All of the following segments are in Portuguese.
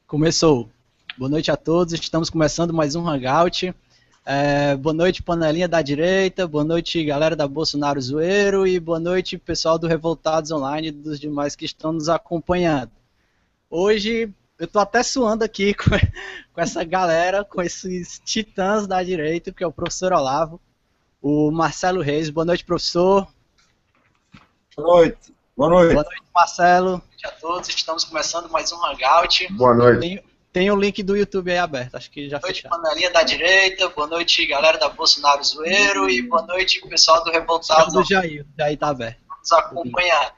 Começou. Boa noite a todos, estamos começando mais um Hangout. Boa noite, panelinha da direita, boa noite, galera da Bolsonaro Zoeiro, e boa noite, pessoal do Revoltados Online e dos demais que estão nos acompanhando. Hoje, eu tô até suando aqui com essa galera, com esses titãs da direita, que é o professor Olavo, o Marcelo Reis. Boa noite, professor. Boa noite. Boa noite. Boa noite, Marcelo. Boa noite a todos. Estamos começando mais um Hangout. Boa noite. Tem o link do YouTube aí aberto, acho que já fechou. Boa noite, panelinha da direita. Boa noite, galera da Bolsonaro Zoeiro. E boa noite, pessoal do Revoltado. Do Jair tá aberto. Nos acompanhar.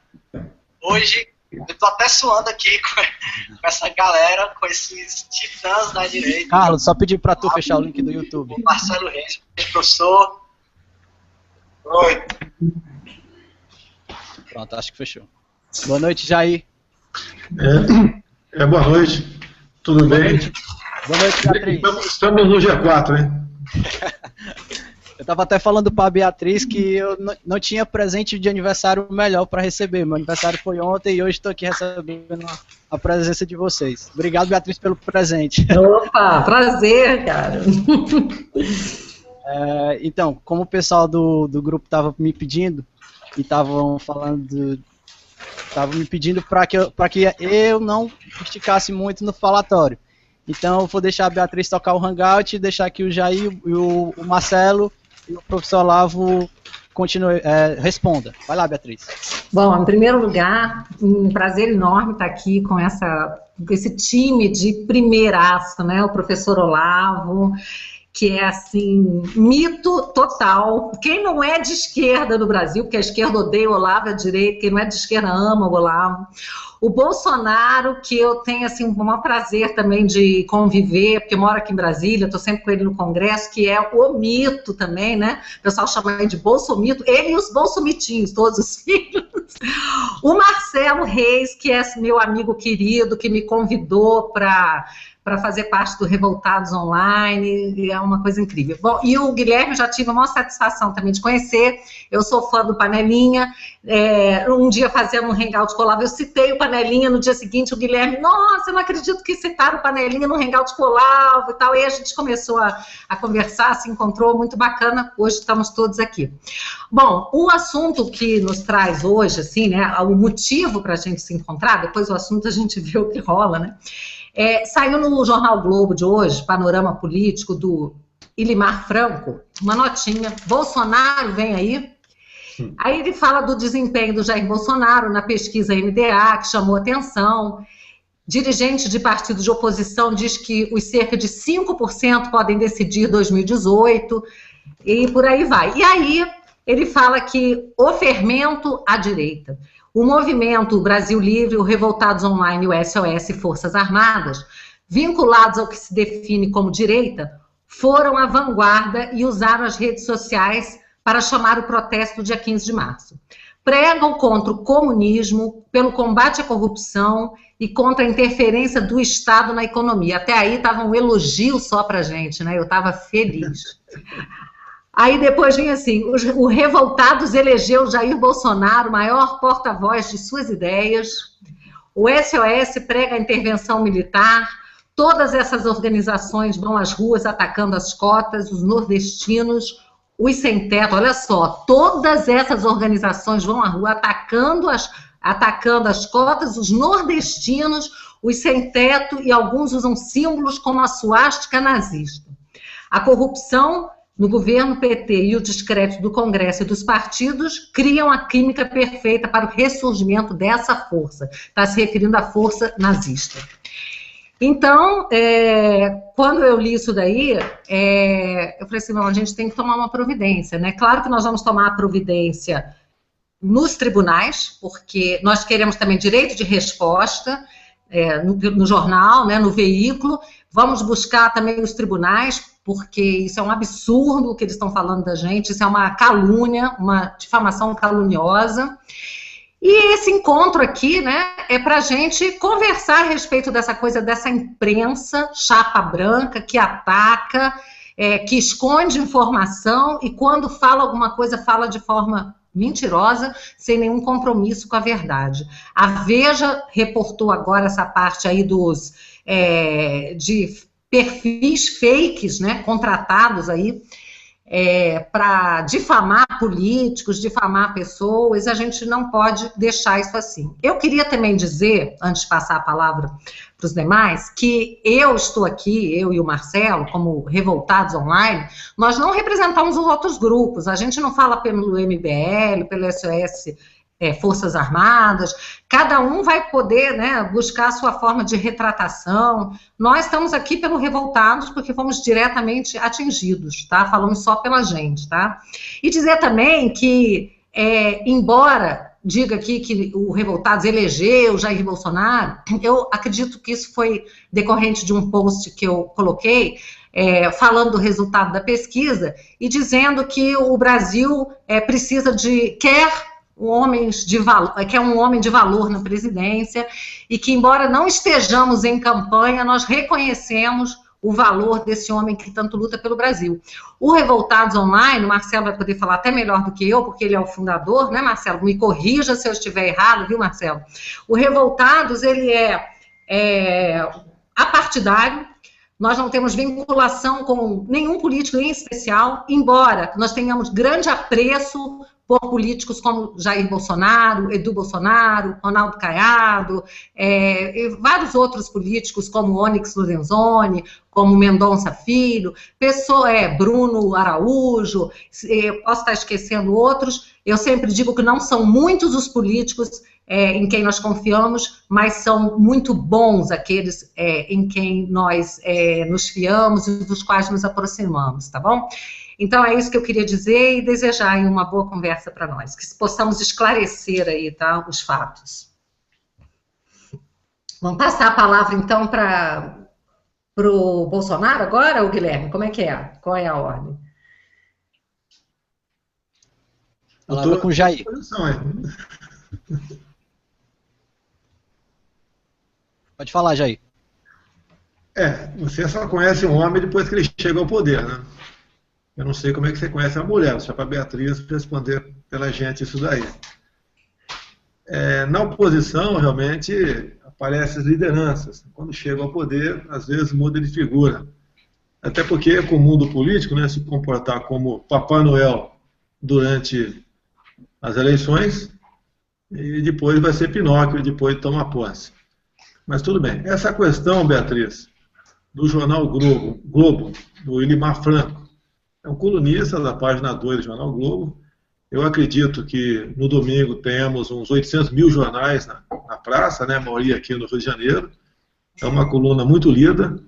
Hoje, eu tô até suando aqui com essa galera, com esses titãs da direita. Carlos, só pedir pra tu fechar o link do YouTube. O Marcelo Reis, professor. Boa noite. Pronto, acho que fechou. Boa noite, Jair. Boa noite. Tudo bem? Boa noite, Beatriz. Estamos no G4, né? Eu estava até falando para a Beatriz que eu não tinha presente de aniversário melhor para receber. Meu aniversário foi ontem e hoje estou aqui recebendo a presença de vocês. Obrigado, Beatriz, pelo presente. Opa, prazer, cara. Então, como o pessoal do grupo estava me pedindo, e estavam me pedindo para que eu não esticasse muito no falatório. Então eu vou deixar a Beatriz tocar o Hangout, deixar aqui o Jair e o Marcelo e o professor Olavo responda. Vai lá, Beatriz. Bom, em primeiro lugar, um prazer enorme estar aqui com esse time de primeiraço, né? O professor Olavo, que é, assim, mito total. Quem não é de esquerda no Brasil, porque a esquerda odeia o Olavo, a direita, quem não é de esquerda ama o Olavo. O Bolsonaro, que eu tenho, assim, um maior prazer também de conviver, porque eu moro aqui em Brasília, estou sempre com ele no Congresso, que é o mito também, né? O pessoal chama ele de bolsomito, ele e os bolsomitinhos, todos os filhos. O Marcelo Reis, que é meu amigo querido, que me convidou para fazer parte do Revoltados Online, é uma coisa incrível. Bom, e o Guilherme, já tive a maior satisfação também de conhecer, eu sou fã do Panelinha, um dia fazendo um hangout com o Olavo, eu citei o Panelinha, no dia seguinte o Guilherme, nossa, eu não acredito que citaram o Panelinha no hangout com o Olavo e tal, e a gente começou a conversar, se encontrou, muito bacana, hoje estamos todos aqui. Bom, o assunto que nos traz hoje, assim, né, o motivo para a gente se encontrar, depois o assunto a gente vê o que rola, né, saiu no Jornal Globo de hoje, Panorama Político, do Ilimar Franco, uma notinha, Bolsonaro vem aí. Aí ele fala do desempenho do Jair Bolsonaro na pesquisa MDA, que chamou atenção. Dirigente de partido de oposição diz que os cerca de 5% podem decidir 2018, e por aí vai. E aí ele fala que o fermento à direita. O movimento Brasil Livre, o Revoltados Online e o SOS Forças Armadas, vinculados ao que se define como direita, foram à vanguarda e usaram as redes sociais para chamar o protesto do dia 15 de março. Pregam contra o comunismo, pelo combate à corrupção e contra a interferência do Estado na economia. Até aí estava um elogio só para a gente, né? Eu estava feliz. Aí depois vem assim, o Revoltados elegeu Jair Bolsonaro, maior porta-voz de suas ideias, o SOS prega a intervenção militar, todas essas organizações vão às ruas atacando as cotas, os nordestinos, os sem-teto, olha só, todas essas organizações vão à rua atacando as cotas, os nordestinos, os sem-teto e alguns usam símbolos como a suástica nazista. A corrupção no governo PT e o descrédito do Congresso e dos partidos criam a química perfeita para o ressurgimento dessa força. Está se referindo à força nazista. Então, quando eu li isso daí, eu falei assim, não, a gente tem que tomar uma providência, né? Claro que nós vamos tomar a providência nos tribunais, porque nós queremos também direito de resposta no jornal, né, no veículo, vamos buscar também os tribunais, porque isso é um absurdo o que eles estão falando da gente, isso é uma calúnia, uma difamação caluniosa. E esse encontro aqui, né, é para a gente conversar a respeito dessa coisa, dessa imprensa chapa branca que ataca, que esconde informação e quando fala alguma coisa, fala de forma mentirosa, sem nenhum compromisso com a verdade. A Veja reportou agora essa parte aí de perfis fakes, né, contratados aí, para difamar políticos, difamar pessoas. A gente não pode deixar isso assim. Eu queria também dizer, antes de passar a palavra para os demais, que eu estou aqui, eu e o Marcelo, como Revoltados Online, nós não representamos os outros grupos, a gente não fala pelo MBL, pelo SOS Forças Armadas, cada um vai poder, né, buscar a sua forma de retratação. Nós estamos aqui pelo Revoltados porque fomos diretamente atingidos, tá? Falamos só pela gente, tá? E dizer também que, embora diga aqui que o Revoltados elegeu Jair Bolsonaro, eu acredito que isso foi decorrente de um post que eu coloquei, falando do resultado da pesquisa e dizendo que o Brasil quer um homem de valor na presidência e que, embora não estejamos em campanha, nós reconhecemos o valor desse homem que tanto luta pelo Brasil. O Revoltados Online, o Marcelo vai poder falar até melhor do que eu, porque ele é o fundador, né, Marcelo? Me corrija se eu estiver errado, viu, Marcelo? O Revoltados, ele é apartidário. Nós não temos vinculação com nenhum político em especial, embora nós tenhamos grande apreço por políticos como Jair Bolsonaro, Edu Bolsonaro, Ronaldo Caiado, e vários outros políticos como Onyx Lorenzoni, como Mendonça Filho, Bruno Araújo, posso estar esquecendo outros. Eu sempre digo que não são muitos os políticos em quem nós confiamos, mas são muito bons aqueles em quem nós nos fiamos e dos quais nos aproximamos, tá bom? Então é isso que eu queria dizer e desejar aí uma boa conversa para nós, que possamos esclarecer aí, tá, os fatos. Vamos passar a palavra então para o Bolsonaro agora, ou Guilherme? Como é que é? Qual é a ordem? Palavra com o Jair. Pode falar, Jair. Você só conhece um homem depois que ele chega ao poder, né? Eu não sei como é que você conhece a mulher, só para a Beatriz responder pela gente isso daí. Na oposição, realmente, aparecem as lideranças. Quando chegam ao poder, às vezes muda de figura. Até porque é comum do político, né, se comportar como Papai Noel durante as eleições e depois vai ser Pinóquio e depois toma posse. Mas tudo bem. Essa questão, Beatriz, do jornal Globo, do Ilimar Franco, é um colunista da página 2 do Jornal Globo. Eu acredito que no domingo temos uns 800 mil jornais na praça, né, a maioria aqui no Rio de Janeiro. É uma coluna muito lida.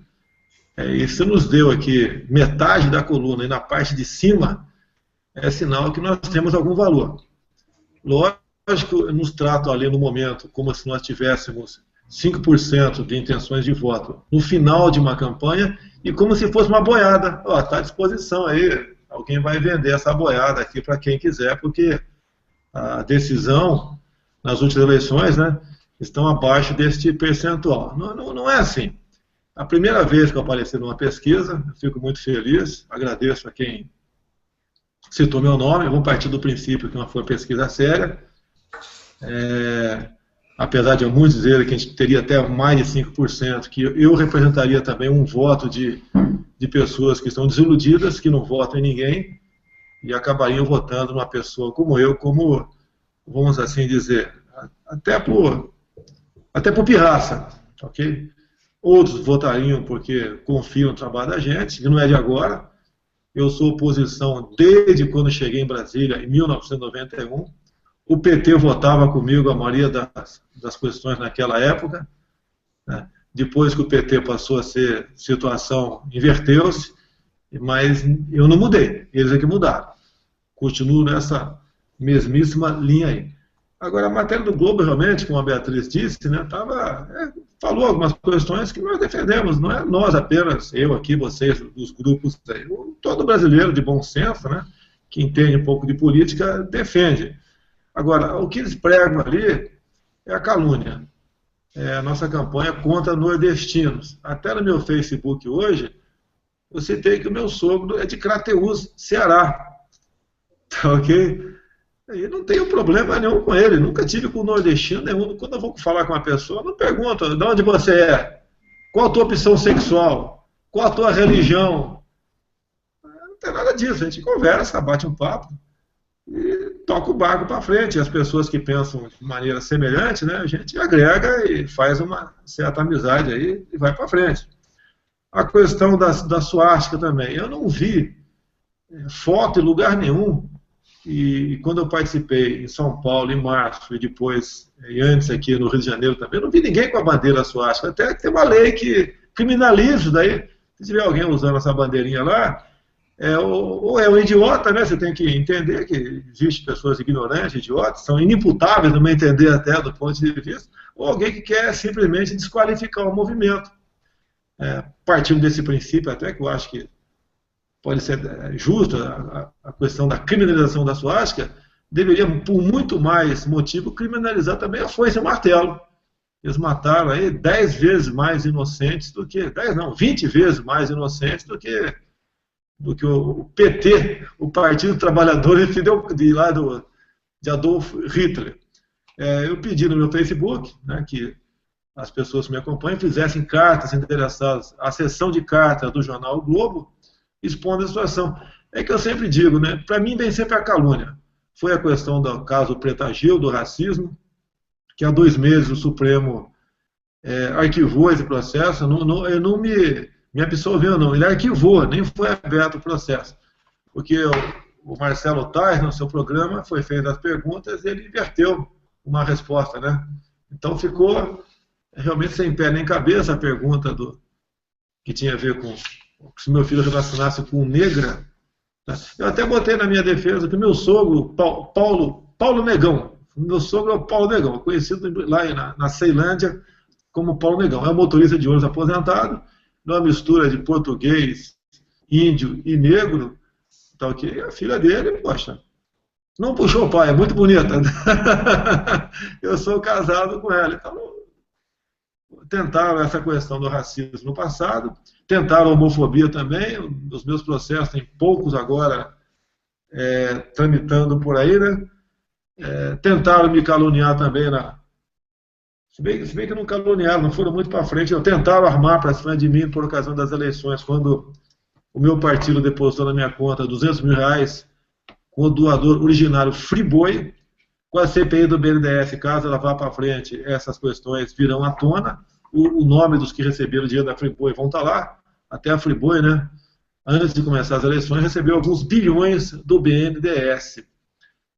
E se nos deu aqui metade da coluna e na parte de cima, é sinal que nós temos algum valor. Lógico, nos tratam ali no momento como se nós tivéssemos 5% de intenções de voto no final de uma campanha e como se fosse uma boiada. Está à disposição aí, alguém vai vender essa boiada aqui para quem quiser, porque a decisão nas últimas eleições, né, estão abaixo deste percentual. Não é assim. A primeira vez que eu apareci numa pesquisa, eu fico muito feliz, agradeço a quem citou meu nome, eu vou partir do princípio que não foi pesquisa séria, apesar de muitos dizerem que a gente teria até mais de 5%, que eu representaria também um voto de pessoas que estão desiludidas, que não votam em ninguém, e acabariam votando numa pessoa como eu, como, vamos assim dizer, até por pirraça, ok? Outros votariam porque confiam no trabalho da gente, que não é de agora. Eu sou oposição desde quando cheguei em Brasília, em 1991. O PT votava comigo a maioria das questões naquela época, né? Depois que o PT passou a ser situação, inverteu-se, mas eu não mudei, eles é que mudaram. Continuo nessa mesmíssima linha aí. Agora, a matéria do Globo, realmente, como a Beatriz disse, né, falou algumas questões que nós defendemos, não é nós apenas, eu aqui, vocês, dos grupos, todo brasileiro de bom senso, né, que entende um pouco de política, defende. Agora, o que eles pregam ali é a calúnia. É a nossa campanha contra nordestinos. Até no meu Facebook hoje, eu citei que o meu sogro é de Crateús, Ceará. Tá ok? E não tenho problema nenhum com ele, nunca tive com o nordestino nenhum. Quando eu vou falar com uma pessoa, eu não pergunto de onde você é, qual a tua opção sexual, qual a tua religião. Não tem nada disso, a gente conversa, bate um papo e toca o barco para frente. As pessoas que pensam de maneira semelhante, né, a gente agrega e faz uma certa amizade aí e vai para frente. A questão da suástica também, eu não vi foto em lugar nenhum. E quando eu participei em São Paulo, em março, e depois, e antes aqui no Rio de Janeiro também, eu não vi ninguém com a bandeira suástica. Até que tem uma lei que criminaliza isso daí. Se tiver alguém usando essa bandeirinha lá, ou é um idiota, né? Você tem que entender que existem pessoas ignorantes, idiotas, são inimputáveis, no meu entender até, do ponto de vista, ou alguém que quer simplesmente desqualificar o movimento. Partindo desse princípio, até que eu acho que pode ser justo a questão da criminalização da suástica, deveria, por muito mais motivo, criminalizar também a foice e o martelo. Eles mataram aí 10 vezes mais inocentes do que... 10 não, 20 vezes mais inocentes do que o PT, o Partido Trabalhador de Adolf Hitler. Eu pedi no meu Facebook, né, que as pessoas que me acompanham fizessem cartas interessadas à seção de cartas do jornal O Globo, expondo a situação. É que eu sempre digo, né? Para mim vem sempre a calúnia. Foi a questão do caso Preta Gil, do racismo, que há 2 meses o Supremo arquivou esse processo, ele não me absolveu, não. Ele arquivou, nem foi aberto o processo. Porque o Marcelo Tais, no seu programa, foi feito as perguntas e ele inverteu uma resposta, né? Então ficou realmente sem pé nem cabeça a pergunta que tinha a ver com se meu filho relacionasse com negra. Tá? Eu até botei na minha defesa que meu sogro, Paulo Negão, meu sogro é o Paulo Negão, conhecido lá na Ceilândia como Paulo Negão. É um motorista de ônibus aposentado, numa mistura de português, índio e negro. Então, que a filha dele, poxa, não puxou o pai, é muito bonita. Eu sou casado com ela. Então, tentaram essa questão do racismo no passado, tentaram a homofobia também, os meus processos tem poucos agora tramitando por aí, né? Tentaram me caluniar também, se bem que não caluniaram, não foram muito para frente, tentaram armar para cima de mim por ocasião das eleições, quando o meu partido depositou na minha conta R$200 mil com o doador originário Friboi. Com a CPI do BNDES, caso ela vá para frente, essas questões virão à tona. O nome dos que receberam o dinheiro da Friboi vão estar lá. Até a Friboi, né, antes de começar as eleições, recebeu alguns bilhões do BNDES.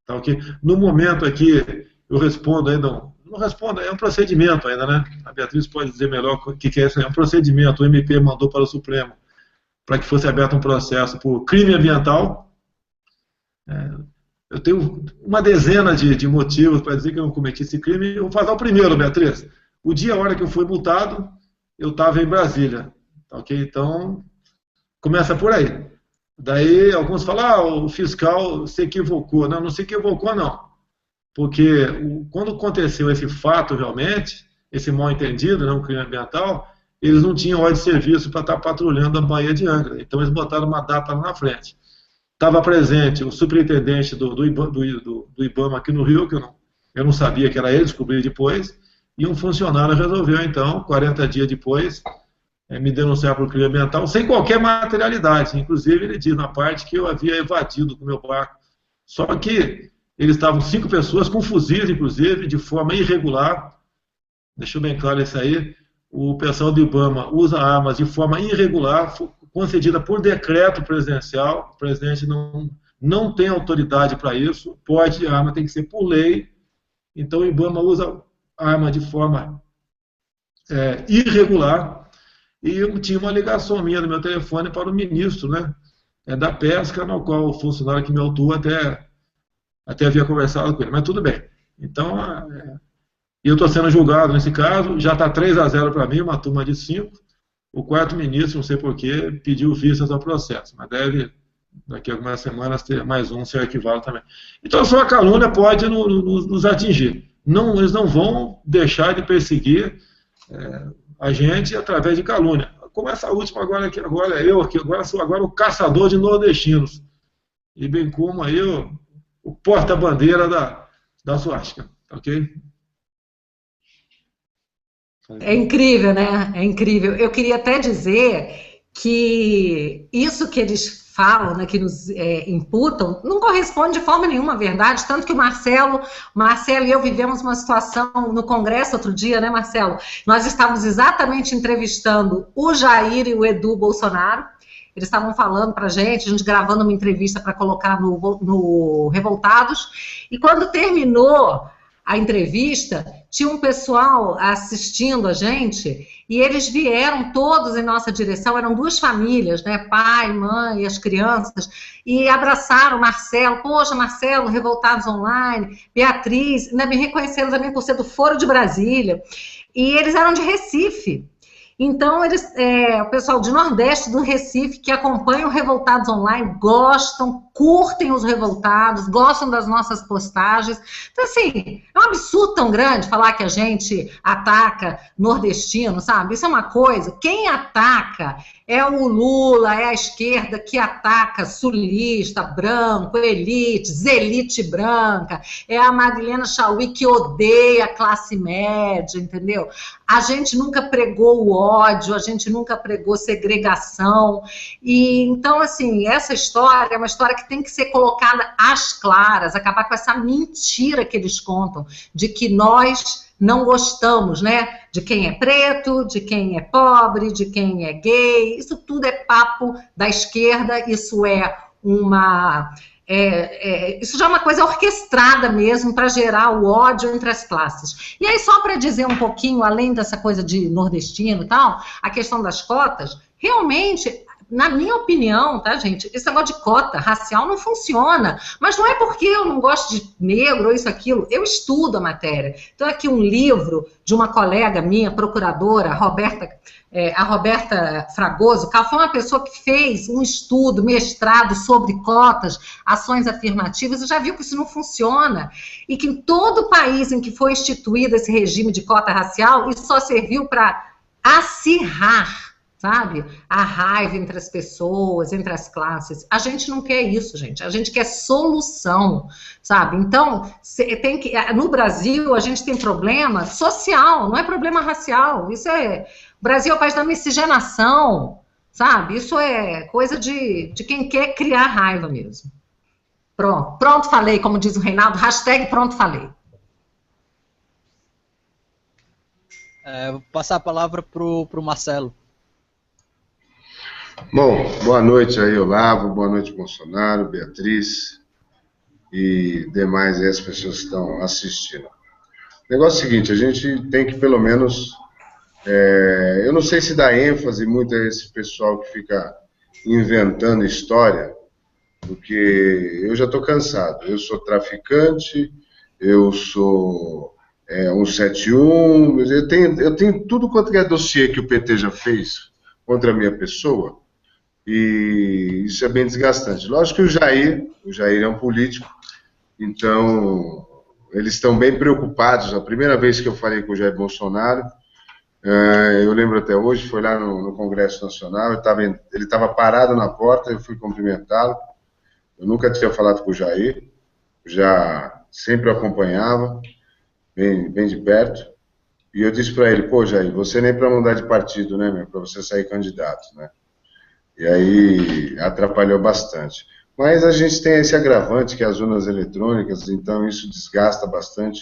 Tá, okay? No momento aqui, eu respondo ainda, não respondo, é um procedimento ainda, né? A Beatriz pode dizer melhor o que é isso, é um procedimento. O MP mandou para o Supremo para que fosse aberto um processo por crime ambiental. Eu tenho uma dezena de motivos para dizer que eu não cometi esse crime. Eu vou falar o primeiro, Beatriz. O dia e a hora que eu fui multado, eu estava em Brasília. Ok? Então, começa por aí. Daí, alguns falam, o fiscal se equivocou. Não se equivocou, não. Porque quando aconteceu esse fato, realmente, esse mal-entendido, um crime ambiental, eles não tinham hora de serviço para estar patrulhando a Baía de Angra. Então, eles botaram uma data lá na frente. Estava presente o superintendente do IBAMA aqui no Rio, que eu não sabia que era ele, descobri depois, e um funcionário resolveu, então, 40 dias depois, me denunciar por crime ambiental, sem qualquer materialidade. Inclusive, ele diz na parte que eu havia evadido com o meu barco. Só que eles estavam 5 pessoas, com fuzis, inclusive, de forma irregular. Deixou bem claro isso aí. O pessoal do IBAMA usa armas de forma irregular, concedida por decreto presidencial. O presidente não tem autoridade para isso. O porte de arma tem que ser por lei. Então o IBAMA usa arma de forma irregular. E eu tinha uma ligação minha no meu telefone para o ministro, né, da pesca, no qual o funcionário que me autua até havia conversado com ele. Mas tudo bem. Então, eu estou sendo julgado nesse caso. Já está 3-0 para mim, uma turma de 5. O quarto ministro, não sei porquê, pediu vistas ao processo, mas deve, daqui a algumas semanas, ter mais um ser arquivado também. Então, só a calúnia pode nos atingir. Eles não vão deixar de perseguir a gente através de calúnia. Como essa última agora sou agora o caçador de nordestinos. E bem como aí o porta-bandeira da suástica, ok? É incrível, né? É incrível. Eu queria até dizer que isso que eles falam, né, que nos imputam, não corresponde de forma nenhuma à verdade, tanto que o Marcelo e eu vivemos uma situação no Congresso outro dia, né, Marcelo? Nós estávamos exatamente entrevistando o Jair e o Edu Bolsonaro. Eles estavam falando para a gente gravando uma entrevista para colocar no Revoltados, e quando terminou a entrevista, tinha um pessoal assistindo a gente, e eles vieram todos em nossa direção, eram duas famílias, né, pai, mãe e as crianças, e abraçaram o Marcelo, poxa, Marcelo, Revoltados Online, Beatriz, ainda me reconheceram também por ser do Foro de Brasília, e eles eram de Recife. Então, eles, o pessoal de Nordeste, do Recife, que acompanha o Revoltados Online, gostam, curtem os Revoltados, gostam das nossas postagens. Então, assim, é um absurdo tão grande falar que a gente ataca nordestino, sabe? Isso é uma coisa. Quem ataca é o Lula, é a esquerda que ataca sulista, branco, elite branca, é a Madalena Chauí que odeia a classe média, entendeu? A gente nunca pregou o ódio, a gente nunca pregou segregação, e então, assim, essa história é uma história que tem que ser colocada às claras, acabar com essa mentira que eles contam, de que nós não gostamos, né, de quem é preto, de quem é pobre, de quem é gay, isso tudo é papo da esquerda, isso é uma... isso já é uma coisa orquestrada mesmo para gerar o ódio entre as classes. E aí, só para dizer um pouquinho, além dessa coisa de nordestino e tal, a questão das cotas, realmente, na minha opinião, tá, gente, esse negócio de cota racial não funciona, mas não é porque eu não gosto de negro ou isso, aquilo, eu estudo a matéria. Então, aqui um livro de uma colega minha, procuradora, a Roberta Fragoso, que ela foi uma pessoa que fez um estudo, mestrado sobre cotas, ações afirmativas, e já viu que isso não funciona, e que em todo país em que foi instituído esse regime de cota racial, isso só serviu para acirrar, sabe, a raiva entre as pessoas, entre as classes. A gente não quer isso, gente. A gente quer solução, sabe? Então, tem que, no Brasil, a gente tem problema social, não é problema racial. Isso é... O Brasil é o país da miscigenação, sabe? Isso é coisa de quem quer criar raiva mesmo. Pronto, falei, como diz o Reinaldo, hashtag pronto, falei. Vou passar a palavra pro Marcelo. Bom, boa noite aí, Olavo, boa noite, Bolsonaro, Beatriz e demais aí as pessoas que estão assistindo. O negócio é o seguinte, a gente tem que pelo menos, eu não sei se dá ênfase muito a esse pessoal que fica inventando história, porque eu já estou cansado, eu sou traficante, eu sou 171, eu tenho tudo quanto é dossiê que o PT já fez contra a minha pessoa, e isso é bem desgastante. Lógico que o Jair é um político, então eles estão bem preocupados. A primeira vez que eu falei com o Jair Bolsonaro, eu lembro até hoje, foi lá no Congresso Nacional, ele estava parado na porta, eu fui cumprimentá-lo. Eu nunca tinha falado com o Jair, já sempre o acompanhava, bem de perto, e eu disse para ele, pô, Jair, você nem para mudar de partido, né, meu, para você sair candidato, né? E aí atrapalhou bastante. Mas a gente tem esse agravante, que é as urnas eletrônicas, então isso desgasta bastante.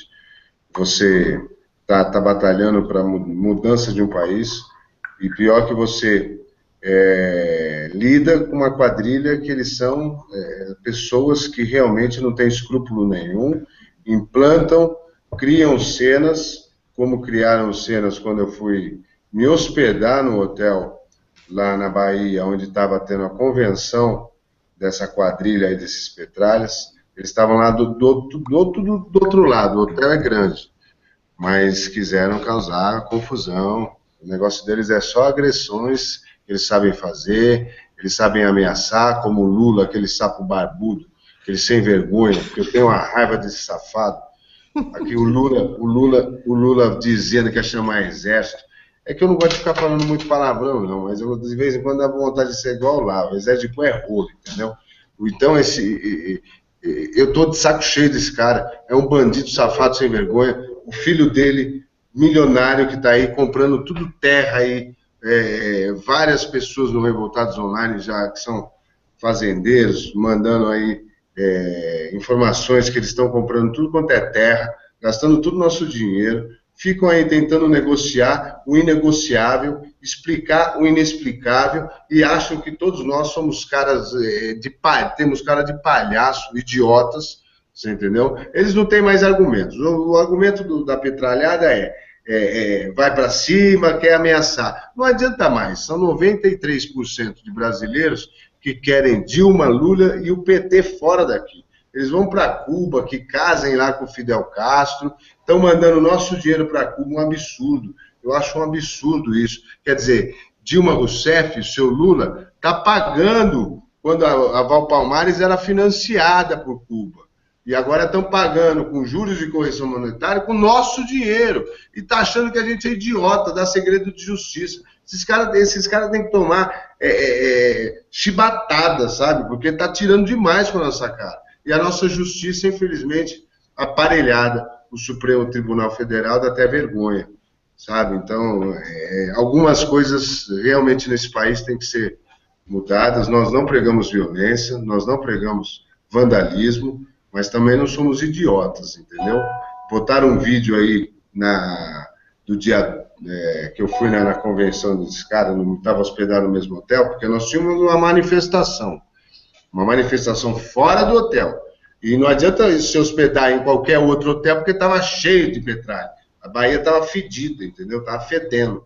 Você tá batalhando para mudança de um país, e pior que você lida com uma quadrilha que eles são pessoas que realmente não têm escrúpulo nenhum, implantam, criam cenas, como criaram cenas quando eu fui me hospedar no hotel lá na Bahia, onde estava tendo a convenção dessa quadrilha aí desses petralhas. Eles estavam lá do outro lado, o hotel é grande, mas quiseram causar confusão. O negócio deles é só agressões que eles sabem fazer, eles sabem ameaçar, como o Lula, aquele sapo barbudo, aquele sem vergonha, porque eu tenho uma raiva desse safado. Aqui o Lula dizendo que ia chamar exército. É que eu não gosto de ficar falando muito palavrão, não, mas eu, de vez em quando dá vontade de ser igual lá, o exército é rolo, entendeu? Então, eu tô de saco cheio desse cara, é um bandido safado sem vergonha, o filho dele, milionário, que está aí comprando tudo terra aí, várias pessoas no Revoltados Online já que são fazendeiros, mandando aí informações que eles estão comprando tudo quanto é terra, gastando todo o nosso dinheiro, ficam aí tentando negociar o inegociável, explicar o inexplicável e acham que todos nós somos caras temos cara de palhaço, idiotas, você entendeu? Eles não têm mais argumentos. O argumento da petralhada vai para cima, quer ameaçar. Não adianta mais, são 93% de brasileiros que querem Dilma, Lula e o PT fora daqui. Eles vão para Cuba, que casem lá com o Fidel Castro, estão mandando nosso dinheiro para Cuba, um absurdo. Eu acho um absurdo isso. Quer dizer, Dilma Rousseff, o seu Lula, está pagando quando a Val Palmares era financiada por Cuba. E agora estão pagando com juros de correção monetária com nosso dinheiro. E está achando que a gente é idiota, dá segredo de justiça. Esses caras têm que tomar chibatada, sabe? Porque está tirando demais com a nossa cara. E a nossa justiça, infelizmente, aparelhada, o Supremo Tribunal Federal dá até vergonha, sabe? Então, algumas coisas realmente nesse país têm que ser mudadas. Nós não pregamos violência, nós não pregamos vandalismo, mas também não somos idiotas, entendeu? Botaram um vídeo aí do dia que eu fui na convenção desse cara, não estava hospedado no mesmo hotel, porque nós tínhamos uma manifestação fora do hotel. E não adianta se hospedar em qualquer outro hotel, porque estava cheio de petralha. A Bahia estava fedida, entendeu? Estava fedendo.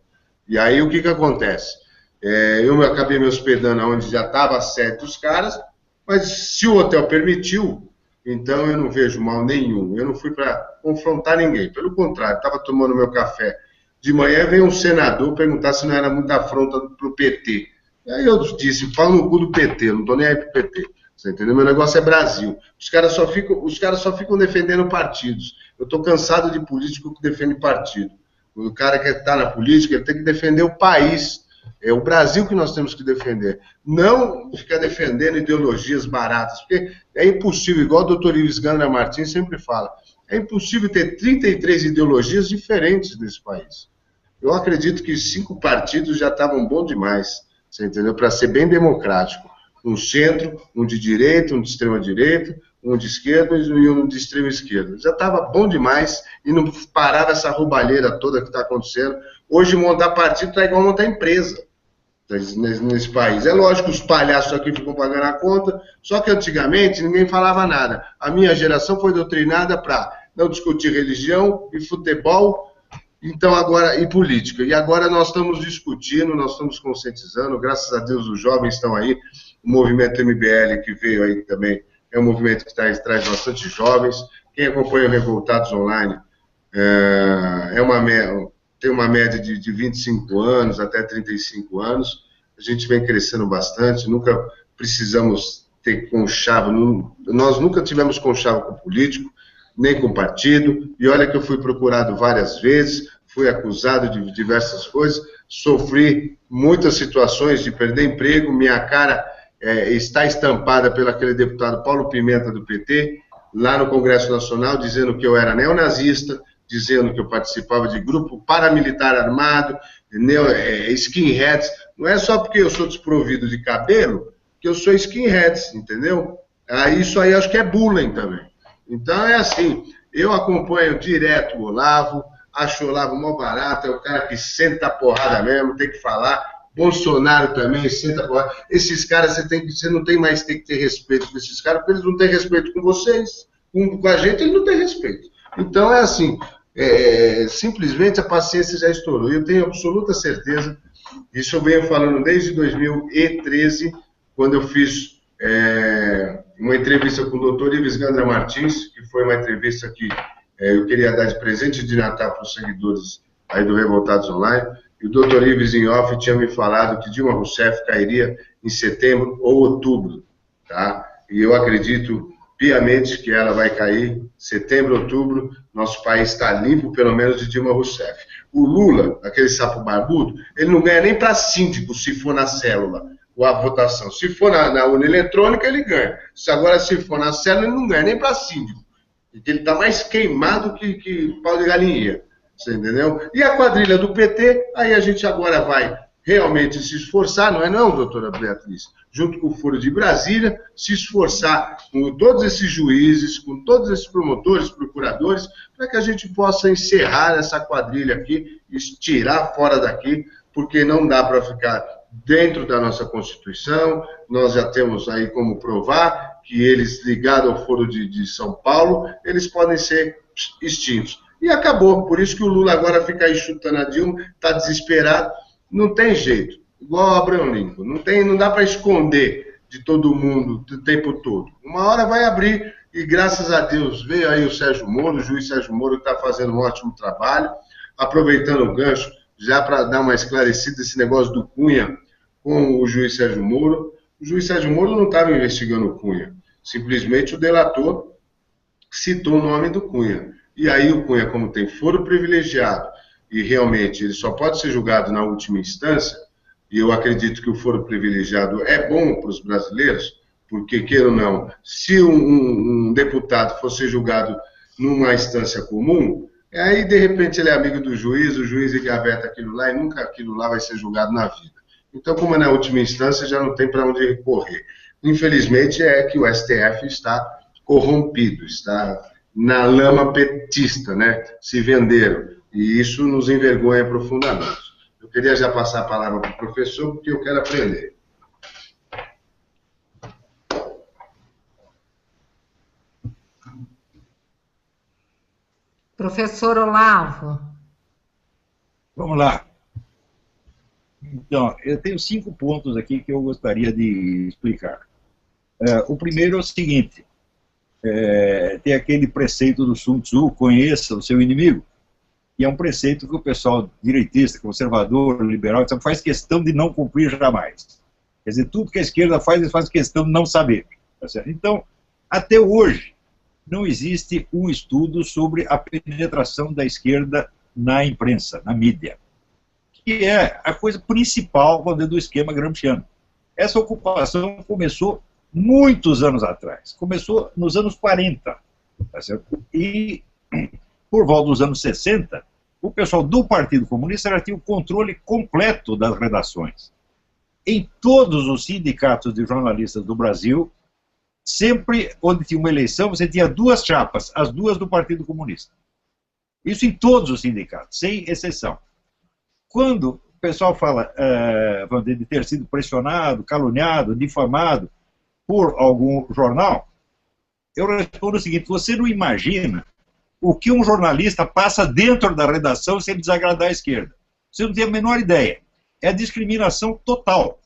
E aí o que acontece? Eu acabei me hospedando onde já estava a sede dos caras, mas se o hotel permitiu, então eu não vejo mal nenhum. Eu não fui para confrontar ninguém. Pelo contrário, estava tomando meu café. De manhã veio um senador perguntar se não era muita afronta para o PT. Aí eu disse, fala no cu do PT, eu não estou nem aí pro PT. Você entendeu? Meu negócio é Brasil. Os caras só ficam defendendo partidos. Eu estou cansado de político que defende partido. O cara que está na política, ele tem que defender o país. É o Brasil que nós temos que defender. Não ficar defendendo ideologias baratas, porque é impossível, igual o doutor Ives Gandra Martins sempre fala, é impossível ter 33 ideologias diferentes nesse país. Eu acredito que 5 partidos já estavam bom demais, você entendeu? Para ser bem democrático. Um centro, um de direita, um de extrema-direita, um de esquerda e um de extrema-esquerda. Já estava bom demais e não parava essa roubalheira toda que está acontecendo. Hoje montar partido está igual montar empresa nesse país. É lógico que os palhaços aqui ficam pagando a conta, só que antigamente ninguém falava nada. A minha geração foi doutrinada para não discutir religião e futebol, então agora, e política. E agora nós estamos discutindo, nós estamos conscientizando, graças a Deus os jovens estão aí, o movimento MBL que veio aí também, é um movimento que traz bastante jovens. Quem acompanha o Revoltados Online tem uma média de 25 anos até 35 anos. A gente vem crescendo bastante, nunca precisamos ter conchavo, nós nunca tivemos conchavo com político, nem com partido, e olha que eu fui procurado várias vezes, fui acusado de diversas coisas, sofri muitas situações de perder emprego, minha cara está estampada pelo aquele deputado Paulo Pimenta do PT, lá no Congresso Nacional, dizendo que eu era neonazista, dizendo que eu participava de grupo paramilitar armado, skinheads. Não é só porque eu sou desprovido de cabelo que eu sou skinheads, entendeu? Isso aí acho que é bullying também. Então é assim, eu acompanho direto o Olavo, acho o Olavo mó barato, é o cara que senta a porrada mesmo, tem que falar. Bolsonaro também, senta a porrada. Esses caras você não tem mais que ter respeito com esses caras, porque eles não têm respeito com vocês. Com a gente, eles não têm respeito. Então é assim, simplesmente a paciência já estourou. Eu tenho absoluta certeza, isso eu venho falando desde 2013, quando eu fiz uma entrevista com o doutor Ives Gandra Martins, que foi uma entrevista que eu queria dar de presente de Natal para os seguidores aí do Revoltados Online, e o doutor Ives em off tinha me falado que Dilma Rousseff cairia em setembro ou outubro, tá? E eu acredito piamente que ela vai cair setembro, outubro, nosso país está limpo, pelo menos de Dilma Rousseff. O Lula, aquele sapo barbudo, ele não ganha nem para síndico se for na célula. a votação. Se for na urna eletrônica, ele ganha. Agora, se for na célula, ele não ganha nem para síndico. Porque ele está mais queimado que pau de galinha. Você entendeu? E a quadrilha do PT, aí a gente agora vai realmente se esforçar, não é não, doutora Beatriz? Junto com o Foro de Brasília, se esforçar com todos esses juízes, com todos esses promotores, procuradores, para que a gente possa encerrar essa quadrilha aqui, tirar fora daqui, porque não dá para ficar dentro da nossa Constituição. Nós já temos aí como provar que eles, ligados ao Foro de São Paulo, eles podem ser extintos. E acabou, por isso que o Lula agora fica aí chutando a Dilma, está desesperado. Não tem jeito, igual o Abraham Lincoln, não dá para esconder de todo mundo o tempo todo. Uma hora vai abrir, e graças a Deus veio aí o Sérgio Moro, o juiz Sérgio Moro, que está fazendo um ótimo trabalho, aproveitando o gancho, já para dar uma esclarecida esse negócio do Cunha com o juiz Sérgio Moro. O juiz Sérgio Moro não estava investigando o Cunha, simplesmente o delator citou o nome do Cunha. E aí o Cunha, como tem foro privilegiado, e realmente ele só pode ser julgado na última instância, e eu acredito que o foro privilegiado é bom para os brasileiros, porque, queira ou não, se um deputado fosse julgado numa instância comum, aí de repente ele é amigo do juiz, o juiz engaveta aquilo lá e nunca aquilo lá vai ser julgado na vida. Então, como é na última instância, já não tem para onde recorrer. Infelizmente é que o STF está corrompido, está na lama petista, né? Se venderam. E isso nos envergonha profundamente. Eu queria já passar a palavra para o professor, porque eu quero aprender. Professor Olavo. Vamos lá. Então, eu tenho 5 pontos aqui que eu gostaria de explicar. O primeiro é o seguinte, tem aquele preceito do Sun Tzu, conheça o seu inimigo. E é um preceito que o pessoal direitista, conservador, liberal, faz questão de não cumprir jamais. Quer dizer, tudo que a esquerda faz, eles fazem questão de não saber. Tá certo? Então, até hoje, não existe um estudo sobre a penetração da esquerda na imprensa, na mídia, que é a coisa principal do esquema gramsciano. Essa ocupação começou muitos anos atrás, começou nos anos 40, tá certo? E por volta dos anos 60, o pessoal do Partido Comunista já tinha o controle completo das redações. Em todos os sindicatos de jornalistas do Brasil, sempre onde tinha uma eleição, você tinha 2 chapas, as 2 do Partido Comunista. Isso em todos os sindicatos, sem exceção. Quando o pessoal fala de ter sido pressionado, caluniado, difamado por algum jornal, eu respondo o seguinte: você não imagina o que um jornalista passa dentro da redação sem desagradar a esquerda. Você não tem a menor ideia. É a discriminação total.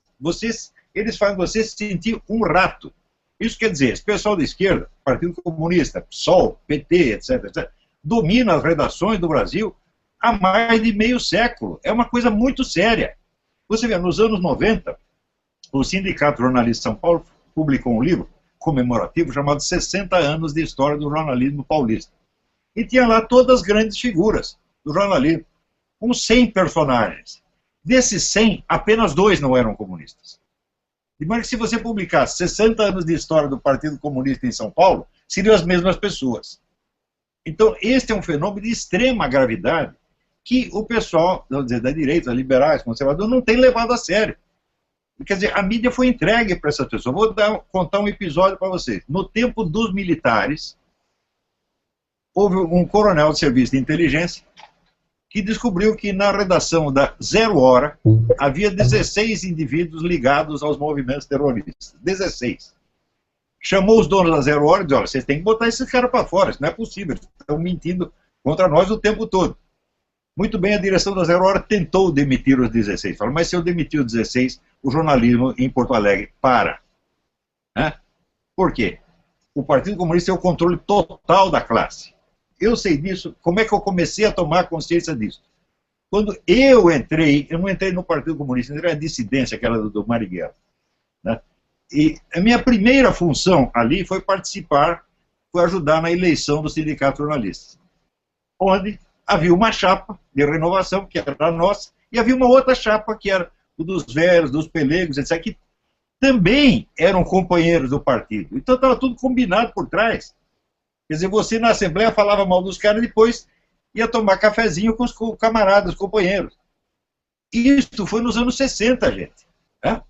Eles fazem você se sentir um rato. Isso quer dizer, esse pessoal da esquerda, Partido Comunista, PSOL, PT, etc., domina as redações do Brasil há mais de meio século. É uma coisa muito séria. Você vê, nos anos 90, o Sindicato Jornalista de São Paulo publicou um livro comemorativo chamado 60 anos de história do jornalismo paulista. E tinha lá todas as grandes figuras do jornalismo, com 100 personagens. Desses 100, apenas 2 não eram comunistas. De maneira que se você publicasse 60 anos de história do Partido Comunista em São Paulo, seriam as mesmas pessoas. Então, este é um fenômeno de extrema gravidade que o pessoal, vamos dizer, da direita, liberais, conservadores, não tem levado a sério. Quer dizer, a mídia foi entregue para essas pessoas. Vou contar um episódio para vocês. No tempo dos militares, houve um coronel de serviço de inteligência que descobriu que na redação da Zero Hora havia 16 indivíduos ligados aos movimentos terroristas. 16. Chamou os donos da Zero Hora e disse: olha, vocês têm que botar esses caras para fora, isso não é possível, eles estão mentindo contra nós o tempo todo. Muito bem, a direção da Zero Hora tentou demitir os 16. Falou: mas se eu demitir os 16, o jornalismo em Porto Alegre para. Né? Por quê? O Partido Comunista tem o controle total da classe. Eu sei disso. Como é que eu comecei a tomar consciência disso? Quando eu entrei, eu não entrei no Partido Comunista, eu entrei na dissidência, aquela do Marighella. Né? E a minha primeira função ali foi participar, foi ajudar na eleição do Sindicato Jornalistas, onde havia uma chapa de renovação, que era a nossa, e havia uma outra chapa, que era o dos velhos, dos pelegos, etc., que também eram companheiros do partido. Então estava tudo combinado por trás. Quer dizer, você na Assembleia falava mal dos caras e depois ia tomar cafezinho com os camaradas, os companheiros. Isso foi nos anos 60, gente. Né?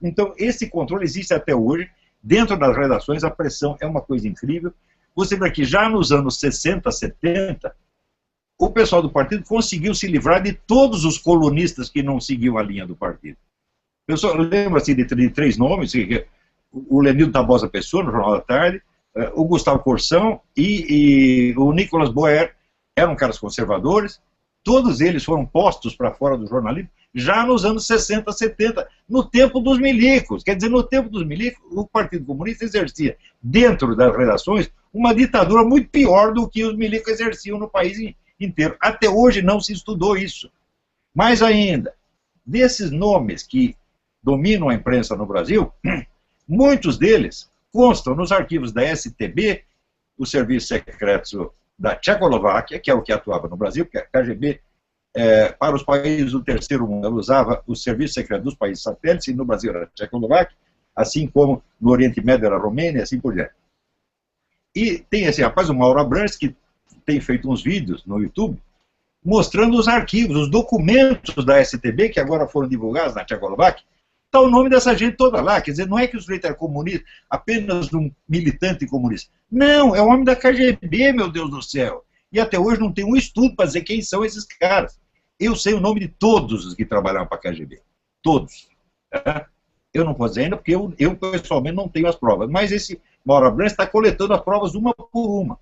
Então, esse controle existe até hoje. Dentro das redações, a pressão é uma coisa incrível. Você vê que já nos anos 60, 70, o pessoal do partido conseguiu se livrar de todos os colunistas que não seguiam a linha do partido. Eu só lembro assim, de três nomes, o Lenildo Tabosa Pessoa, no Jornal da Tarde, o Gustavo Corsão e o Nicolas Boer, eram caras conservadores. Todos eles foram postos para fora do jornalismo já nos anos 60, 70, no tempo dos milicos. Quer dizer, no tempo dos milicos, o Partido Comunista exercia, dentro das redações, uma ditadura muito pior do que os milicos exerciam no país inteiro. Até hoje não se estudou isso. Mais ainda, desses nomes que dominam a imprensa no Brasil, muitos deles constam nos arquivos da STB, o Serviço Secreto da Tchecoslováquia, que é o que atuava no Brasil, porque a KGB, para os países do terceiro mundo, ela usava o Serviço Secreto dos países satélites, e no Brasil era a Tchecoslováquia, assim como no Oriente Médio era a Romênia, e assim por diante. E tem esse rapaz, o Mauro Abrantes, que tem feito uns vídeos no YouTube, mostrando os arquivos, os documentos da STB, que agora foram divulgados na Tchecoslováquia. Está o nome dessa gente toda lá. Quer dizer, não é que o sujeito era comunista, apenas um militante comunista. Não, é o homem da KGB, meu Deus do céu. E até hoje não tem um estudo para dizer quem são esses caras. Eu sei o nome de todos os que trabalharam para a KGB. Todos. Eu não posso dizer ainda, porque eu pessoalmente não tenho as provas. Mas esse Mauro Abrantes está coletando as provas uma por uma.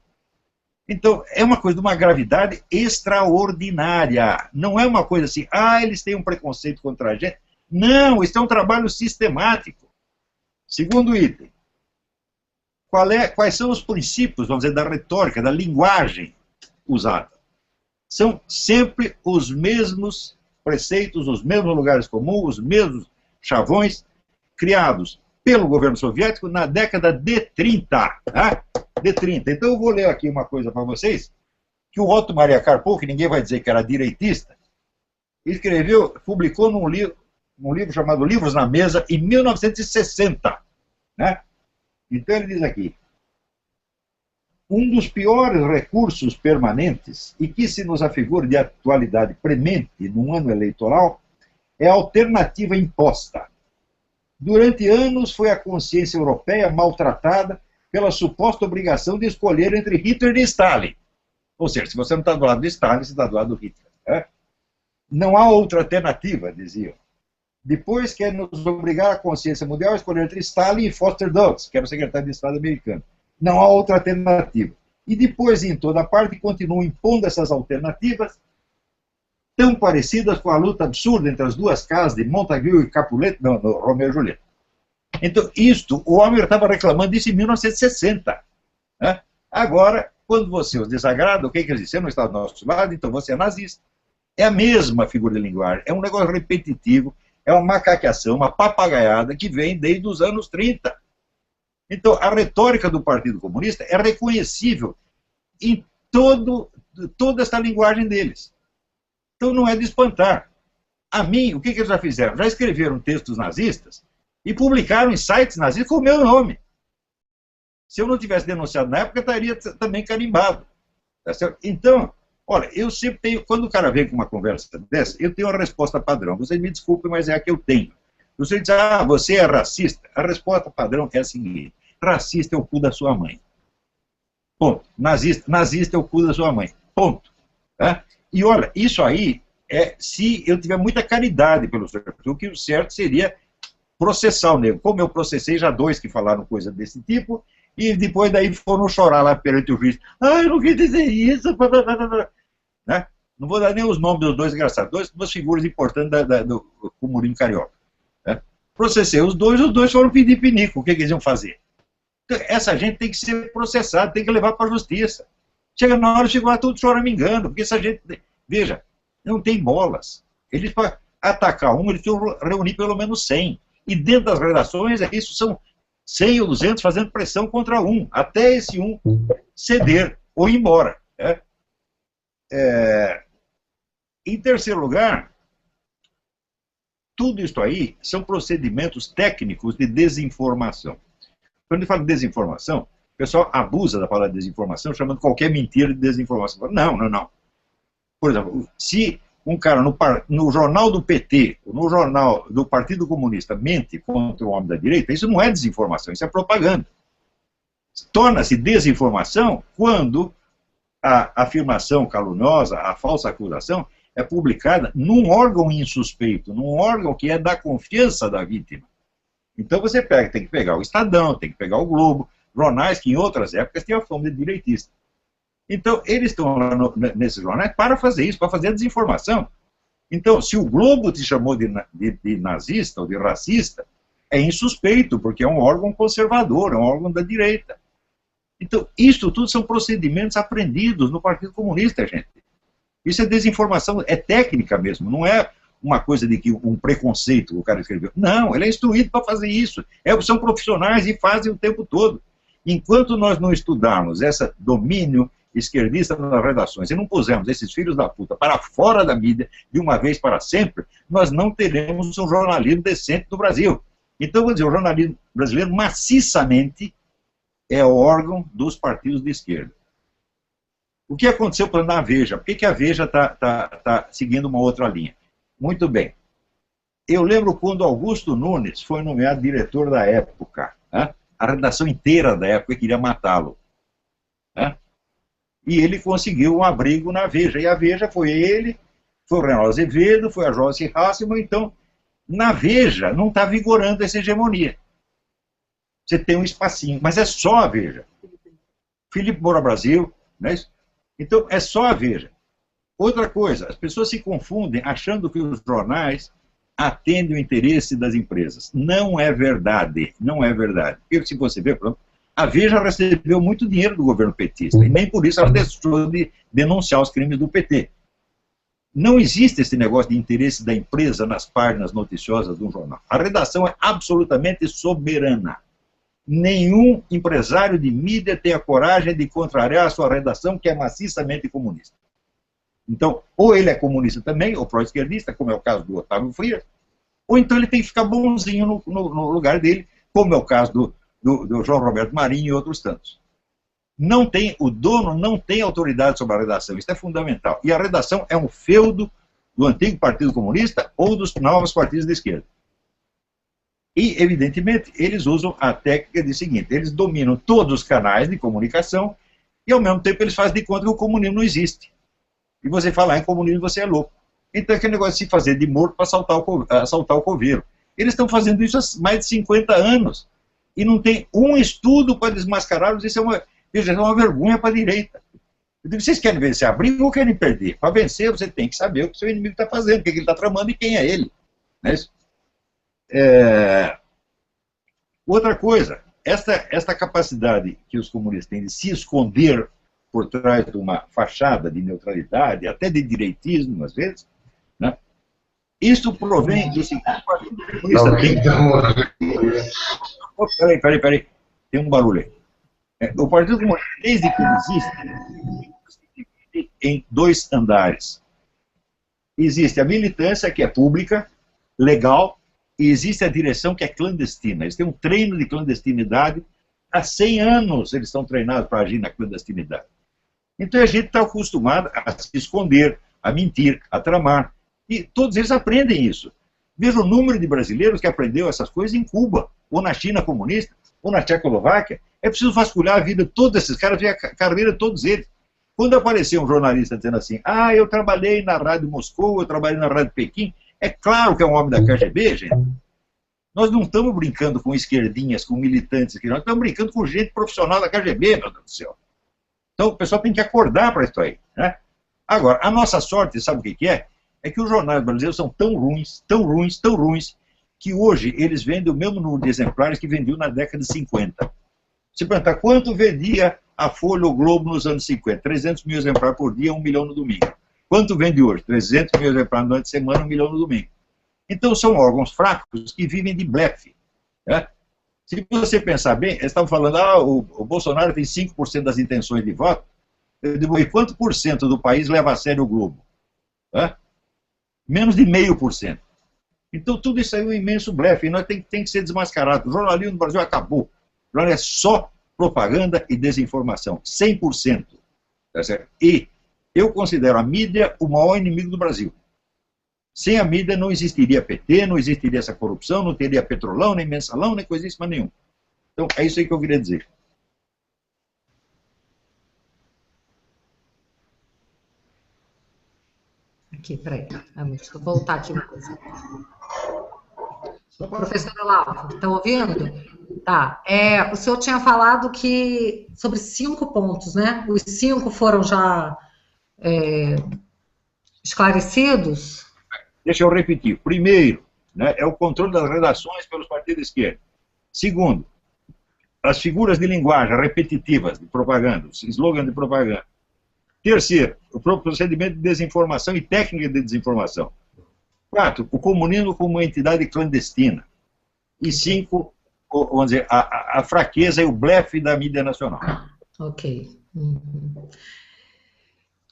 Então, é uma coisa de uma gravidade extraordinária. Não é uma coisa assim, eles têm um preconceito contra a gente. Não, isso é um trabalho sistemático. Segundo item, quais são os princípios, vamos dizer, da retórica, da linguagem usada? São sempre os mesmos preceitos, os mesmos lugares comuns, os mesmos chavões, criados pelo governo soviético na década de 30. De 30. Então eu vou ler aqui uma coisa para vocês, que o Otto Maria Karpov, que ninguém vai dizer que era direitista, escreveu, publicou num livro chamado Livros na Mesa, em 1960. Né? Então ele diz aqui: um dos piores recursos permanentes, e que se nos afigura de atualidade premente num ano eleitoral, é a alternativa imposta. Durante anos foi a consciência europeia maltratada pela suposta obrigação de escolher entre Hitler e Stalin. Ou seja, se você não está do lado de Stalin, você está do lado do Hitler. Né? Não há outra alternativa, diziam. Depois quer nos obrigar a consciência mundial a escolher entre Stalin e Foster Dulles, que era o secretário de Estado americano. Não há outra alternativa. E depois, em toda parte, continuam impondo essas alternativas, tão parecidas com a luta absurda entre as duas casas de Montagu e Capulet, no Romeu e Julieta. Então, o homem estava reclamando disso em 1960. Né? Agora, quando você os desagrada, o que eles dizem? Você não está do nosso lado, então você é nazista. É a mesma figura de linguagem, é um negócio repetitivo, é uma macaqueação, uma papagaiada que vem desde os anos 30. Então, a retórica do Partido Comunista é reconhecível em toda essa linguagem deles. Então, não é de espantar. A mim, o que eles já fizeram? Já escreveram textos nazistas e publicaram em sites nazistas com o meu nome. Se eu não tivesse denunciado na época, eu estaria também carimbado. Tá certo? Então, olha, eu sempre tenho, quando o cara vem com uma conversa dessa, eu tenho uma resposta padrão. Vocês me desculpem, mas é a que eu tenho. Você diz, você é racista? A resposta padrão é a seguinte: racista é o cu da sua mãe. Ponto. Nazista é o cu da sua mãe. Ponto. Tá? E olha, isso aí é se eu tiver muita caridade pelo senhor, o que o certo seria processar o nego. Como eu processei já 2 que falaram coisa desse tipo, e depois daí foram chorar lá perante o juiz. Eu não quis dizer isso. Né? Não vou dar nem os nomes dos 2 engraçados. 2 figuras importantes do Murinho Carioca. Né? Processei os 2 foram pedir pinico. O que eles iam fazer? Então, essa gente tem que ser processada, tem que levar para a justiça. Chega na hora, chegou lá tudo choramingando, porque essa gente, veja, não tem bolas. Eles, para atacar um, eles precisam reunir pelo menos 100. E dentro das redações, isso são 100 ou 200 fazendo pressão contra um, até esse um ceder ou ir embora. Né? Em terceiro lugar, tudo isso aí são procedimentos técnicos de desinformação. Quando eu falo desinformação, o pessoal abusa da palavra desinformação, chamando qualquer mentira de desinformação. Não, não, não. Por exemplo, se um cara no jornal do PT, no jornal do Partido Comunista, mente contra o homem da direita, isso não é desinformação, isso é propaganda. Torna-se desinformação quando a afirmação caluniosa, a falsa acusação, é publicada num órgão insuspeito, num órgão que é da confiança da vítima. Então você tem que pegar o Estadão, tem que pegar o Globo, jornais que em outras épocas tinham a fama de direitista. Então eles estão lá nesses jornais para fazer isso, para fazer a desinformação. Então, se o Globo te chamou de nazista ou de racista, é insuspeito, porque é um órgão conservador, é um órgão da direita. Então, isso tudo são procedimentos aprendidos no Partido Comunista, gente. Isso é desinformação, é técnica mesmo, não é uma coisa de que um preconceito que o cara escreveu. Não, ele é instruído para fazer isso. São profissionais e fazem o tempo todo. Enquanto nós não estudarmos esse domínio esquerdista nas redações e não pusermos esses filhos da puta para fora da mídia de uma vez para sempre, nós não teremos um jornalismo decente no Brasil. Então, vou dizer, o jornalismo brasileiro maciçamente é órgão dos partidos de esquerda. O que aconteceu na Veja? Por que a Veja está seguindo uma outra linha? Muito bem. Eu lembro quando Augusto Nunes foi nomeado diretor da época. Né? A redação inteira da época queria matá-lo. Né? E ele conseguiu um abrigo na Veja. E a Veja foi ele, foi o Reinaldo Azevedo, foi a Joyce Hasselmann. Então, na Veja não está vigorando essa hegemonia. Você tem um espacinho, mas é só a Veja. Felipe Moura Brasil, não é isso? Então, é só a Veja. Outra coisa, as pessoas se confundem achando que os jornais atendem o interesse das empresas. Não é verdade, não é verdade. Porque se você ver, pronto, a Veja recebeu muito dinheiro do governo petista, e nem por isso ela deixou de denunciar os crimes do PT. Não existe esse negócio de interesse da empresa nas páginas noticiosas de um jornal. A redação é absolutamente soberana. Nenhum empresário de mídia tem a coragem de contrariar a sua redação, que é maciçamente comunista. Então, ou ele é comunista também, ou pró-esquerdista, como é o caso do Otávio Frias, ou então ele tem que ficar bonzinho no lugar dele, como é o caso do João Roberto Marinho e outros tantos. O dono não tem autoridade sobre a redação, isso é fundamental. E a redação é um feudo do antigo Partido Comunista ou dos novos partidos de esquerda. E, evidentemente, eles usam a técnica de seguinte: eles dominam todos os canais de comunicação e, ao mesmo tempo, eles fazem de conta que o comunismo não existe. E você fala em comunismo, você é louco. Então, é aquele negócio de se fazer de morto para assaltar o coveiro. Eles estão fazendo isso há mais de 50 anos. E não tem um estudo para desmascará-los. Isso é uma vergonha para a direita. Eu digo, vocês querem vencer a briga ou querem perder? Para vencer, você tem que saber o que o seu inimigo está fazendo, o que ele está tramando e quem é ele. Não é isso? Outra coisa, esta capacidade que os comunistas têm de se esconder por trás de uma fachada de neutralidade, até de direitismo, às vezes, né? Isso provém do seguinte: o Partido Comunista tem... Peraí, tem um barulho aí. O Partido Comunista, desde que ele existe, se divide em dois andares. Existe a militância, que é pública, legal, e existe a direção, que é clandestina. Eles têm um treino de clandestinidade. Há 100 anos eles estão treinados para agir na clandestinidade. Então a gente está acostumado a se esconder, a mentir, a tramar. E todos eles aprendem isso. Veja o número de brasileiros que aprendeu essas coisas em Cuba, ou na China comunista, ou na Tchecoslováquia. É preciso vasculhar a vida de todos esses caras, ver a carreira de todos eles. Quando apareceu um jornalista dizendo assim: ah, eu trabalhei na Rádio Moscou, eu trabalhei na Rádio Pequim, é claro que é um homem da KGB, gente. Nós não estamos brincando com esquerdinhas, com militantes, nós estamos brincando com gente profissional da KGB, meu Deus do céu. Então o pessoal tem que acordar para isso aí, né? Agora, a nossa sorte, sabe o que é? É que os jornais brasileiros são tão ruins, tão ruins, tão ruins, que hoje eles vendem o mesmo número de exemplares que vendiam na década de 50. Se perguntar quanto vendia a Folha ou o Globo nos anos 50, 300 mil exemplares por dia, 1 milhão no domingo. Quanto vende hoje? 300 mil exemplares durante a semana, 1 milhão no domingo. Então são órgãos fracos que vivem de blefe. Né? Se você pensar bem, eles estavam falando, o Bolsonaro tem 5% das intenções de voto. Eu digo, e quanto por cento do país leva a sério o Globo? Menos de 0,5%. Então tudo isso aí é um imenso blefe, e nós tem que ser desmascarado. O jornalismo no Brasil acabou. O jornalismo é só propaganda e desinformação, 100%. Tá certo? E eu considero a mídia o maior inimigo do Brasil. Sem a mídia não existiria PT, não existiria essa corrupção, não teria Petrolão, nem Mensalão, nem coisíssima nenhuma. Então é isso aí que eu queria dizer. Aqui, peraí. Deixa eu voltar aqui uma coisa. Professor Olavo, estão ouvindo? Tá. O senhor tinha falado que sobre 5 pontos, né? Os 5 foram já esclarecidos? Deixa eu repetir. Primeiro, né, é o controle das redações pelos partidos de esquerda. Segundo, as figuras de linguagem repetitivas de propaganda, os slogans de propaganda. Terceiro, o próprio procedimento de desinformação e técnica de desinformação. 4, o comunismo como uma entidade clandestina. E 5, vamos dizer, a fraqueza e o blefe da mídia nacional. Ok.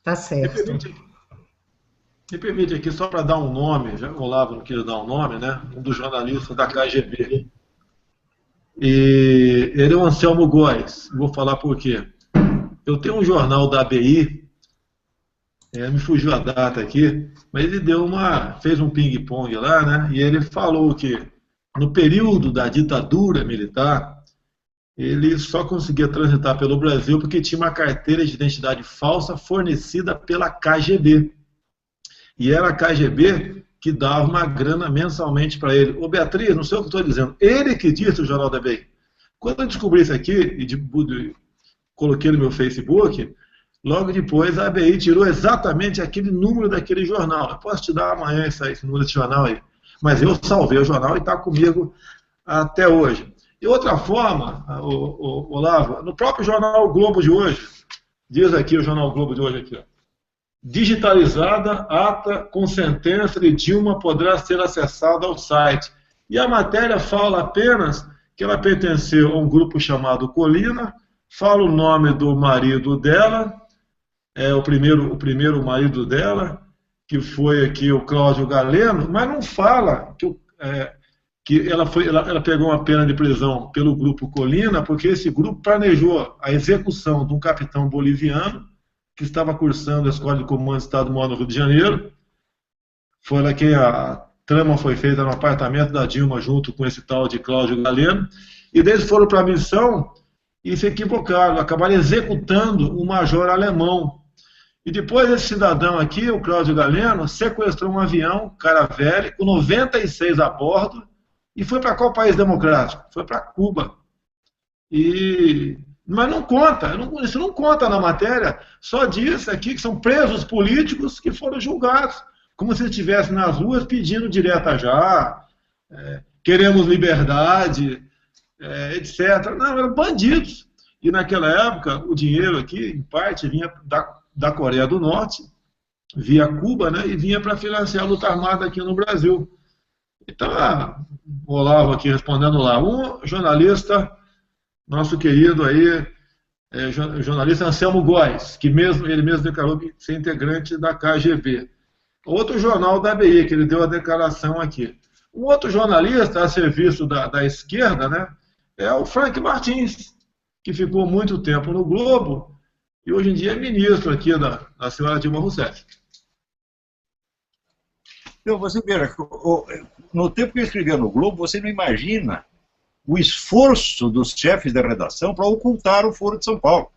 Tá certo. Me permite aqui, só para dar um nome, já o Olavo não queria dar um nome, né? Um dos jornalistas da KGB. E ele é o Anselmo Góes. Vou falar por quê. Eu tenho um jornal da ABI, me fugiu a data aqui, mas ele fez um ping-pong lá, né? E ele falou que no período da ditadura militar, ele só conseguia transitar pelo Brasil porque tinha uma carteira de identidade falsa fornecida pela KGB. E era a KGB que dava uma grana mensalmente para ele. Ô Beatriz, não sei o que eu estou dizendo, ele que disse o jornal da ABI. Quando eu descobri isso aqui, e coloquei no meu Facebook, logo depois a ABI tirou exatamente aquele número daquele jornal. Eu posso te dar amanhã esse número desse jornal aí. Mas eu salvei o jornal e está comigo até hoje. E outra forma, Olavo, no próprio jornal o Globo de hoje, diz aqui o jornal o Globo de hoje aqui, ó. Digitalizada, ata com sentença de Dilma poderá ser acessada ao site. E a matéria fala apenas que ela pertenceu a um grupo chamado Colina, fala o nome do marido dela, o primeiro marido dela, que foi aqui o Cláudio Galeno, mas não fala que ela pegou uma pena de prisão pelo grupo Colina, porque esse grupo planejou a execução de um capitão boliviano que estava cursando a Escola de Comando do Estado-Maior no Rio de Janeiro. Foi lá que a trama foi feita no apartamento da Dilma, junto com esse tal de Cláudio Galeno, e daí eles foram para a missão e se equivocaram, acabaram executando um major alemão. E depois esse cidadão aqui, o Cláudio Galeno, sequestrou um avião, Caravelle, com 96 a bordo, e foi para qual país democrático? Foi para Cuba. Mas não conta, isso não conta na matéria, só diz aqui que são presos políticos que foram julgados, como se estivessem nas ruas pedindo direta já, queremos liberdade, etc. Não, eram bandidos. E naquela época, o dinheiro aqui, em parte, vinha da Coreia do Norte, via Cuba, né, e vinha para financiar a luta armada aqui no Brasil. Então, o Olavo aqui respondendo lá, um jornalista, nosso querido aí, jornalista Anselmo Góes, que ele mesmo declarou ser integrante da KGB. Outro jornal da ABI, que ele deu a declaração aqui. Um outro jornalista a serviço da esquerda, né, é o Frank Martins, que ficou muito tempo no Globo e hoje em dia é ministro aqui da senhora Dilma Rousseff. Então, você veja, no tempo que eu escrevia no Globo, você não imagina o esforço dos chefes da redação para ocultar o Foro de São Paulo.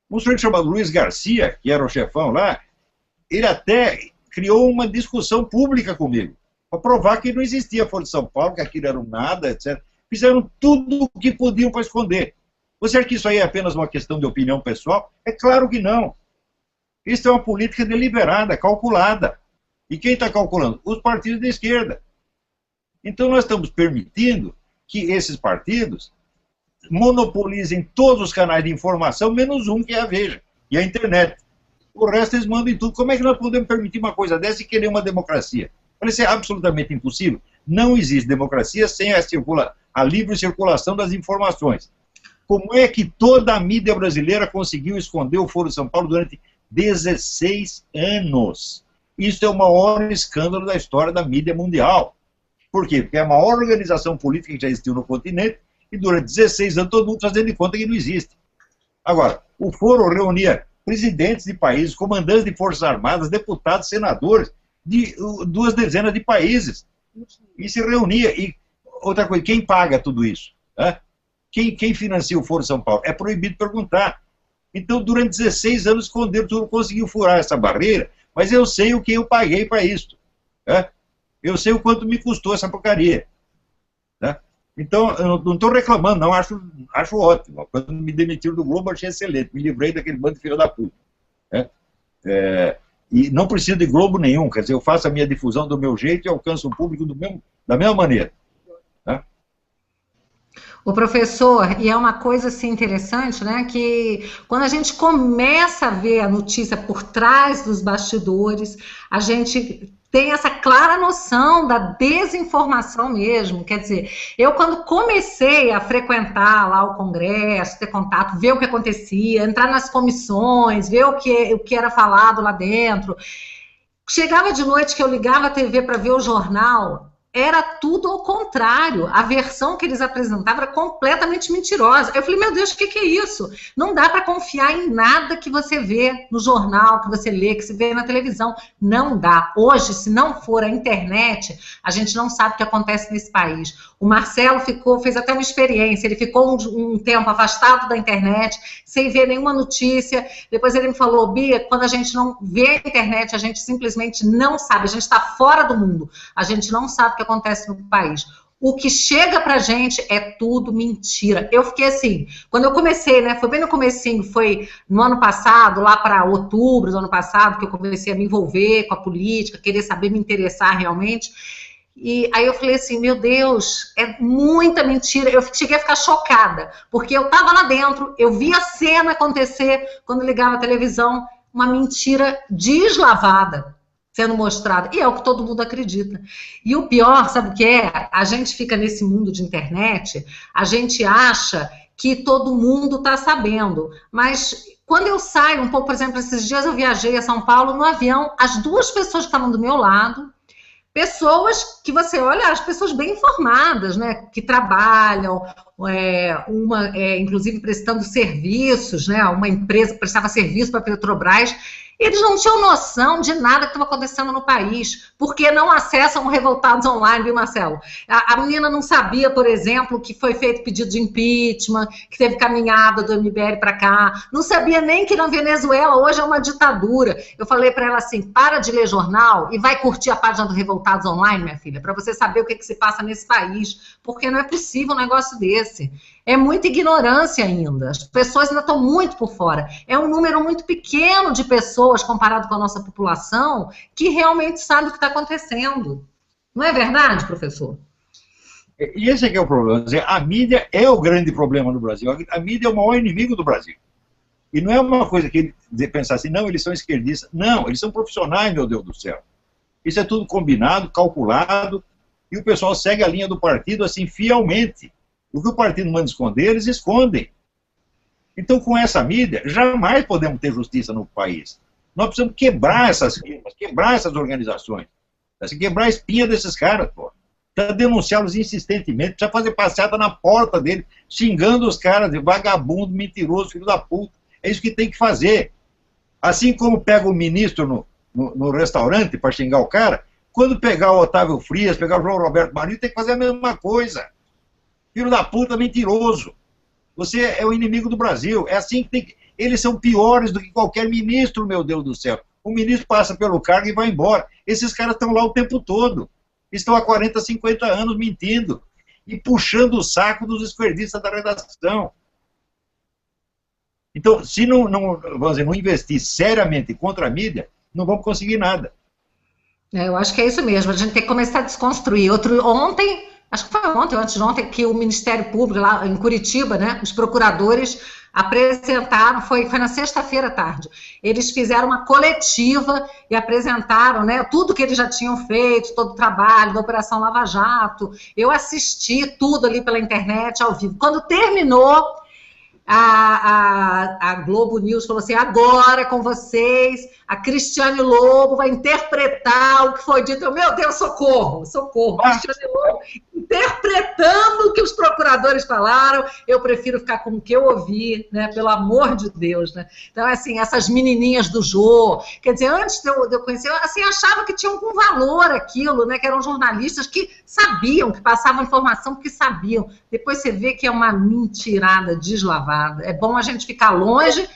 Um sujeito chamado Luiz Garcia, que era o chefão lá, ele até criou uma discussão pública comigo, para provar que não existia Foro de São Paulo, que aquilo era um nada, etc. Fizeram tudo o que podiam para esconder. Você acha que isso aí é apenas uma questão de opinião pessoal? É claro que não. Isso é uma política deliberada, calculada. E quem está calculando? Os partidos de esquerda. Então nós estamos permitindo que esses partidos monopolizem todos os canais de informação, menos um, que é a Veja, e a internet. O resto eles mandam em tudo. Como é que nós podemos permitir uma coisa dessa e querer uma democracia? Isso é absolutamente impossível. Não existe democracia sem a livre circulação das informações. Como é que toda a mídia brasileira conseguiu esconder o Foro de São Paulo durante 16 anos? Isso é o maior escândalo da história da mídia mundial. Por quê? Porque é a maior organização política que já existiu no continente e durante 16 anos todo mundo fazendo de conta que não existe. Agora, o foro reunia presidentes de países, comandantes de forças armadas, deputados, senadores, de 2 dezenas de países. E se reunia. E outra coisa, quem paga tudo isso? Quem financia o Foro São Paulo? É proibido perguntar. Então, durante 16 anos, esconderam tudo, conseguiu furar essa barreira, mas eu sei o que eu paguei para isso. Eu sei o quanto me custou essa porcaria. Então, eu não estou reclamando, não, acho ótimo. Quando me demitiram do Globo, achei excelente. Me livrei daquele bando de filho da puta. E não preciso de Globo nenhum, quer dizer, eu faço a minha difusão do meu jeito e alcanço o público da mesma maneira. O professor, e é uma coisa assim interessante, né, que quando a gente começa a ver a notícia por trás dos bastidores, a gente tem essa clara noção da desinformação mesmo. Quer dizer, eu quando comecei a frequentar lá o Congresso, ter contato, ver o que acontecia, entrar nas comissões, ver o que era falado lá dentro, chegava de noite que eu ligava a TV para ver o jornal, era tudo ao contrário. A versão que eles apresentavam era completamente mentirosa. Eu falei, meu Deus, o que é isso? Não dá para confiar em nada que você vê no jornal, que você lê, que você vê na televisão. Não dá. Hoje, se não for a internet, a gente não sabe o que acontece nesse país. O Marcelo fez até uma experiência, ele ficou um tempo afastado da internet, sem ver nenhuma notícia. Depois ele me falou, Bia, quando a gente não vê a internet, a gente simplesmente não sabe, a gente está fora do mundo, a gente não sabe o que acontece no país. O que chega pra gente é tudo mentira. Eu fiquei assim, quando eu comecei, né, foi bem no comecinho, foi no ano passado, lá para outubro do ano passado, que eu comecei a me envolver com a política, querer saber, me interessar realmente. E aí eu falei assim, meu Deus, é muita mentira. Eu cheguei a ficar chocada, porque eu estava lá dentro, eu vi a cena acontecer quando ligava a televisão, uma mentira deslavada sendo mostrada, e é o que todo mundo acredita. E o pior, sabe o que é? A gente fica nesse mundo de internet, a gente acha que todo mundo está sabendo, mas quando eu saio um pouco, por exemplo, esses dias eu viajei a São Paulo no avião, as 2 pessoas que estavam do meu lado, pessoas que você olha, as pessoas bem informadas, né, que trabalham, inclusive prestando serviços, né, uma empresa prestava serviço para a Petrobras, eles não tinham noção de nada que estava acontecendo no país, porque não acessam o Revoltados Online, viu, Marcelo? A menina não sabia, por exemplo, que foi feito pedido de impeachment, que teve caminhada do MBL para cá, não sabia nem que na Venezuela hoje é uma ditadura. Eu falei para ela assim, para de ler jornal e vai curtir a página do Revoltados Online, minha filha, para você saber o que se passa nesse país, porque não é possível um negócio desse. É muita ignorância ainda, as pessoas ainda estão muito por fora. É um número muito pequeno de pessoas, comparado com a nossa população, que realmente sabe o que está acontecendo. Não é verdade, professor? E esse é que é o problema. A mídia é o grande problema no Brasil. A mídia é o maior inimigo do Brasil. E não é uma coisa que ele pensar assim, não, eles são esquerdistas. Não, eles são profissionais, meu Deus do céu. Isso é tudo combinado, calculado, e o pessoal segue a linha do partido assim fielmente. O que o partido manda esconder, eles escondem. Então, com essa mídia, jamais podemos ter justiça no país. Nós precisamos quebrar essas firmas, quebrar essas organizações. Assim, quebrar a espinha desses caras, pô. Precisa denunciá-los insistentemente, precisa fazer passeata na porta dele, xingando os caras de vagabundo, mentiroso, filho da puta. É isso que tem que fazer. Assim como pega o ministro no restaurante para xingar o cara, quando pegar o Otávio Frias, pegar o João Roberto Marinho, tem que fazer a mesma coisa. Filho da puta, mentiroso. Você é o inimigo do Brasil. É assim que tem que... Eles são piores do que qualquer ministro, meu Deus do céu. O ministro passa pelo cargo e vai embora. Esses caras estão lá o tempo todo. Estão há 40, 50 anos mentindo e puxando o saco dos esquerdistas da redação. Então, se vamos dizer, não investir seriamente contra a mídia, não vamos conseguir nada. Eu acho que é isso mesmo. A gente tem que começar a desconstruir. Ontem, acho que foi ontem ou antes de ontem, que o Ministério Público, lá em Curitiba, né, os procuradores apresentaram, foi na sexta-feira à tarde, eles fizeram uma coletiva e apresentaram, né, tudo que eles já tinham feito, todo o trabalho da Operação Lava Jato. Eu assisti tudo ali pela internet, ao vivo. Quando terminou, a Globo News falou assim, agora com vocês, a Cristiane Lobo vai interpretar o que foi dito. Meu Deus, socorro, socorro. Cristiane Lobo interpretando o que os procuradores falaram. Eu prefiro ficar com o que eu ouvi, né? Pelo amor de Deus, né? Então, assim, essas menininhas do Jô, quer dizer, antes de eu conhecer, eu assim, achava que tinha algum valor aquilo, né? Que eram jornalistas que sabiam, que passavam informação porque sabiam. Depois você vê que é uma mentirada deslavada. É bom a gente ficar longe. O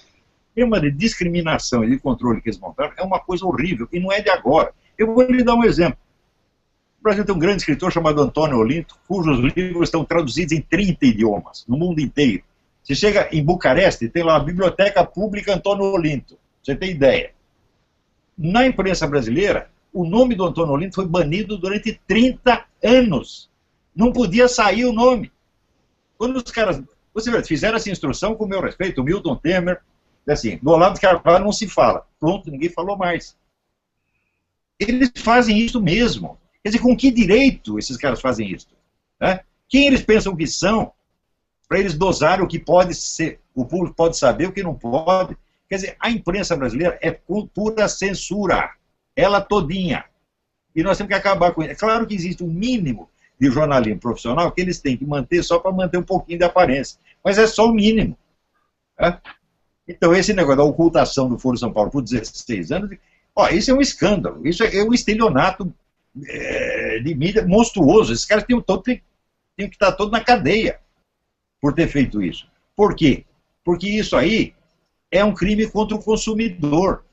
tema de discriminação e de controle que eles montaram é uma coisa horrível, e não é de agora. Eu vou lhe dar um exemplo. O Brasil tem um grande escritor chamado Antônio Olinto, cujos livros estão traduzidos em 30 idiomas, no mundo inteiro. Você chega em Bucareste, tem lá a Biblioteca Pública Antônio Olinto. Você tem ideia? Na imprensa brasileira, o nome do Antônio Olinto foi banido durante 30 anos. Não podia sair o nome. Quando os caras, você vê, fizeram essa instrução com o meu respeito, o Milton Temer, assim, do Olavo de Carvalho não se fala. Pronto, ninguém falou mais. Eles fazem isso mesmo. Quer dizer, com que direito esses caras fazem isso? Né? Quem eles pensam que são para eles dosarem o que pode ser, o público pode saber, o que não pode? Quer dizer, a imprensa brasileira é pura censura. Ela todinha. E nós temos que acabar com isso. É claro que existe um mínimo de jornalismo profissional que eles têm que manter só para manter um pouquinho de aparência. Mas é só o mínimo. Né? Então, esse negócio da ocultação do Foro São Paulo por 16 anos, isso é um escândalo. Isso é um estelionato de mídia monstruoso. Esses caras tinham que estar todos na cadeia por ter feito isso. Por quê? Porque isso aí é um crime contra o consumidor.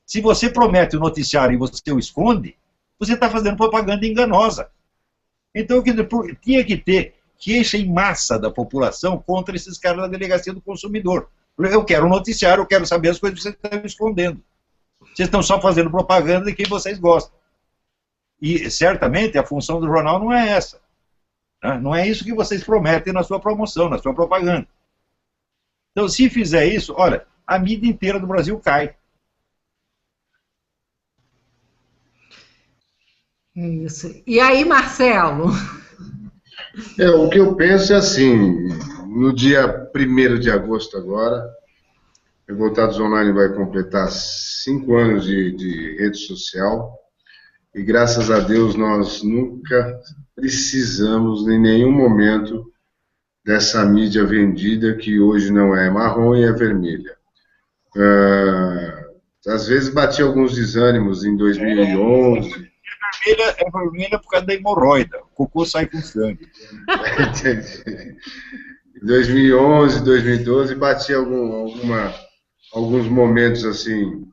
Se você promete o noticiário e você o esconde, você está fazendo propaganda enganosa. Então, tinha que ter queixa em massa da população contra esses caras da delegacia do consumidor. Eu quero um noticiário, eu quero saber as coisas que vocês estão escondendo. Vocês estão só fazendo propaganda de quem vocês gostam. E, certamente, a função do jornal não é essa. Né? Não é isso que vocês prometem na sua promoção, na sua propaganda. Então, se fizer isso, olha, a mídia inteira do Brasil cai. Isso. E aí, Marcelo? O que eu penso é assim, no dia 1º de agosto agora, Revoltados Online vai completar 5 anos de rede social, e graças a Deus nós nunca precisamos, em nenhum momento, dessa mídia vendida que hoje não é marrom e é vermelha. Às vezes bati alguns desânimos em 2011... É vermelha por causa da hemorroida. O cocô sai com sangue. Em 2011, 2012, bati alguns momentos assim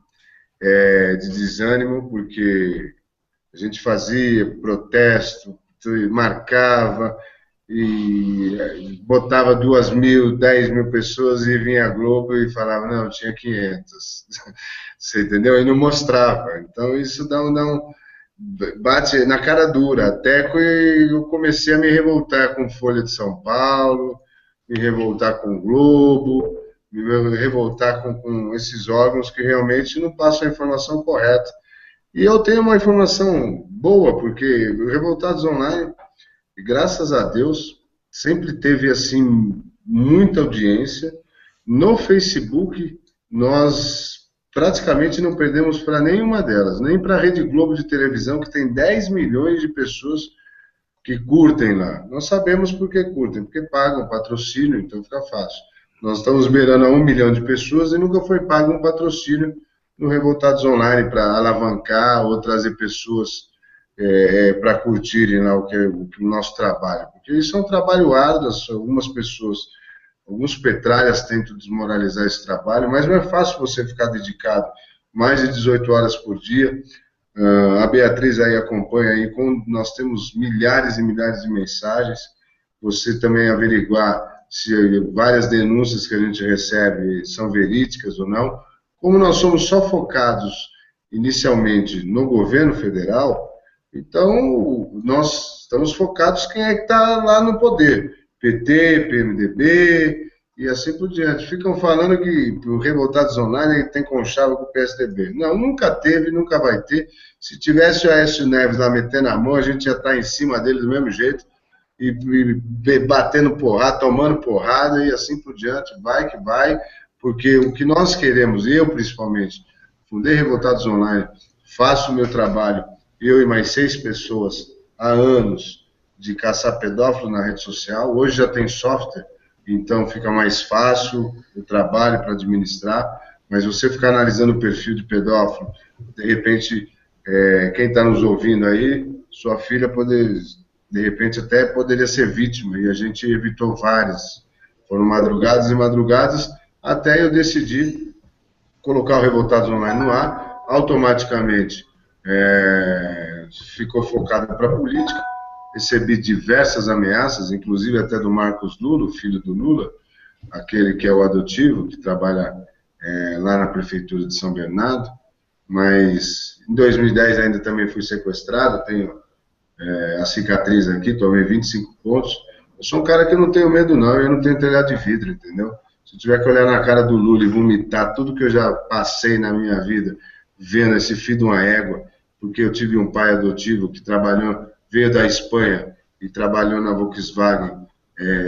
de desânimo, porque a gente fazia protesto, marcava e botava 2.000, 10.000 pessoas e vinha a Globo e falava, não, tinha 500. Você entendeu? E não mostrava. Então isso bate na cara dura, até que eu comecei a me revoltar com Folha de São Paulo, me revoltar com o Globo, me revoltar com esses órgãos que realmente não passam a informação correta. E eu tenho uma informação boa, porque o Revoltados Online, graças a Deus, sempre teve assim muita audiência. No Facebook, nós praticamente não perdemos para nenhuma delas, nem para a Rede Globo de televisão, que tem 10 milhões de pessoas que curtem lá. Nós sabemos por que curtem, porque pagam patrocínio, então fica fácil. Nós estamos beirando a 1 milhão de pessoas e nunca foi pago um patrocínio no Revoltados Online para alavancar ou trazer pessoas para curtirem lá o nosso trabalho. Porque isso é um trabalho árduo, algumas pessoas... Alguns petralhas tentam desmoralizar esse trabalho, mas não é fácil você ficar dedicado mais de 18 horas por dia. A Beatriz aí acompanha, aí, nós temos milhares e milhares de mensagens. Você também averiguar se várias denúncias que a gente recebe são verídicas ou não. Como nós somos só focados inicialmente no governo federal, então nós estamos focados quem é que está lá no poder. PT, PMDB e assim por diante. Ficam falando que o Revoltados Online tem conchavo com o PSDB. Não, nunca teve, nunca vai ter. Se tivesse o Aécio Neves lá metendo a mão, a gente ia estar em cima dele do mesmo jeito, e batendo porrada, tomando porrada e assim por diante. Vai que vai, porque o que nós queremos, eu principalmente, fundei Revoltados Online, faço o meu trabalho, eu e mais 6 pessoas, há anos, de caçar pedófilo na rede social. Hoje já tem software, então fica mais fácil o trabalho para administrar, mas você ficar analisando o perfil de pedófilo, de repente, quem está nos ouvindo aí, sua filha de repente até poderia ser vítima, e a gente evitou várias. Foram madrugadas e madrugadas, até eu decidi colocar o Revoltados Online no ar, automaticamente ficou focado para a política, recebi diversas ameaças, inclusive até do Marcos Lula, o filho do Lula, aquele que é o adotivo, que trabalha lá na prefeitura de São Bernardo, mas em 2010 ainda também fui sequestrado, tenho a cicatriz aqui, tomei 25 pontos. Eu sou um cara que eu não tenho medo não, eu não tenho telhado de vidro, entendeu? Se eu tiver que olhar na cara do Lula e vomitar tudo que eu já passei na minha vida, vendo esse filho de uma égua, porque eu tive um pai adotivo que veio da Espanha e trabalhou na Volkswagen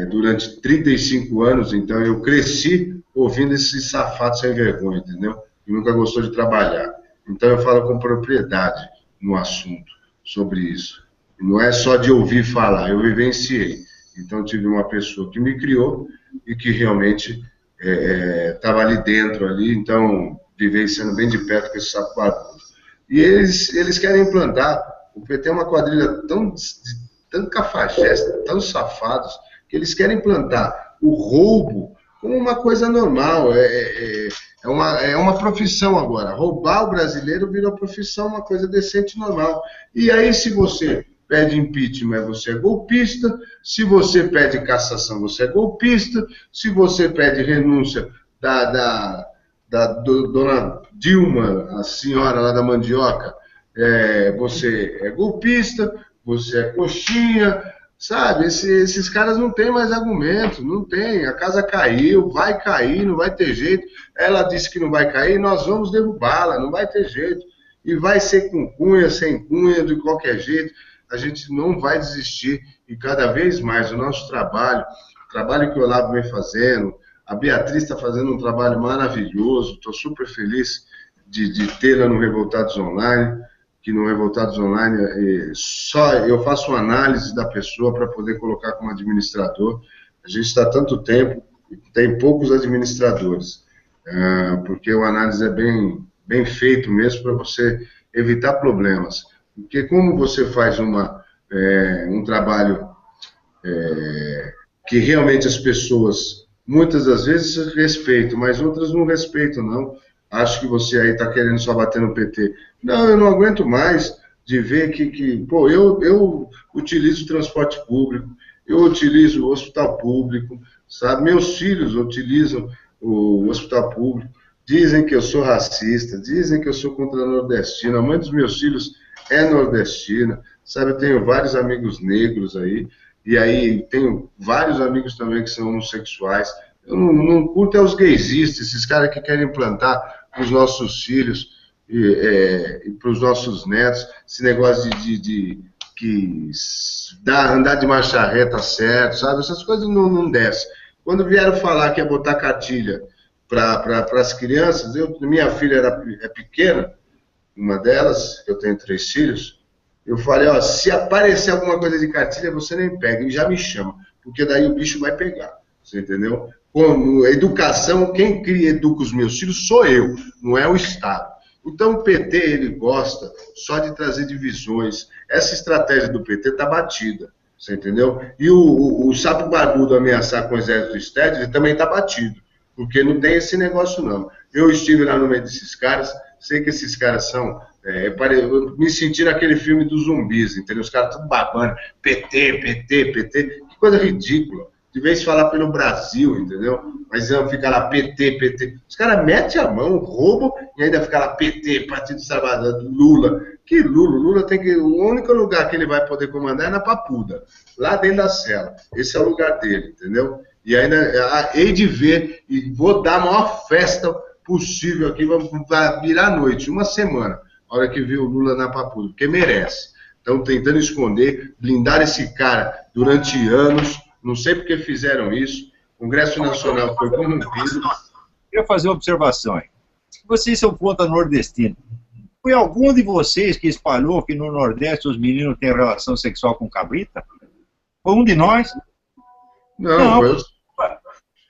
durante 35 anos, então eu cresci ouvindo esse safado sem vergonha, entendeu? E nunca gostou de trabalhar. Então eu falo com propriedade no assunto sobre isso. Não é só de ouvir falar, eu vivenciei. Então eu tive uma pessoa que me criou e que realmente estava ali dentro, então vivenciando bem de perto com esse sapo barbudo. E eles querem implantar, o PT é uma quadrilha tão cafajeste, tão safados, que eles querem implantar o roubo como uma coisa normal, é uma profissão agora. Roubar o brasileiro virou profissão, uma coisa decente e normal. E aí, se você pede impeachment, você é golpista. Se você pede cassação, você é golpista. Se você pede renúncia da dona Dilma, a senhora lá da mandioca, você é golpista, você é coxinha, sabe? Esses caras não têm mais argumentos, não tem. A casa caiu, vai cair, não vai ter jeito. Ela disse que não vai cair, nós vamos derrubá-la, não vai ter jeito. E vai ser com cunha, sem cunha, de qualquer jeito. A gente não vai desistir. E cada vez mais o nosso trabalho, o trabalho que o Olavo vem fazendo, a Beatriz está fazendo um trabalho maravilhoso, estou super feliz de tê-la no Revoltados Online, que no Revoltados Online só eu faço uma análise da pessoa para poder colocar como administrador. A gente está há tanto tempo e tem poucos administradores, porque a análise é bem feito mesmo para você evitar problemas. Porque como você faz um trabalho que realmente as pessoas, muitas das vezes, respeitam, mas outras não respeitam, não. Acho que você aí está querendo só bater no PT. Não, eu não aguento mais de ver pô, eu utilizo o transporte público, eu utilizo o hospital público, sabe? Meus filhos utilizam o hospital público, dizem que eu sou racista, dizem que eu sou contra a nordestina, a mãe dos meus filhos é nordestina, sabe? Eu tenho vários amigos negros aí, e aí tenho vários amigos também que são homossexuais. Eu não curto os gaysistas, esses caras que querem implantar para os nossos filhos e para os nossos netos, esse negócio de andar de marcha reta certo, sabe? Essas coisas não descem. Quando vieram falar que ia botar cartilha para as crianças, minha filha é pequena, uma delas, eu tenho 3 filhos, eu falei, ó, se aparecer alguma coisa de cartilha, você nem pega, e já me chama, porque daí o bicho vai pegar, você entendeu? Como educação, quem educa os meus filhos sou eu, não é o Estado. Então o PT, ele gosta só de trazer divisões. Essa estratégia do PT está batida, você entendeu? E o sapo barbudo ameaçar com o exército externo, ele também está batido, porque não tem esse negócio não. Eu estive lá no meio desses caras, sei que esses caras são... eu me senti naquele filme dos zumbis, entendeu? Os caras tudo babando, PT, PT, PT, que coisa ridícula. De vez de falar pelo Brasil, entendeu? Mas fica lá PT, PT. Os caras metem a mão, roubam e ainda fica lá PT, Partido dos Trabalhadores, Lula. Que Lula? Lula tem que... O único lugar que ele vai poder comandar é na Papuda, lá dentro da cela. Esse é o lugar dele, entendeu? E ainda hei de ver e vou dar a maior festa possível aqui, vai virar a noite, uma semana, a hora que viu o Lula na Papuda, porque merece. Estão tentando esconder, blindar esse cara durante anos. Não sei porque fizeram isso. O Congresso Nacional foi corrompido. Queria fazer uma observação aí. Vocês são contra nordestino. Foi algum de vocês que espalhou que no Nordeste os meninos têm relação sexual com cabrita? Foi um de nós? Não.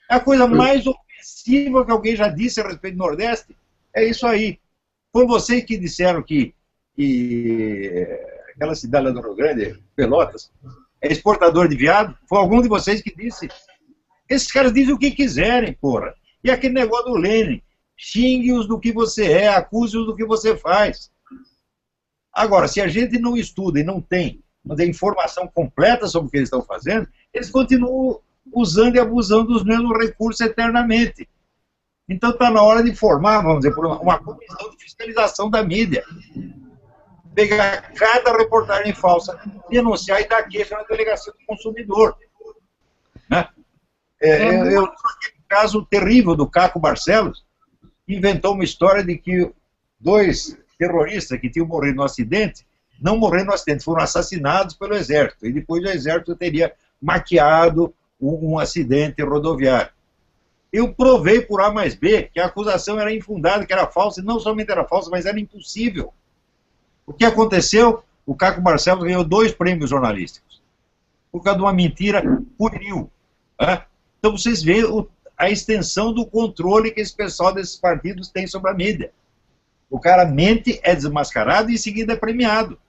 É a coisa mais ofensiva que alguém já disse a respeito do Nordeste. É isso aí. Foi vocês que disseram que aquela cidade lá do Rio Grande, Pelotas, é exportador de viado? Foi algum de vocês que disse? Esses caras dizem o que quiserem, porra. E aquele negócio do Lenin, xingue-os do que você é, acuse-os do que você faz. Agora, se a gente não estuda e não tem informação completa sobre o que eles estão fazendo, eles continuam usando e abusando dos mesmos recursos eternamente. Então está na hora de formar, vamos dizer, uma comissão de fiscalização da mídia. Pegar cada reportagem falsa, denunciar e dar queixa na delegacia do consumidor. Né? Eu caso terrível do Caco Barcelos, inventou uma história de que 2 terroristas que tinham morrido no acidente, não morreram no acidente, foram assassinados pelo Exército, e depois o Exército teria maquiado um acidente rodoviário. Eu provei por A mais B que a acusação era infundada, que era falsa, e não somente era falsa, mas era impossível. O que aconteceu? O Caco Barcelos ganhou 2 prêmios jornalísticos, por causa de uma mentira pueril. Né? Então vocês veem a extensão do controle que esse pessoal desses partidos tem sobre a mídia. O cara mente, é desmascarado e em seguida é premiado.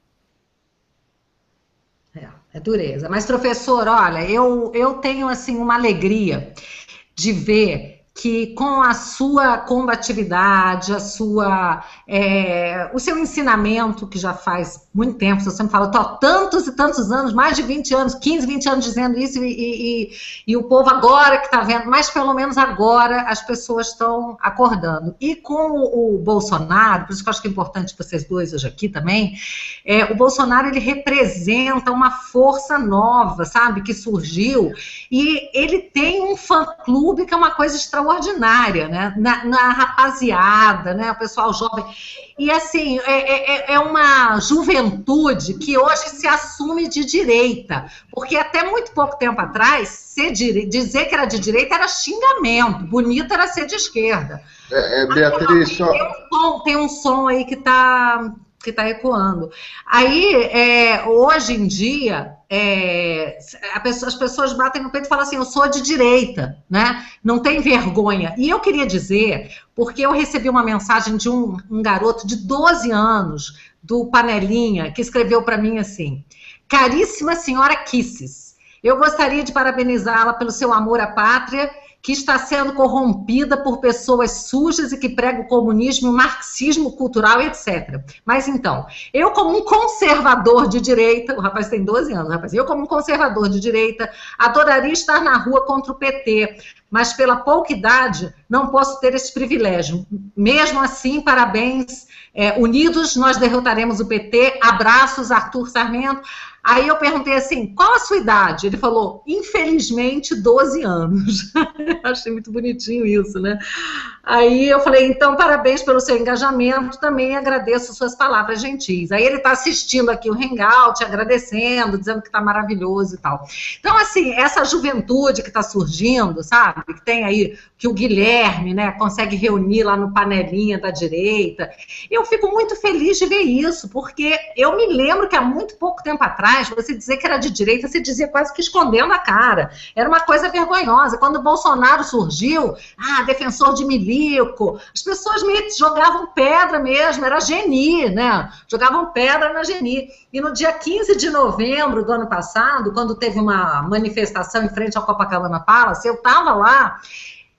É dureza. Mas, professor, olha, eu tenho, assim, uma alegria de ver que com a sua combatividade, o seu ensinamento, que já faz muito tempo, você sempre fala, estou há tantos e tantos anos, mais de 20 anos, 15, 20 anos dizendo isso, e o povo agora que está vendo, mas pelo menos agora as pessoas estão acordando. E com o Bolsonaro, por isso que eu acho que é importante vocês dois hoje aqui também, o Bolsonaro, ele representa uma força nova, sabe, que surgiu, e ele tem um fã-clube que é uma coisa extraordinária, né? Na rapaziada, né? O pessoal jovem. E assim, é uma juventude que hoje se assume de direita, porque até muito pouco tempo atrás, dizer que era de direita era xingamento, bonito era ser de esquerda. Beatriz, só... Tem um som aí que está ecoando. Aí, hoje em dia, as pessoas batem no peito e falam assim, eu sou de direita, né? Não tem vergonha. E eu queria dizer, porque eu recebi uma mensagem de um garoto de 12 anos, do Panelinha, que escreveu para mim assim, caríssima senhora Kisses, eu gostaria de parabenizá-la pelo seu amor à pátria, que está sendo corrompida por pessoas sujas e que pregam o comunismo, o marxismo cultural, etc. Mas então, eu como um conservador de direita, o rapaz tem 12 anos, rapaz, eu como um conservador de direita, adoraria estar na rua contra o PT, mas pela pouca idade não posso ter esse privilégio. Mesmo assim, parabéns, unidos nós derrotaremos o PT, abraços, Arthur Sarmento. Aí eu perguntei assim, qual a sua idade? Ele falou, infelizmente, 12 anos. Achei muito bonitinho isso, né? Aí eu falei, então, parabéns pelo seu engajamento, também agradeço suas palavras gentis. Aí ele está assistindo aqui o Hangout, agradecendo, dizendo que está maravilhoso e tal. Então, assim, essa juventude que está surgindo, sabe? Que tem aí, que o Guilherme, né, consegue reunir lá no Panelinha da direita. Eu fico muito feliz de ver isso, porque eu me lembro que há muito pouco tempo atrás, você dizer que era de direita, você dizia quase que escondendo a cara. Era uma coisa vergonhosa. Quando o Bolsonaro surgiu, defensor de milico, as pessoas jogavam pedra mesmo, era Geni, né? Jogavam pedra na Geni. E no dia 15 de novembro do ano passado, quando teve uma manifestação em frente ao Copacabana Palace, eu estava lá,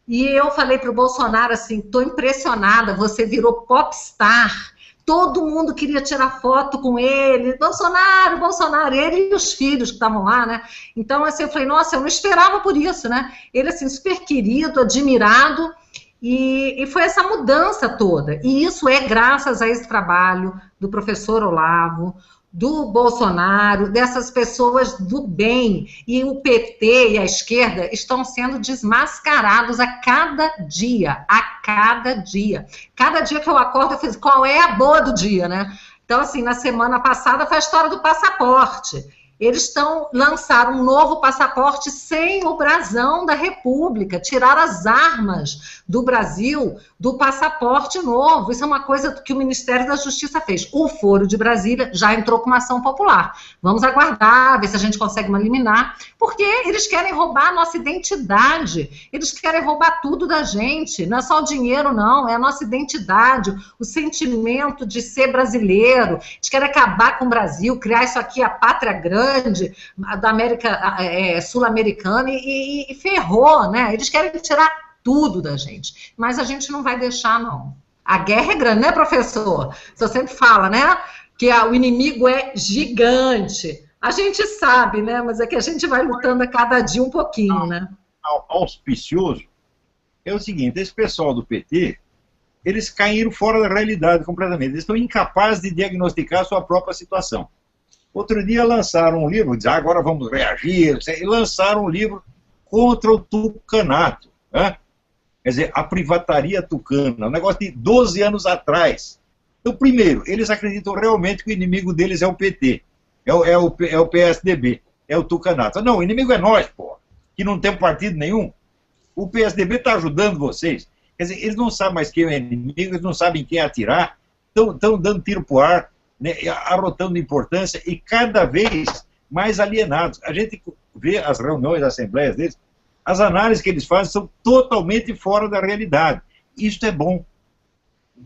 e eu falei para o Bolsonaro assim, estou impressionada, você virou popstar. Todo mundo queria tirar foto com ele, Bolsonaro, Bolsonaro, ele e os filhos que estavam lá, né? Então, assim, eu falei, nossa, eu não esperava por isso, né? Ele, assim, super querido, admirado, e foi essa mudança toda. E isso é graças a esse trabalho do professor Olavo, do Bolsonaro, dessas pessoas do bem, e o PT e a esquerda estão sendo desmascarados a cada dia, Cada dia que eu acordo, eu fiz, qual é a boa do dia, né? Então, assim, na semana passada foi a história do passaporte. Eles lançaram um novo passaporte sem o brasão da República, tiraram as armas do Brasil do passaporte novo. Isso é uma coisa que o Ministério da Justiça fez. O Foro de Brasília já entrou com uma ação popular. Vamos aguardar, ver se a gente consegue uma liminar, porque eles querem roubar a nossa identidade, eles querem roubar tudo da gente, não é só o dinheiro não, é a nossa identidade, o sentimento de ser brasileiro. Eles querem acabar com o Brasil, criar isso aqui, a pátria grande da América sul-americana e ferrou, né? Eles querem tirar tudo da gente, mas a gente não vai deixar, não. A guerra é grande, né, professor? Você sempre fala, né, que o inimigo é gigante. A gente sabe, né, mas é que a gente vai lutando a cada dia um pouquinho, né? Auspicioso é o seguinte, esse pessoal do PT, eles caíram fora da realidade completamente, eles estão incapazes de diagnosticar a sua própria situação. Outro dia lançaram um livro, diz, agora vamos reagir, e lançaram um livro contra o tucanato, né? Quer dizer, a privataria tucana, um negócio de 12 anos atrás. Então, primeiro, eles acreditam realmente que o inimigo deles é o PT, é o PSDB, é o tucanato. Não, o inimigo é nós, pô, que não tem partido nenhum. O PSDB está ajudando vocês. Quer dizer, eles não sabem mais quem é o inimigo, eles não sabem quem atirar, estão dando tiro pro ar, né, arrotando importância e cada vez mais alienados. A gente vê as reuniões, as assembleias deles, as análises que eles fazem são totalmente fora da realidade. Isso é bom,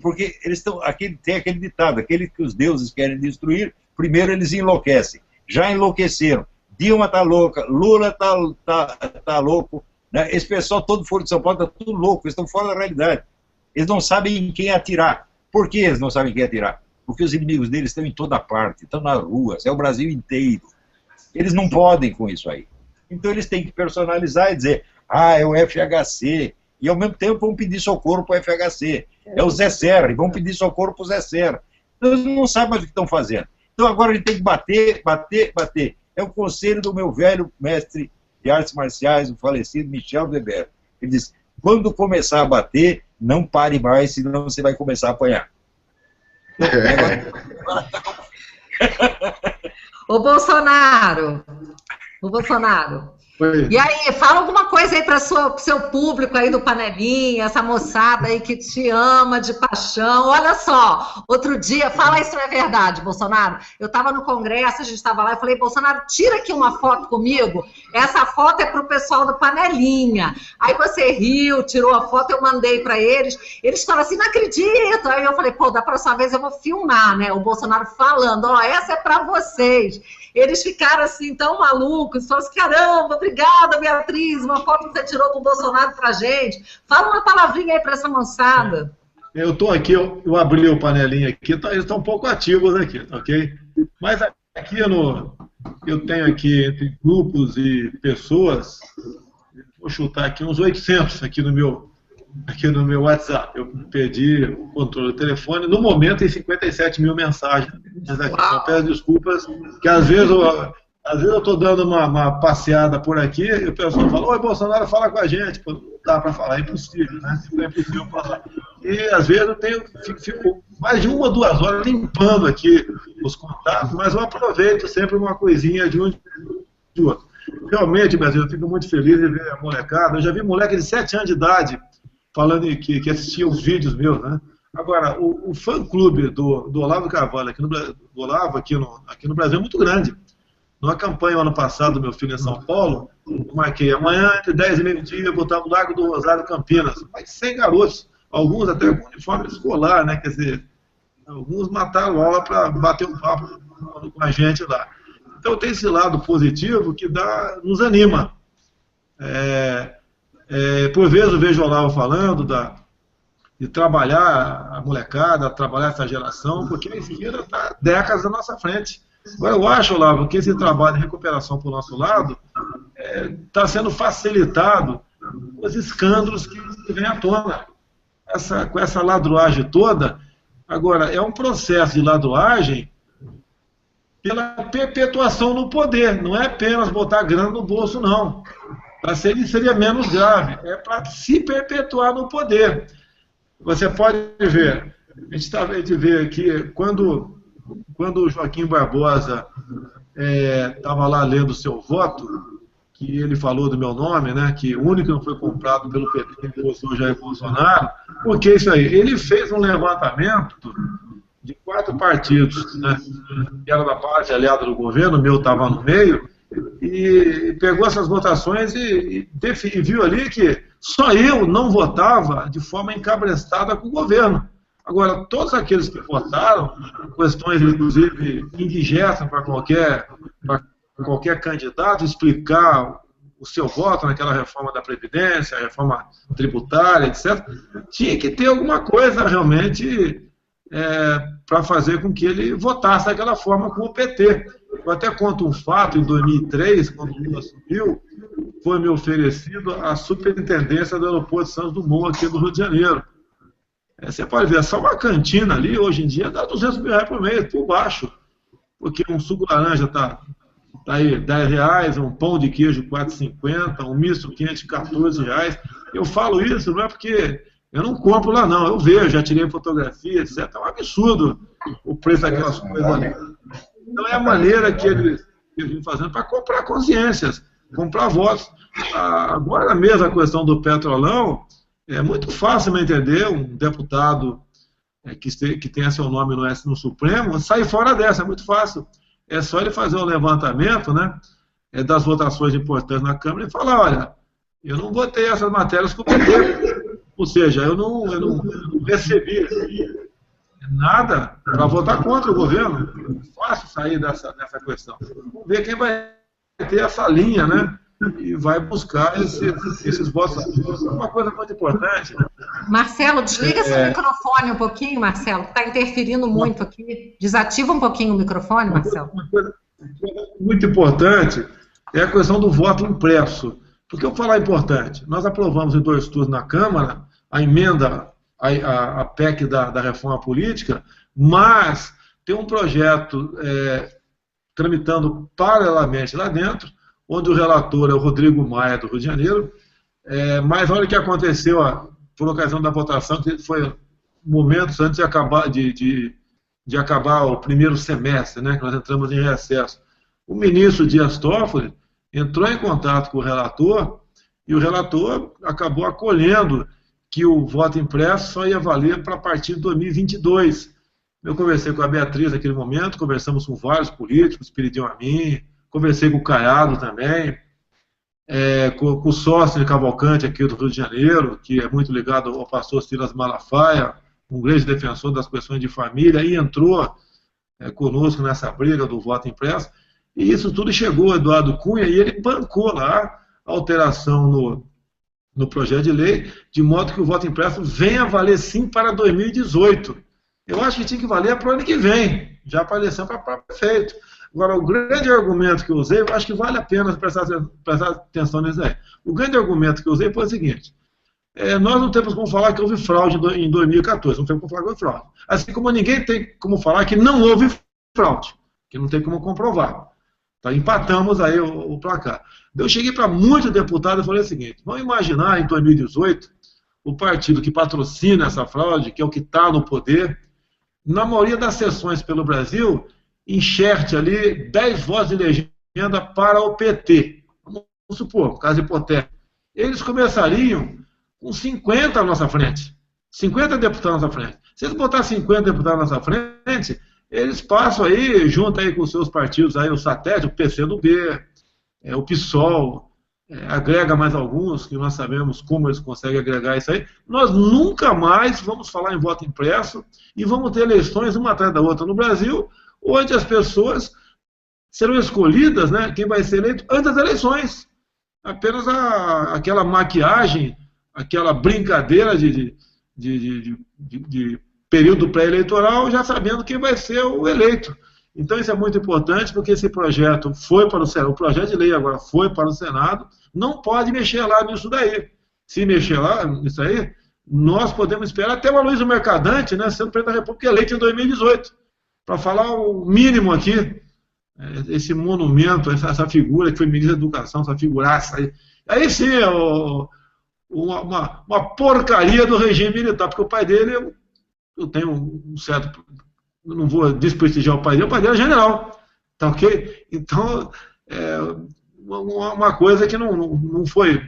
porque eles estão, tem aquele ditado, aquele que os deuses querem destruir, primeiro eles enlouquecem. Já enlouqueceram. Dilma está louca, Lula tá louco, né? Esse pessoal todo fora de São Paulo está tudo louco, eles estão fora da realidade. Eles não sabem em quem atirar. Por que eles não sabem em quem atirar? Porque os inimigos deles estão em toda parte, estão nas ruas, é o Brasil inteiro. Eles não podem com isso aí. Então eles têm que personalizar e dizer, é o FHC, e ao mesmo tempo vão pedir socorro para o FHC, é o Zé Serra, e vão pedir socorro para o Zé Serra. Então eles não sabem mais o que estão fazendo. Então agora a gente tem que bater. É o conselho do meu velho mestre de artes marciais, o falecido Michel Weber. Ele diz, quando começar a bater, não pare mais, senão você vai começar a apanhar. Ô Bolsonaro, Oi. E aí, fala alguma coisa aí para o seu público aí do Panelinha, essa moçada aí que te ama de paixão. Olha só, outro dia, fala isso não é verdade, Bolsonaro. Eu estava no Congresso, a gente estava lá, eu falei, Bolsonaro, tira aqui uma foto comigo. Essa foto é para o pessoal do Panelinha. Aí você riu, tirou a foto, eu mandei para eles. Eles falaram assim, não acredito. Aí eu falei, pô, da próxima vez eu vou filmar, né? O Bolsonaro falando, essa é para vocês. Eles ficaram assim, tão malucos, falaram assim, caramba, obrigada, Beatriz, uma foto que você tirou do Bolsonaro pra gente. Fala uma palavrinha aí pra essa moçada. Eu estou aqui, eu abri o Panelinha aqui, eles estão um pouco ativos aqui, ok? Mas aqui eu tenho aqui entre grupos e pessoas, vou chutar aqui uns 800 aqui no meu WhatsApp. Eu pedi o controle do telefone, no momento tem 57 mil mensagens aqui. Então peço desculpas, que às vezes eu estou dando uma passeada por aqui e o pessoal fala, oi Bolsonaro, fala com a gente. Pô, não dá para falar, é impossível, né? É impossível falar. E às vezes eu fico mais de 1 ou 2 horas limpando aqui os contatos, mas eu aproveito sempre uma coisinha de um de outro. Realmente, Brasil, eu fico muito feliz de ver a molecada. Eu já vi moleque de 7 anos de idade falando que assistia os vídeos meus, né? Agora, o fã-clube do Olavo Carvalho aqui no Brasil é muito grande. Numa campanha ano passado do meu filho em São Paulo, eu marquei amanhã entre 10 e meio-dia, eu vou estar no Largo do Rosário, Campinas. Mais 100 garotos, alguns até com uniforme escolar, né? Quer dizer, alguns mataram aula para bater um papo com a gente lá. Então tem esse lado positivo que nos anima. Por vezes eu vejo o Olavo falando de trabalhar a molecada, trabalhar essa geração, porque a esquerda está décadas à nossa frente. Agora eu acho, Olavo, que esse trabalho de recuperação para o nosso lado está sendo facilitado com os escândalos que vêm à tona. Com essa ladruagem toda, agora, é um processo de ladruagem pela perpetuação no poder, não é apenas botar grana no bolso, não. Para seria menos grave, é para se perpetuar no poder. Você pode ver, a gente vê aqui, quando o Joaquim Barbosa estava lá lendo o seu voto, que ele falou do meu nome, né, que o único que não foi comprado pelo PT que gostou Jair Bolsonaro, porque isso aí, ele fez um levantamento de 4 partidos, né, que era da parte aliada do governo, o meu estava no meio, e pegou essas votações e viu ali que só eu não votava de forma encabrestada com o governo. Agora, todos aqueles que votaram, questões inclusive indigestas para qualquer candidato explicar o seu voto naquela reforma da Previdência, a reforma tributária, etc., tinha que ter alguma coisa realmente para fazer com que ele votasse daquela forma com o PT. Eu até conto um fato, em 2003, quando o Lula assumiu, foi me oferecido a superintendência do aeroporto de Santos Dumont, aqui do Rio de Janeiro. Você pode ver, só uma cantina ali, hoje em dia, dá 200 mil reais por mês, por baixo. Porque um suco laranja está aí R$10, um pão de queijo R$4,50, um misto quente R$14. Eu falo isso, não é porque eu não compro lá não, eu vejo, já tirei fotografia, etc. É um absurdo o preço daquelas coisas ali. Então é a maneira que eles vêm fazendo para comprar consciências, comprar votos. Agora mesmo a questão do Petrolão, é muito fácil me entender, um deputado que tenha seu nome no Supremo, sair fora dessa, é muito fácil. É só ele fazer um levantamento, né, das votações importantes na Câmara e falar, olha, eu não votei essas matérias com o PT, ou seja, eu não recebi nada para votar contra o governo. É fácil sair dessa questão. Vamos ver quem vai ter essa linha, né? E vai buscar esses votos. Uma coisa muito importante. Marcelo, desliga seu microfone um pouquinho, Marcelo. Está interferindo muito aqui. Desativa um pouquinho o microfone, Marcelo. Uma coisa muito importante é a questão do voto impresso. Por que eu falar importante? Nós aprovamos em 2 turnos na Câmara a emenda, a PEC da reforma política, mas tem um projeto tramitando paralelamente lá dentro, onde o relator é o Rodrigo Maia, do Rio de Janeiro, mas olha o que aconteceu, por ocasião da votação, que foi momentos antes de acabar o primeiro semestre, né, que nós entramos em recesso. O ministro Dias Toffoli entrou em contato com o relator, e o relator acabou acolhendo que o voto impresso só ia valer para a partir de 2022. Eu conversei com a Beatriz naquele momento, conversamos com vários políticos, pediam a mim, conversei com o Caiado também, com o Sócio Cavalcante aqui do Rio de Janeiro, que é muito ligado ao pastor Silas Malafaia, um grande defensor das questões de família, e entrou conosco nessa briga do voto impresso, e isso tudo chegou ao Eduardo Cunha, e ele bancou lá a alteração no projeto de lei, de modo que o voto impresso venha a valer sim para 2018. Eu acho que tinha que valer para o ano que vem, já para a eleição para prefeito. Agora, o grande argumento que eu usei, eu acho que vale a pena prestar atenção nisso aí. O grande argumento que eu usei foi o seguinte: nós não temos como falar que houve fraude em 2014, não temos como falar que houve fraude. Assim como ninguém tem como falar que não houve fraude, que não tem como comprovar. Tá, empatamos aí o placar. Eu cheguei para muitos deputados e falei o seguinte: vamos imaginar em 2018 o partido que patrocina essa fraude, que é o que está no poder, na maioria das sessões pelo Brasil, enxerte ali 10 votos de legenda para o PT. Vamos supor, caso hipotético. Eles começariam com 50 à nossa frente. 50 deputados à nossa frente. Se eles botar 50 deputados à nossa frente, eles passam aí, junto aí com os seus partidos, aí, o satélite, o PCdoB, o PSOL, agrega mais alguns, que nós sabemos como eles conseguem agregar isso aí. Nós nunca mais vamos falar em voto impresso e vamos ter eleições uma atrás da outra no Brasil, onde as pessoas serão escolhidas, né, quem vai ser eleito antes das eleições. Apenas aquela maquiagem, aquela brincadeira de período pré-eleitoral, já sabendo quem vai ser o eleito. Então isso é muito importante, porque esse projeto foi para o Senado, o projeto de lei agora foi para o Senado, não pode mexer lá nisso daí. Se mexer lá nisso aí, nós podemos esperar até o Aloysio Mercadante, né, sendo presidente da República eleito em 2018. Para falar o mínimo aqui, esse monumento, essa figura que foi ministro da Educação, essa figuraça aí. Aí sim é uma porcaria do regime militar, porque o pai dele, eu tenho um certo... Eu não vou desprestigiar o pai dele é general. Tá ok? Então, uma coisa que não foi,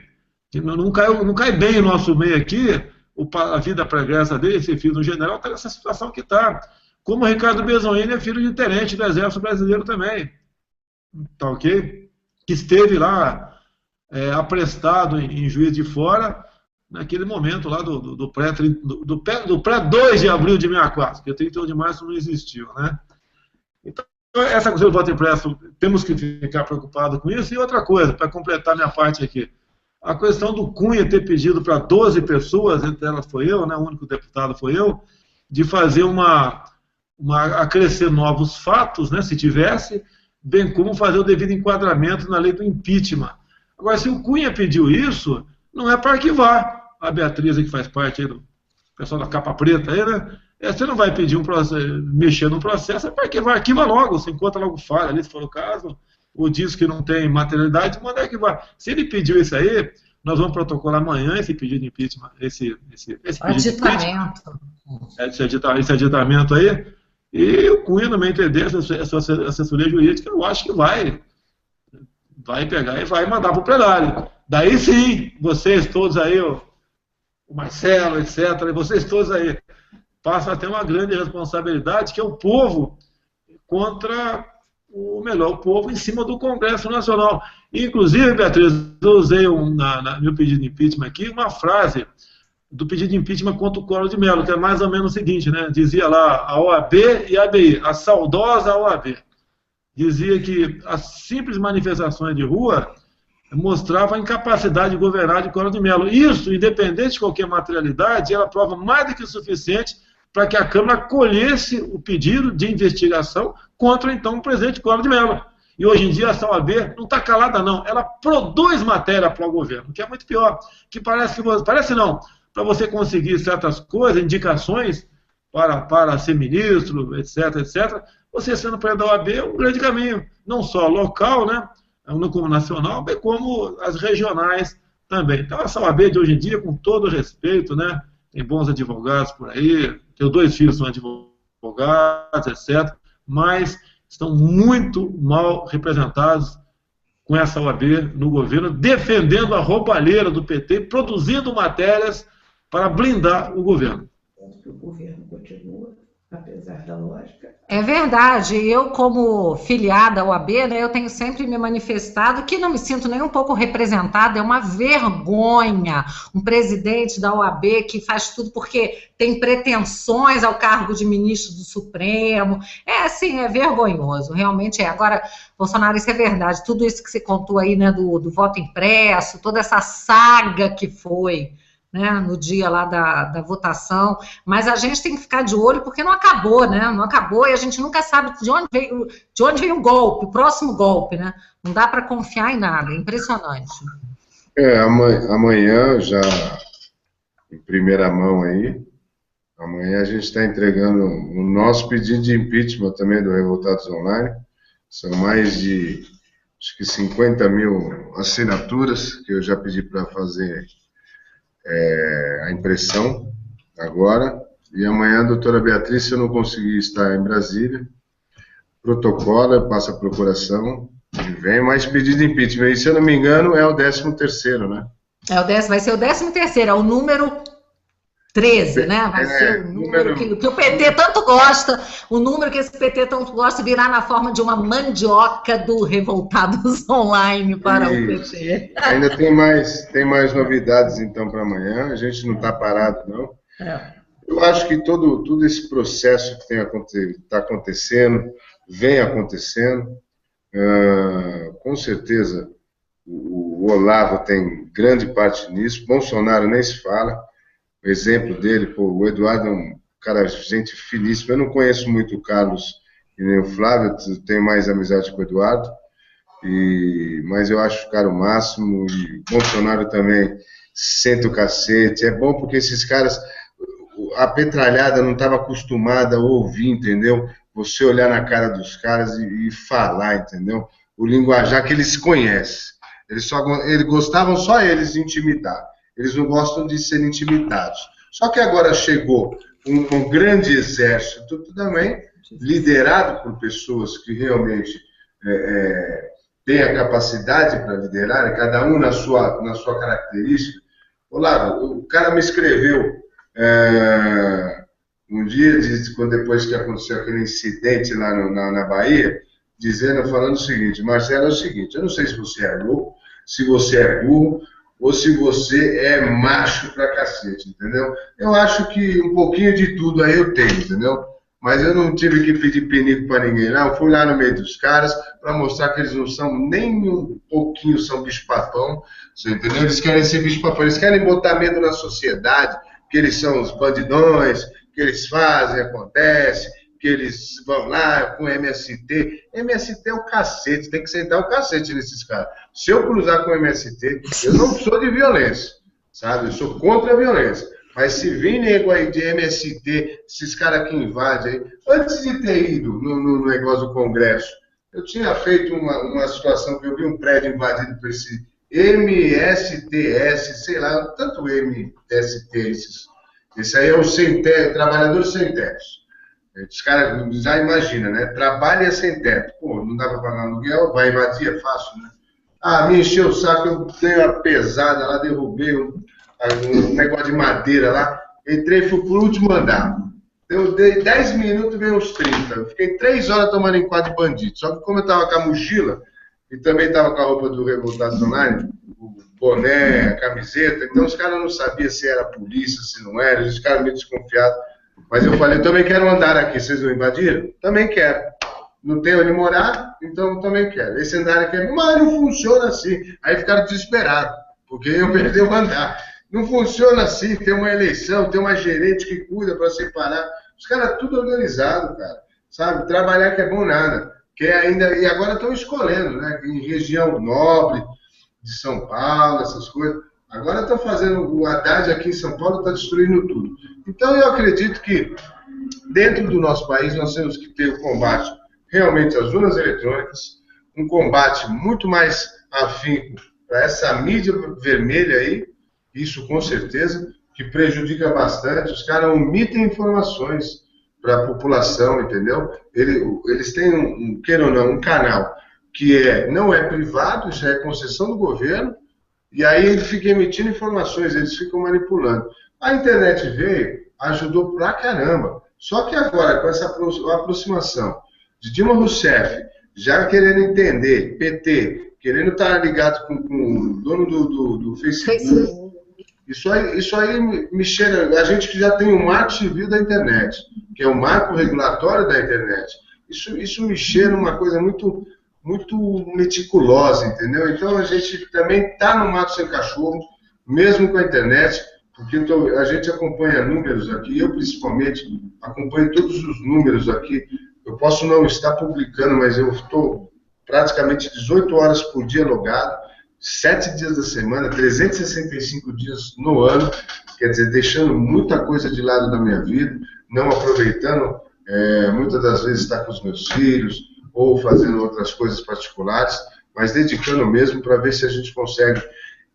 que não cai bem no nosso meio aqui, a vida pregressa dele, esse filho do general, está nessa situação que está. Como o Ricardo Bezonhini é filho de tenente do Exército Brasileiro também. Tá ok? Que esteve lá aprestado em Juiz de Fora, naquele momento lá do pré-2 de abril de 64, porque 31 de março não existiu, né? Então, essa coisa do voto impresso, temos que ficar preocupados com isso. E outra coisa, para completar minha parte aqui, a questão do Cunha ter pedido para 12 pessoas, entre elas foi eu, né, o único deputado foi eu, de fazer acrescer novos fatos, né, se tivesse, bem como fazer o devido enquadramento na lei do impeachment. Agora, se o Cunha pediu isso, não é para arquivar. A Beatriz, que faz parte aí do pessoal da capa preta, aí, né? Você não vai pedir mexer no processo, é para arquivar. Arquiva logo, você encontra logo falha ali, se for o caso, ou diz que não tem materialidade, manda arquivar. Se ele pediu isso aí, nós vamos protocolar amanhã esse pedido de impeachment, esse aditamento aí, e o Cunha, no meu entender, essa assessoria jurídica, eu acho que vai pegar e vai mandar para o plenário. Daí sim, vocês todos aí, o Marcelo, etc., e vocês todos aí, passam a ter uma grande responsabilidade, que é o povo contra o povo em cima do Congresso Nacional. Inclusive, Beatriz, eu usei no meu pedido de impeachment aqui uma frase do pedido de impeachment contra o Collor de Mello, que é mais ou menos o seguinte, né? Dizia lá a OAB e a ABI, a saudosa OAB. Dizia que as simples manifestações de rua mostravam a incapacidade de governar de Collor de Mello. Isso, independente de qualquer materialidade, ela prova mais do que o suficiente para que a Câmara acolhesse o pedido de investigação contra, então, o presidente Collor de Mello. E hoje em dia a OAB não está calada, não. Ela produz matéria para o governo, que é muito pior. Que parece não, para você conseguir certas coisas, indicações para ser ministro, etc., etc., você sendo presidente da OAB é um grande caminho. Não só local, né, como nacional, bem como as regionais também. Então, essa OAB de hoje em dia, com todo respeito, né, tem bons advogados por aí, teus 2 filhos são advogados, etc., mas estão muito mal representados com essa OAB no governo, defendendo a roubalheira do PT, produzindo matérias para blindar o governo. O governo continua, apesar da lógica. É verdade, eu como filiada à OAB, né, eu tenho sempre me manifestado que não me sinto nem um pouco representada, é uma vergonha um presidente da OAB que faz tudo porque tem pretensões ao cargo de ministro do Supremo, assim, é vergonhoso, realmente é. Agora, Bolsonaro, isso é verdade, tudo isso que você contou aí, né, do voto impresso, toda essa saga que foi, né, no dia lá da votação, mas a gente tem que ficar de olho porque não acabou, né? Não acabou e a gente nunca sabe de onde veio o golpe, o próximo golpe, né? Não dá para confiar em nada, é impressionante. Amanhã, já em primeira mão aí, amanhã a gente está entregando o nosso pedido de impeachment também do Revoltados Online. São mais de, acho que 50 mil assinaturas que eu já pedi para fazer a impressão agora, e amanhã a doutora Beatriz, se eu não conseguir estar em Brasília, protocola, passa a procuração e vem mais pedido de impeachment. E se eu não me engano é o 13º, né? Vai ser o 13º, é o número 13, né? Vai ser o número que o PT tanto gosta, o número que esse PT tanto gosta virar na forma de uma mandioca do Revoltados Online para o PT. Ainda tem mais novidades, então, para amanhã. A gente não está parado, não. Eu acho que todo esse processo que está acontecendo, vem acontecendo, com certeza o Olavo tem grande parte nisso, Bolsonaro nem se fala. O exemplo dele, o Eduardo é um cara, gente finíssima. Eu não conheço muito o Carlos e nem o Flávio, tenho mais amizade com o Eduardo, mas eu acho o cara o máximo. E o Bolsonaro também senta o cacete. É bom porque esses caras, a petralhada não estava acostumada a ouvir, entendeu? Você olhar na cara dos caras e falar, entendeu? O linguajar que eles conhecem. Eles gostavam só eles de intimidar. Eles não gostam de serem intimidados. Só que agora chegou um grande exército também, liderado por pessoas que realmente tem a capacidade para liderar, cada um na sua característica. Olá, o cara me escreveu um dia, depois que aconteceu aquele incidente lá na Bahia, falando o seguinte: Marcelo, é o seguinte, eu não sei se você é louco, se você é burro, ou se você é macho pra cacete, entendeu? Eu acho que um pouquinho de tudo aí eu tenho, entendeu? Mas eu não tive que pedir pinico pra ninguém, não. Eu fui lá no meio dos caras para mostrar que eles não são nem um pouquinho são bicho-papão, você entendeu? Eles querem ser bicho-papão, eles querem botar medo na sociedade, que eles são os bandidões, que eles fazem, acontece, que eles vão lá com MST. MST é o cacete, tem que sentar o cacete nesses caras. Se eu cruzar com MST, eu não sou de violência, sabe? Eu sou contra a violência. Mas se vir nego aí de MST, esses caras que invadem aí, antes de ter ido no negócio do Congresso, eu tinha feito uma situação que eu vi um prédio invadido por esse MSTS, sei lá, tanto MST, esse aí é o trabalhador sem teto. Os caras já imaginam, né? Trabalha sem teto. Pô, não dá para pagar aluguel, vai invadir, é fácil, né? Ah, me encheu o saco, eu dei uma pesada lá, derrubei um negócio de madeira lá, entrei e fui pro último andar. Eu dei 10 minutos e veio uns 30. Eu fiquei 3 horas tomando enquadro de bandido. Só que como eu tava com a mochila, e também tava com a roupa do Revoltados Online, o boné, a camiseta, então os caras não sabiam se era polícia, se não era, eles ficaram meio desconfiados. Mas eu falei, eu também quero andar aqui, vocês não invadiram? Também quero. Não tem onde morar, então também quero. Esse andar aqui é... Mas não funciona assim. Aí ficaram desesperados, porque eu perdi o andar. Não funciona assim, tem uma eleição, tem uma gerente que cuida para separar. Os caras tudo organizado, cara. Sabe? Trabalhar que é bom nada. Que ainda... E agora estão escolhendo, né? Em região nobre de São Paulo, essas coisas. Agora estão fazendo o Haddad aqui em São Paulo, está destruindo tudo. Então eu acredito que dentro do nosso país nós temos que ter o combate realmente às urnas eletrônicas, um combate muito mais afinco para essa mídia vermelha aí, isso com certeza, que prejudica bastante. Os caras omitem informações para a população, entendeu? Eles têm, queira ou não, um canal que não é privado, já é concessão do governo, e aí ele fica emitindo informações, eles ficam manipulando. A internet veio, ajudou pra caramba. Só que agora, com essa aproximação de Dilma Rousseff, já querendo entender, PT, querendo estar ligado com o dono do Facebook, isso aí me cheira. A gente que já tem o marco civil da internet, que é o marco regulatório da internet, isso me cheira uma coisa muito meticulosa, entendeu? Então a gente também está no mato sem cachorro, mesmo com a internet, porque a gente acompanha números aqui, eu principalmente acompanho todos os números aqui. Eu posso não estar publicando, mas eu estou praticamente 18 horas por dia logado, 7 dias da semana, 365 dias no ano, quer dizer, deixando muita coisa de lado da minha vida, não aproveitando, muitas das vezes estar com os meus filhos, ou fazendo outras coisas particulares, mas dedicando mesmo para ver se a gente consegue,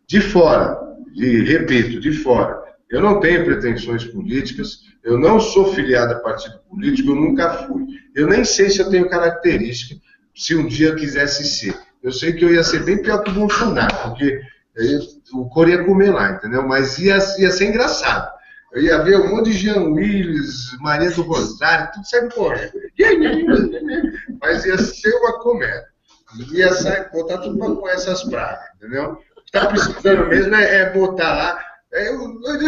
de fora, repito, de fora. Eu não tenho pretensões políticas, eu não sou filiado a partido político, eu nunca fui. Eu nem sei se eu tenho característica, se um dia eu quisesse ser. Eu sei que eu ia ser bem pior que o Bolsonaro, porque o couro ia comer lá, entendeu? Mas ia ser engraçado. Eu ia ver um monte de Jean Willis, Maria do Rosário, tudo saindo correndo. Mas ia ser uma comédia. Ia botar tudo para com essas pragas, entendeu? O que está precisando mesmo é botar lá.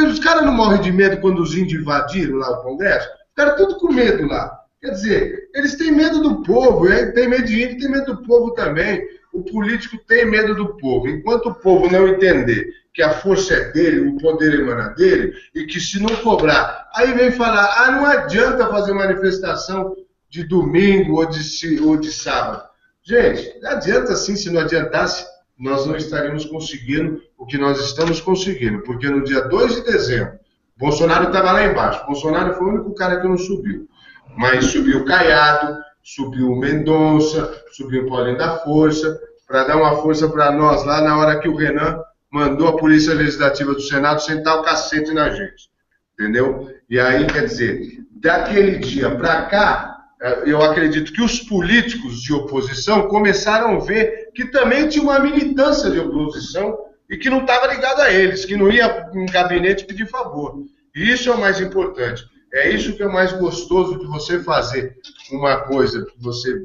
Os caras não morrem de medo quando os índios invadiram lá o Congresso? Ficaram tudo com medo lá. Quer dizer, eles têm medo do povo, tem medo de índio, tem medo do povo também. O político tem medo do povo. Enquanto o povo não entender que a força é dele, o poder emana dele, e que se não cobrar, aí vem falar, não adianta fazer manifestação de domingo ou de sábado. Gente, adianta sim, se não adiantasse, nós não estaríamos conseguindo o que nós estamos conseguindo, porque no dia 2 de dezembro, Bolsonaro estava lá embaixo, Bolsonaro foi o único cara que não subiu, mas subiu o Caiado, subiu o Mendonça, subiu o Paulinho da Força, para dar uma força para nós lá na hora que o Renan mandou a Polícia Legislativa do Senado sentar o cacete na gente, entendeu? E aí, quer dizer, daquele dia para cá, eu acredito que os políticos de oposição começaram a ver que também tinha uma militância de oposição e que não estava ligado a eles, que não ia em gabinete pedir favor. E isso é o mais importante. É isso que é o mais gostoso de você fazer uma coisa que você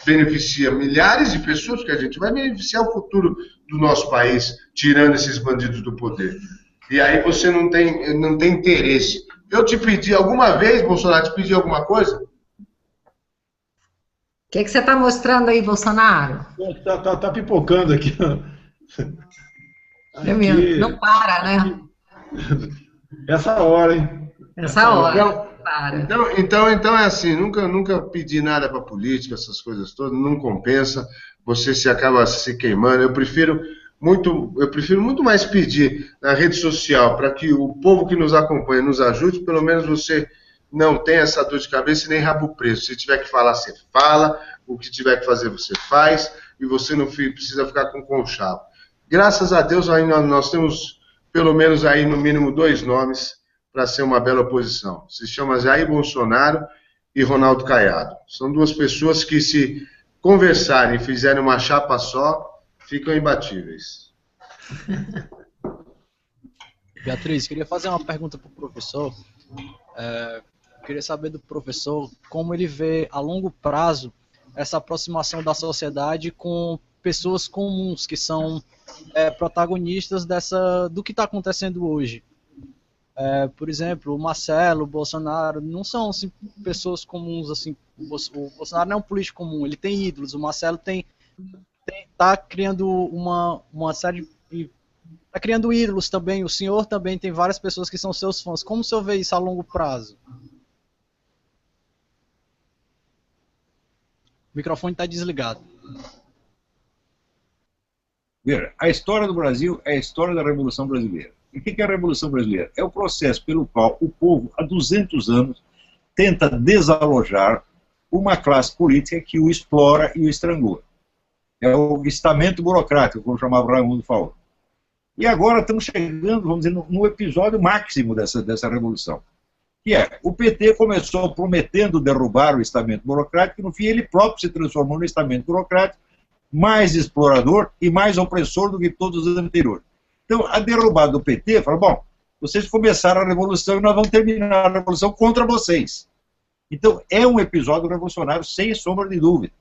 beneficia milhares de pessoas, que a gente vai beneficiar o futuro do nosso país, tirando esses bandidos do poder. E aí você não tem interesse. Eu te pedi alguma vez, Bolsonaro, te pedi alguma coisa? O que você está mostrando aí, Bolsonaro? Tá pipocando aqui. É mesmo, não para, né? Essa hora, hein? Essa hora. Então é assim, nunca pedi nada para política, essas coisas todas, não compensa, você se acaba se queimando. Eu prefiro muito mais pedir na rede social para que o povo que nos acompanha nos ajude, pelo menos você não tem essa dor de cabeça e nem rabo preso. Se tiver que falar, você fala, o que tiver que fazer, você faz, e você não precisa ficar com conchavo. Graças a Deus, ainda nós temos pelo menos aí no mínimo 2 nomes para ser uma bela oposição. Se chama Jair Bolsonaro e Ronaldo Caiado. São 2 pessoas que, se conversarem e fizerem uma chapa só, ficam imbatíveis. Beatriz, queria fazer uma pergunta para o professor. Queria saber do professor como ele vê a longo prazo essa aproximação da sociedade com pessoas comuns que são protagonistas do que está acontecendo hoje. Por exemplo, o Marcelo, o Bolsonaro, não são assim, pessoas comuns. Assim, o Bolsonaro não é um político comum, ele tem ídolos. O Marcelo está criando uma série de... Está criando ídolos também. O senhor também tem várias pessoas que são seus fãs. Como o senhor vê isso a longo prazo? O microfone está desligado. Veja, a história do Brasil é a história da Revolução Brasileira. E o que é a Revolução Brasileira? É o processo pelo qual o povo, há 200 anos, tenta desalojar uma classe política que o explora e o estrangula. É o estamento burocrático, como chamava Raimundo Faoro. E agora estamos chegando, vamos dizer, no episódio máximo dessa revolução. Que é, o PT começou prometendo derrubar o estamento burocrático, e no fim ele próprio se transformou no estamento burocrático, mais explorador e mais opressor do que todos os anteriores. Então, a derrubada do PT fala, bom, vocês começaram a revolução e nós vamos terminar a revolução contra vocês. Então, é um episódio revolucionário, sem sombra de dúvida.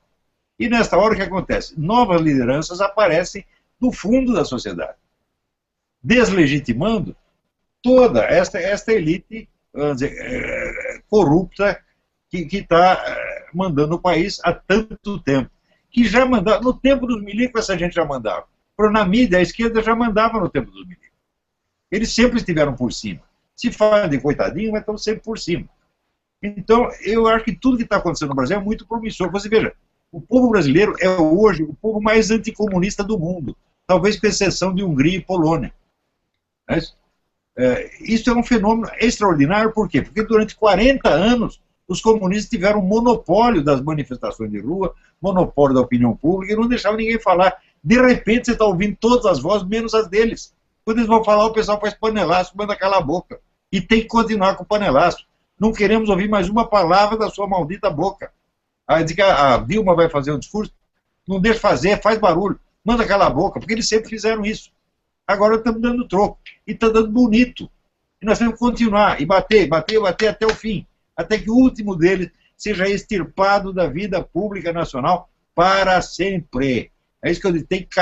E nesta hora o que acontece? Novas lideranças aparecem do fundo da sociedade, deslegitimando toda esta elite, vamos dizer, corrupta que está mandando o país há tanto tempo. Que já mandava, no tempo dos milicos essa gente já mandava. Na mídia, a esquerda já mandava no tempo dos milicos. Eles sempre estiveram por cima. Se falam de coitadinho, mas estão sempre por cima. Então, eu acho que tudo que está acontecendo no Brasil é muito promissor. Você veja, o povo brasileiro é hoje o povo mais anticomunista do mundo, talvez com exceção de Hungria e Polônia. Isso é um fenômeno extraordinário, por quê? Porque durante 40 anos os comunistas tiveram monopólio das manifestações de rua, monopólio da opinião pública, e não deixavam ninguém falar. De repente você está ouvindo todas as vozes, menos as deles. Quando eles vão falar, o pessoal faz panelaço, manda calar a boca. E tem que continuar com o panelaço. Não queremos ouvir mais uma palavra da sua maldita boca. Diz que a Dilma vai fazer um discurso, não deixa fazer, faz barulho, manda calar a boca, porque eles sempre fizeram isso. Agora estamos dando troco, e está dando bonito. E nós temos que continuar, e bater até o fim, até que o último deles seja extirpado da vida pública nacional para sempre. É isso que eu digo, tem que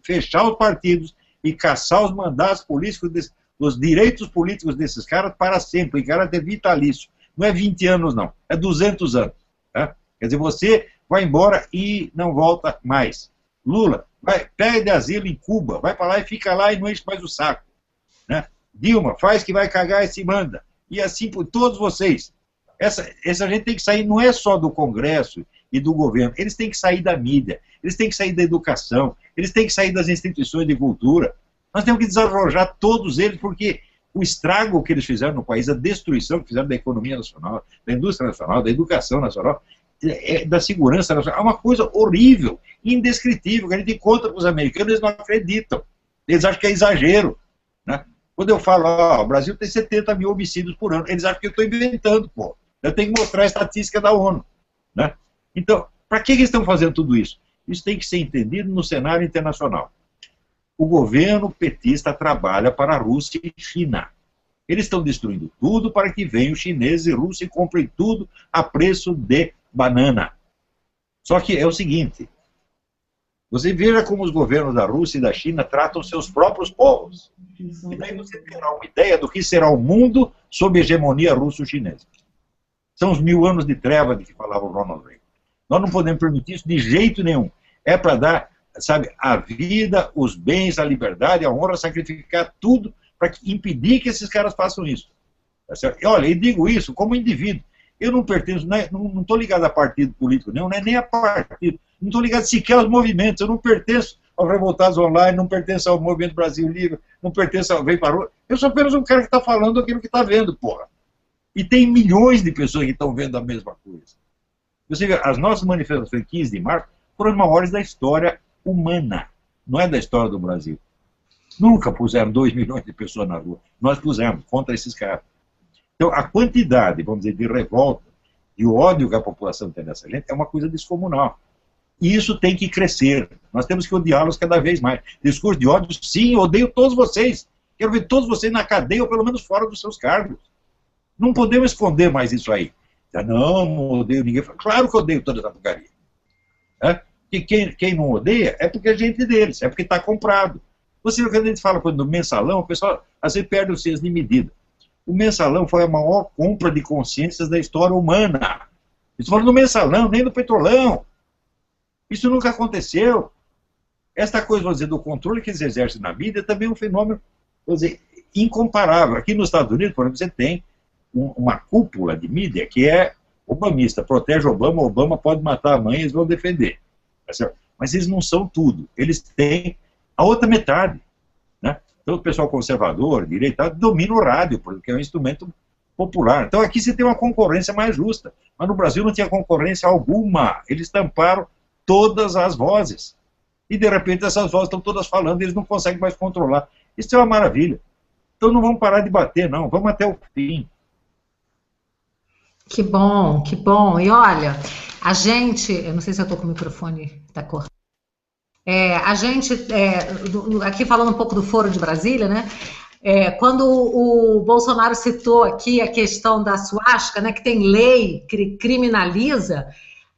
fechar os partidos e caçar os mandatos políticos, os direitos políticos desses caras para sempre, em caráter vitalício. Não é 20 anos, não, é 200 anos. Tá? Quer dizer, você vai embora e não volta mais. Lula, pega de asilo em Cuba, vai para lá e fica lá e não enche mais o saco. Né? Dilma, faz que vai cagar e se manda. E assim por todos vocês. Essa gente tem que sair, não é só do Congresso e do governo, eles têm que sair da mídia, eles têm que sair da educação, eles têm que sair das instituições de cultura. Nós temos que desarrojar todos eles, porque o estrago que eles fizeram no país, a destruição que fizeram da economia nacional, da indústria nacional, da educação nacional, da segurança nacional, é uma coisa horrível, indescritível, que a gente encontra com os americanos, eles não acreditam, eles acham que é exagero. Né? Quando eu falo, o Brasil tem 70 mil homicídios por ano, eles acham que eu estou inventando, pô. Eu tenho que mostrar a estatística da ONU. né? Então, para que eles estão fazendo tudo isso? Isso tem que ser entendido no cenário internacional. O governo petista trabalha para a Rússia e China. Eles estão destruindo tudo para que venham os chineses e russos e comprem tudo a preço de banana. Só que é o seguinte, você veja como os governos da Rússia e da China tratam seus próprios povos. E daí você terá uma ideia do que será o mundo sob hegemonia russo-chinesa. São os 1000 anos de treva de que falava o Ronald Reagan. Nós não podemos permitir isso de jeito nenhum. É para dar, sabe, a vida, os bens, a liberdade, a honra, sacrificar tudo para impedir que esses caras façam isso. Tá certo? E olha, eu digo isso como indivíduo. Eu não pertenço, não estou ligado a partido político, não é nem a partido. Não estou ligado sequer aos movimentos. Eu não pertenço aos Revoltados Online, não pertenço ao Movimento Brasil Livre, não pertenço ao Vem Parou. Eu sou apenas um cara que está falando aquilo que está vendo, porra. E tem milhões de pessoas que estão vendo a mesma coisa. Você vê, as nossas manifestações 15 de março foram as maiores da história humana, não é da história do Brasil. Nunca puseram 2 milhões de pessoas na rua. Nós pusemos contra esses caras. Então, a quantidade, vamos dizer, de revolta e o ódio que a população tem nessa gente é uma coisa descomunal. E isso tem que crescer. Nós temos que odiá-los cada vez mais. Discurso de ódio, sim, odeio todos vocês. Quero ver todos vocês na cadeia ou pelo menos fora dos seus cargos. Não podemos esconder mais isso aí. Não odeio ninguém. Claro que odeio toda essa porcaria. E quem não odeia é porque é gente deles, é porque está comprado. Você vê, quando a gente fala do mensalão, o pessoal às vezes perde o senso de medida. O mensalão foi a maior compra de consciências da história humana. Isso fala do mensalão, nem do petrolão. Isso nunca aconteceu. Esta coisa, vamos dizer, do controle que eles exercem na mídia é também um fenômeno, vamos dizer, incomparável. Aqui nos Estados Unidos, por exemplo, você tem uma cúpula de mídia que é obamista, protege Obama, Obama pode matar a mãe, eles vão defender. Mas eles não são tudo. Eles têm a outra metade. Né? Então o pessoal conservador, direitado, domina o rádio, porque é um instrumento popular. Então aqui você tem uma concorrência mais justa. Mas no Brasil não tinha concorrência alguma. Eles tamparam todas as vozes. E de repente essas vozes estão todas falando e eles não conseguem mais controlar. Isso é uma maravilha. Então não vamos parar de bater, não. Vamos até o fim. Que bom, que bom. E olha, a gente, eu não sei se eu estou com o microfone, está cortado. A gente, aqui falando um pouco do Foro de Brasília, né? Quando o Bolsonaro citou aqui a questão da suástica, né, que tem lei que criminaliza,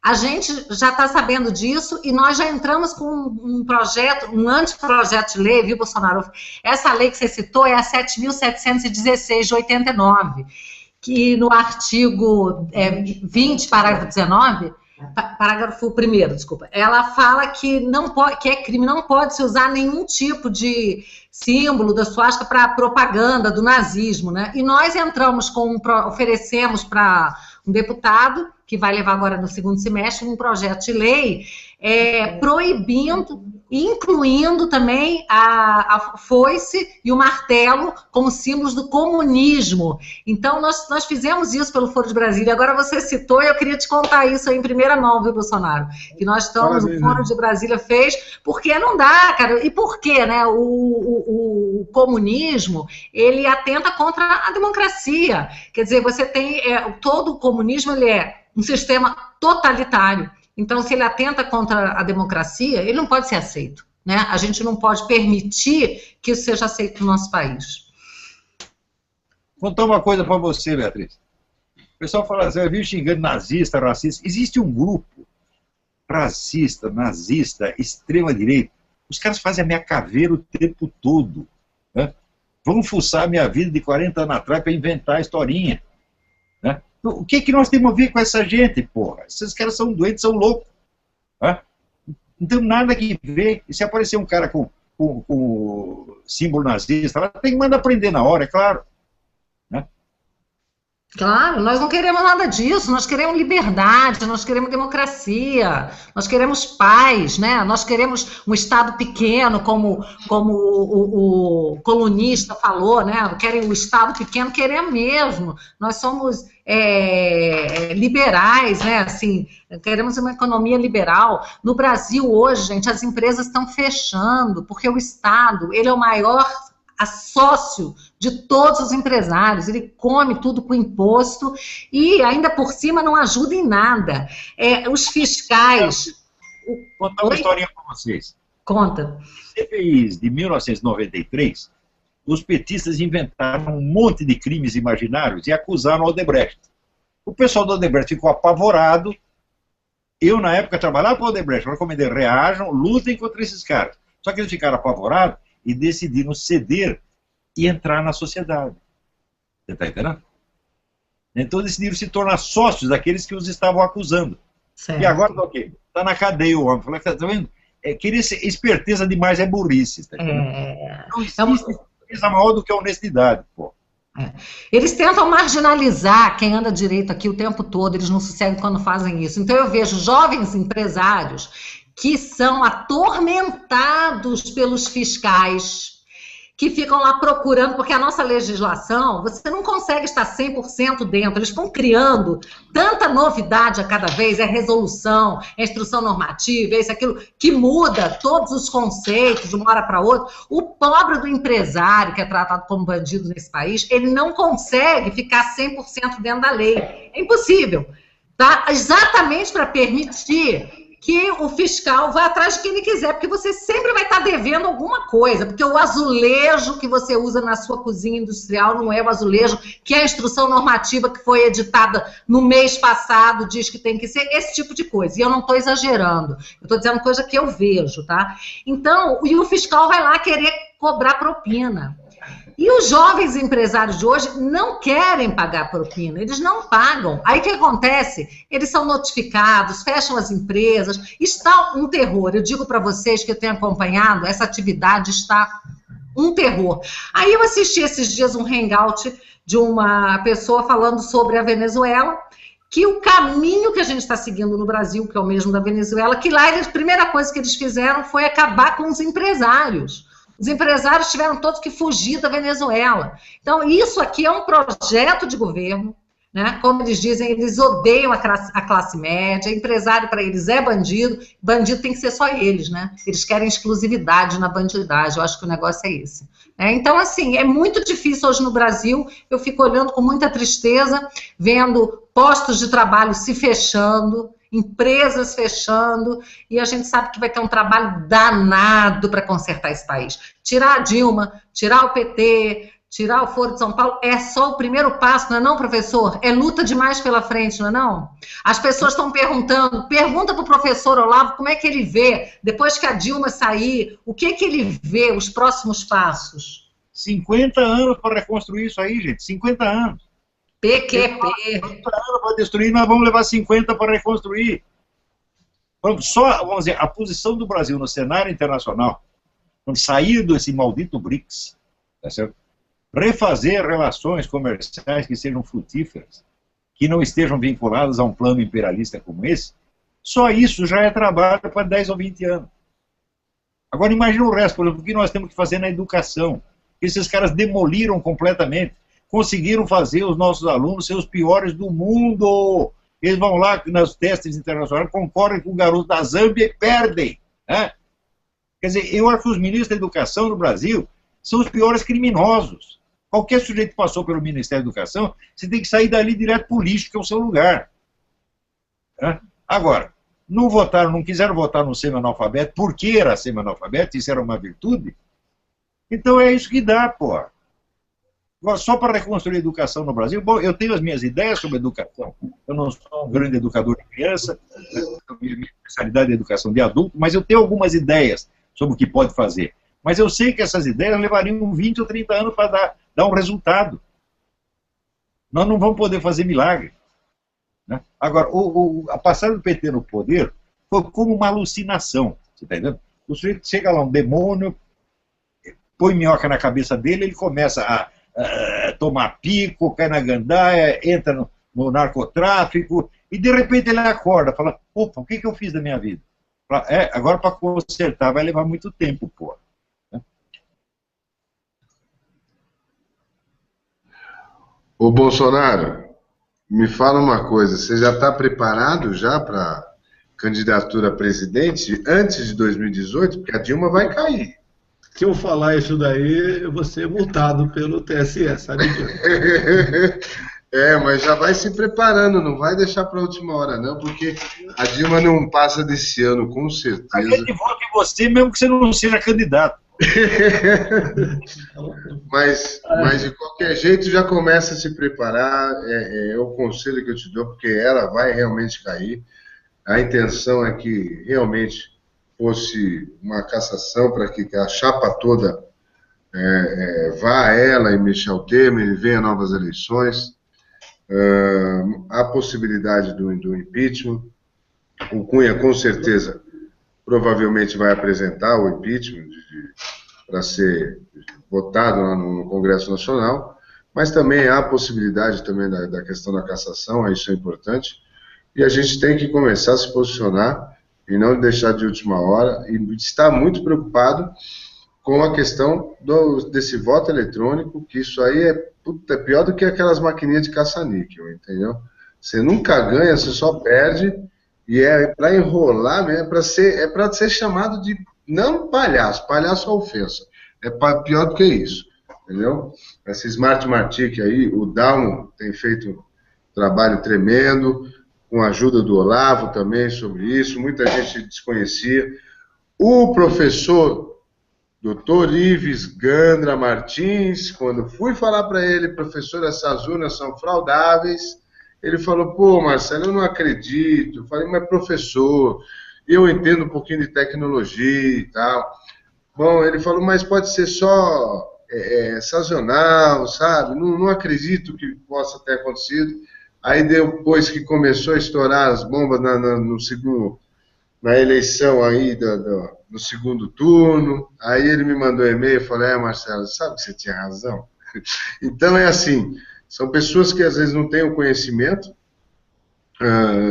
a gente já está sabendo disso e nós já entramos com um projeto, um anteprojeto de lei, viu, Bolsonaro? Essa lei que você citou é a 7.716 de 89, que no artigo 20, parágrafo 19, parágrafo 1º, desculpa, ela fala que não pode, que é crime, não pode se usar nenhum tipo de símbolo da suástica para propaganda do nazismo, né? E nós entramos oferecemos para um deputado, que vai levar agora no segundo semestre, um projeto de lei proibindo, incluindo também a foice e o martelo como símbolos do comunismo. Então, nós fizemos isso pelo Foro de Brasília. Agora você citou, e eu queria te contar isso aí em primeira mão, viu, Bolsonaro? Que nós estamos, o Foro de Brasília fez, porque não dá, cara. E por quê, né? O comunismo, ele atenta contra a democracia. Quer dizer, você tem, todo o comunismo, ele é um sistema totalitário. Então, se ele atenta contra a democracia, ele não pode ser aceito, né? A gente não pode permitir que isso seja aceito no nosso país. Vou contar uma coisa para você, Beatriz. O pessoal fala assim, eu vi xingando nazista, racista. Existe um grupo racista, nazista, extrema-direita. Os caras fazem a minha caveira o tempo todo. Né? Vão fuçar a minha vida de 40 anos atrás para inventar a historinha. Né? O que nós temos a ver com essa gente, porra? Esses caras são doentes, são loucos. Né? Não tem nada que ver. E se aparecer um cara com símbolo nazista, tem que mandar prender na hora, é claro. Né? Claro, nós não queremos nada disso, nós queremos liberdade, nós queremos democracia, nós queremos paz, né? Nós queremos um Estado pequeno, como o colunista falou, né? Querem o Estado pequeno, queremos mesmo. Nós somos liberais, né? Assim, queremos uma economia liberal. No Brasil hoje, gente, as empresas estão fechando, porque o Estado, ele é o maior a sócio de todos os empresários, ele come tudo com imposto e ainda por cima não ajuda em nada. Os fiscais... Vou contar uma historinha para vocês. Conta. CPIs de 1993, os petistas inventaram um monte de crimes imaginários e acusaram o Odebrecht. O pessoal do Odebrecht ficou apavorado. Eu, na época, trabalhava para o Odebrecht, eu recomendei, reajam, lutem contra esses caras. Só que eles ficaram apavorados e decidiram ceder e entrar na sociedade. Você está entendendo? Então decidiram se tornar sócios daqueles que os estavam acusando. Certo. E agora está okay, tá na cadeia o homem. Falei, tá vendo? Querer ser esperteza demais é burrice. Tá não existe coisa maior do que a honestidade, pô. Eles tentam marginalizar quem anda direito aqui o tempo todo, eles não sossegam quando fazem isso. Então eu vejo jovens empresários que são atormentados pelos fiscais, que ficam lá procurando, porque a nossa legislação, você não consegue estar 100% dentro, eles estão criando tanta novidade a cada vez, resolução, instrução normativa, isso, aquilo, que muda todos os conceitos de uma hora para outra. O pobre do empresário, que é tratado como bandido nesse país, ele não consegue ficar 100% dentro da lei. É impossível, tá? Exatamente para permitir que o fiscal vá atrás de quem ele quiser, porque você sempre vai estar devendo alguma coisa, porque o azulejo que você usa na sua cozinha industrial não é o azulejo que a instrução normativa que foi editada no mês passado diz que tem que ser, esse tipo de coisa. E eu não estou exagerando, eu estou dizendo coisa que eu vejo, tá? Então, e o fiscal vai lá querer cobrar propina. E os jovens empresários de hoje não querem pagar propina, eles não pagam. Aí o que acontece? Eles são notificados, fecham as empresas, está um terror. Eu digo para vocês que eu tenho acompanhado, essa atividade está um terror. Aí eu assisti esses dias um hangout de uma pessoa falando sobre a Venezuela, que o caminho que a gente está seguindo no Brasil, que é o mesmo da Venezuela, que lá a primeira coisa que eles fizeram foi acabar com os empresários. Os empresários tiveram todos que fugir da Venezuela. Então, isso aqui é um projeto de governo, né? Como eles dizem, eles odeiam a classe média, empresário para eles é bandido, bandido tem que ser só eles, né? Eles querem exclusividade na bandidagem, eu acho que o negócio é esse. Então, assim, é muito difícil hoje no Brasil, eu fico olhando com muita tristeza, vendo postos de trabalho se fechando, empresas fechando, e a gente sabe que vai ter um trabalho danado para consertar esse país. Tirar a Dilma, tirar o PT, tirar o Foro de São Paulo, é só o primeiro passo, não é não, professor? É luta demais pela frente, não é não? As pessoas estão perguntando, pergunta para o professor Olavo como é que ele vê, depois que a Dilma sair, o que ele vê, os próximos passos? 50 anos para reconstruir isso aí, gente, 50 anos. PQP. 50 anos para destruir, nós vamos levar 50 para reconstruir. Só, vamos dizer, a posição do Brasil no cenário internacional, quando sair desse maldito BRICS, tá certo? Refazer relações comerciais que sejam frutíferas, que não estejam vinculadas a um plano imperialista como esse, só isso já é trabalho para 10 ou 20 anos. Agora imagina o resto, por exemplo, o que nós temos que fazer na educação. Esses caras demoliram completamente, conseguiram fazer os nossos alunos ser os piores do mundo. Eles vão lá nos testes internacionais, concorrem com o garoto da Zâmbia e perdem. Né? Quer dizer, eu acho que os ministros da educação no Brasil são os piores criminosos. Qualquer sujeito que passou pelo Ministério da Educação, você tem que sair dali direto para o lixo, que é o seu lugar. Né? Agora, não votaram, não quiseram votar no semi-analfabeto, porque era semi-analfabeto, isso era uma virtude. Então é isso que dá, pô. Só para reconstruir a educação no Brasil, bom, eu tenho as minhas ideias sobre educação. Eu não sou um grande educador de criança, minha especialidade é educação de adulto, mas eu tenho algumas ideias sobre o que pode fazer. Mas eu sei que essas ideias levariam 20 ou 30 anos para dar um resultado. Nós não vamos poder fazer milagre. Né? Agora, a passagem do PT no poder foi como uma alucinação. Você está entendendo? O sujeito chega lá, um demônio, põe minhoca na cabeça dele, ele começa a tomar pico, cai na gandaia, entra no narcotráfico, e de repente ele acorda, fala, opa, o que eu fiz da minha vida? Fala, agora para consertar vai levar muito tempo, pô. Ô Bolsonaro, me fala uma coisa, você já está preparado já para candidatura a presidente antes de 2018? Porque a Dilma vai cair. Se eu falar isso daí, eu vou ser multado pelo TSE, sabe disso? Mas já vai se preparando, não vai deixar para a última hora, não, porque a Dilma não passa desse ano, com certeza. A gente vota em você, mesmo que você não seja candidato. mas de qualquer jeito já começa a se preparar, é o conselho que eu te dou, porque ela vai realmente cair. A intenção é que realmente fosse uma cassação para que a chapa toda vá a ela e Michel Temer e venha novas eleições. A possibilidade do impeachment. O Cunha, com certeza, provavelmente vai apresentar o impeachment para ser votado lá no Congresso Nacional, mas também há a possibilidade também da questão da cassação, isso é importante, e a gente tem que começar a se posicionar e não deixar de última hora, e estar muito preocupado com a questão desse voto eletrônico, que isso aí é pior do que aquelas maquininhas de caça-níquel, entendeu? Você nunca ganha, você só perde, e é para enrolar mesmo, é para ser chamado de, não palhaço é ofensa, é pior do que isso, entendeu? Essa Smart Matic aí, o Dalmo tem feito um trabalho tremendo, com a ajuda do Olavo também sobre isso, muita gente desconhecia. O professor Dr. Ives Gandra Martins, quando fui falar para ele, professor, essas urnas são fraudáveis, ele falou, pô, Marcelo, eu não acredito. Eu falei, mas professor, eu entendo um pouquinho de tecnologia e tal. Bom, ele falou, mas pode ser só sazonal, sabe? Não acredito que possa ter acontecido. Aí depois que começou a estourar as bombas na eleição aí no segundo turno, aí ele me mandou um e-mail e falou, Marcelo, sabe que você tinha razão? Então é assim, são pessoas que às vezes não têm o conhecimento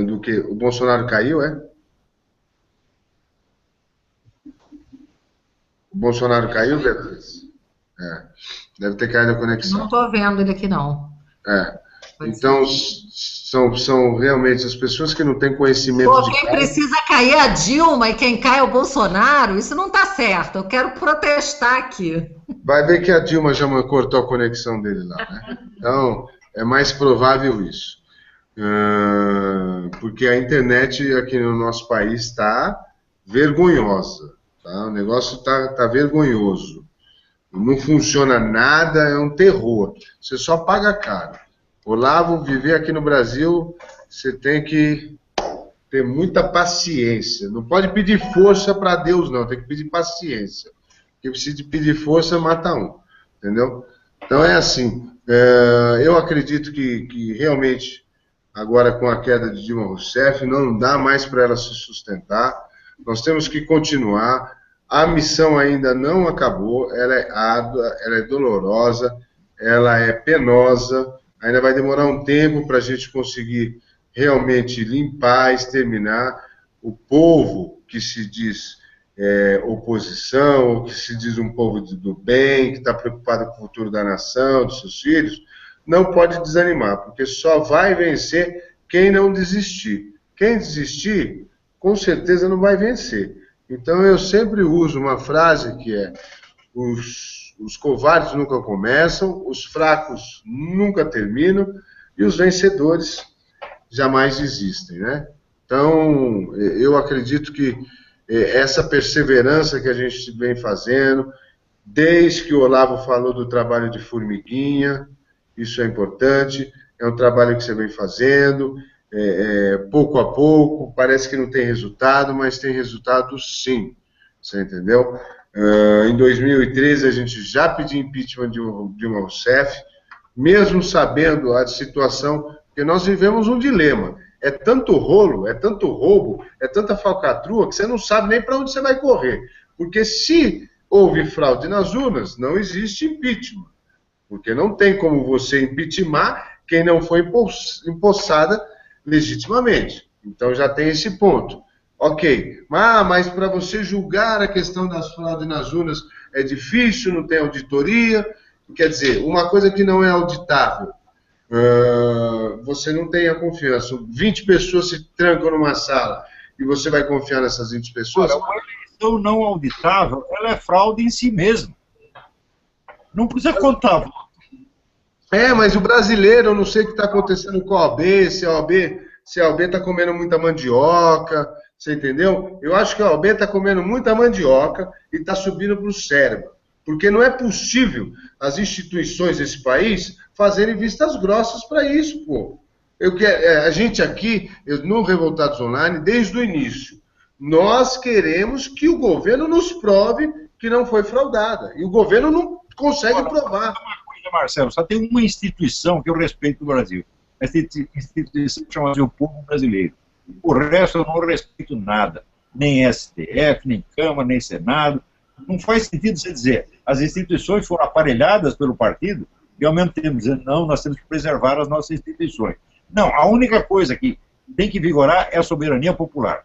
do que o Bolsonaro caiu, O Bolsonaro caiu, Beatriz? Deve ter caído a conexão. Não estou vendo ele aqui, não. Então, são realmente as pessoas que não têm conhecimento de quem precisa cair é a Dilma e quem cai é o Bolsonaro, isso não está certo, eu quero protestar aqui. Vai ver que a Dilma já cortou a conexão dele lá, né? Então, é mais provável isso. Porque a internet aqui no nosso país está vergonhosa, tá? O negócio está vergonhoso. Não funciona nada, é um terror. Você só paga caro. Olavo, viver aqui no Brasil, você tem que ter muita paciência. Não pode pedir força para Deus, não. Tem que pedir paciência. Porque precisa de pedir força, mata um. Entendeu? Então é assim. Eu acredito que realmente, agora com a queda de Dilma Rousseff, não dá mais para ela se sustentar. Nós temos que continuar. A missão ainda não acabou. Ela é árdua, ela é dolorosa, ela é penosa. Ainda vai demorar um tempo para a gente conseguir realmente limpar, exterminar o povo que se diz oposição, ou que se diz um povo do bem, que está preocupado com o futuro da nação, dos seus filhos. Não pode desanimar, porque só vai vencer quem não desistir. Quem desistir, com certeza não vai vencer. Então eu sempre uso uma frase que é: os covardes nunca começam, os fracos nunca terminam e os vencedores jamais desistem, né? Então, eu acredito que essa perseverança que a gente vem fazendo, desde que o Olavo falou do trabalho de formiguinha, isso é importante, é um trabalho que você vem fazendo, pouco a pouco, parece que não tem resultado, mas tem resultado sim, você entendeu? Em 2013 a gente já pediu impeachment de Dilma Rousseff, mesmo sabendo a situação, porque nós vivemos um dilema. É tanto rolo, é tanto roubo, é tanta falcatrua que você não sabe nem para onde você vai correr. Porque se houve fraude nas urnas, não existe impeachment. Porque não tem como você impeachmentar quem não foi empossada legitimamente. Então já tem esse ponto. Ok, mas para você julgar a questão das fraudes nas urnas é difícil, não tem auditoria. Quer dizer, uma coisa que não é auditável, você não tem a confiança. 20 pessoas se trancam numa sala e você vai confiar nessas 20 pessoas? eleição não auditável, ela é fraude em si mesma. Não precisa contar voto. Mas o brasileiro, eu não sei o que está acontecendo com a OAB, se a OAB está comendo muita mandioca, você entendeu? Eu acho que a OAB está comendo muita mandioca e está subindo para o cérebro. Porque não é possível as instituições desse país fazerem vistas grossas para isso, pô. A gente aqui, no Revoltados Online, desde o início, nós queremos que o governo nos prove que não foi fraudada. E o governo não consegue provar. Marcelo, só tem uma instituição que eu respeito no Brasil. Essa instituição chama-se o povo brasileiro. O resto eu não respeito nada. Nem STF, nem Câmara, nem Senado. Não faz sentido você dizer, as instituições foram aparelhadas pelo partido e ao mesmo tempo dizer, não, nós temos que preservar as nossas instituições. Não, a única coisa que tem que vigorar é a soberania popular.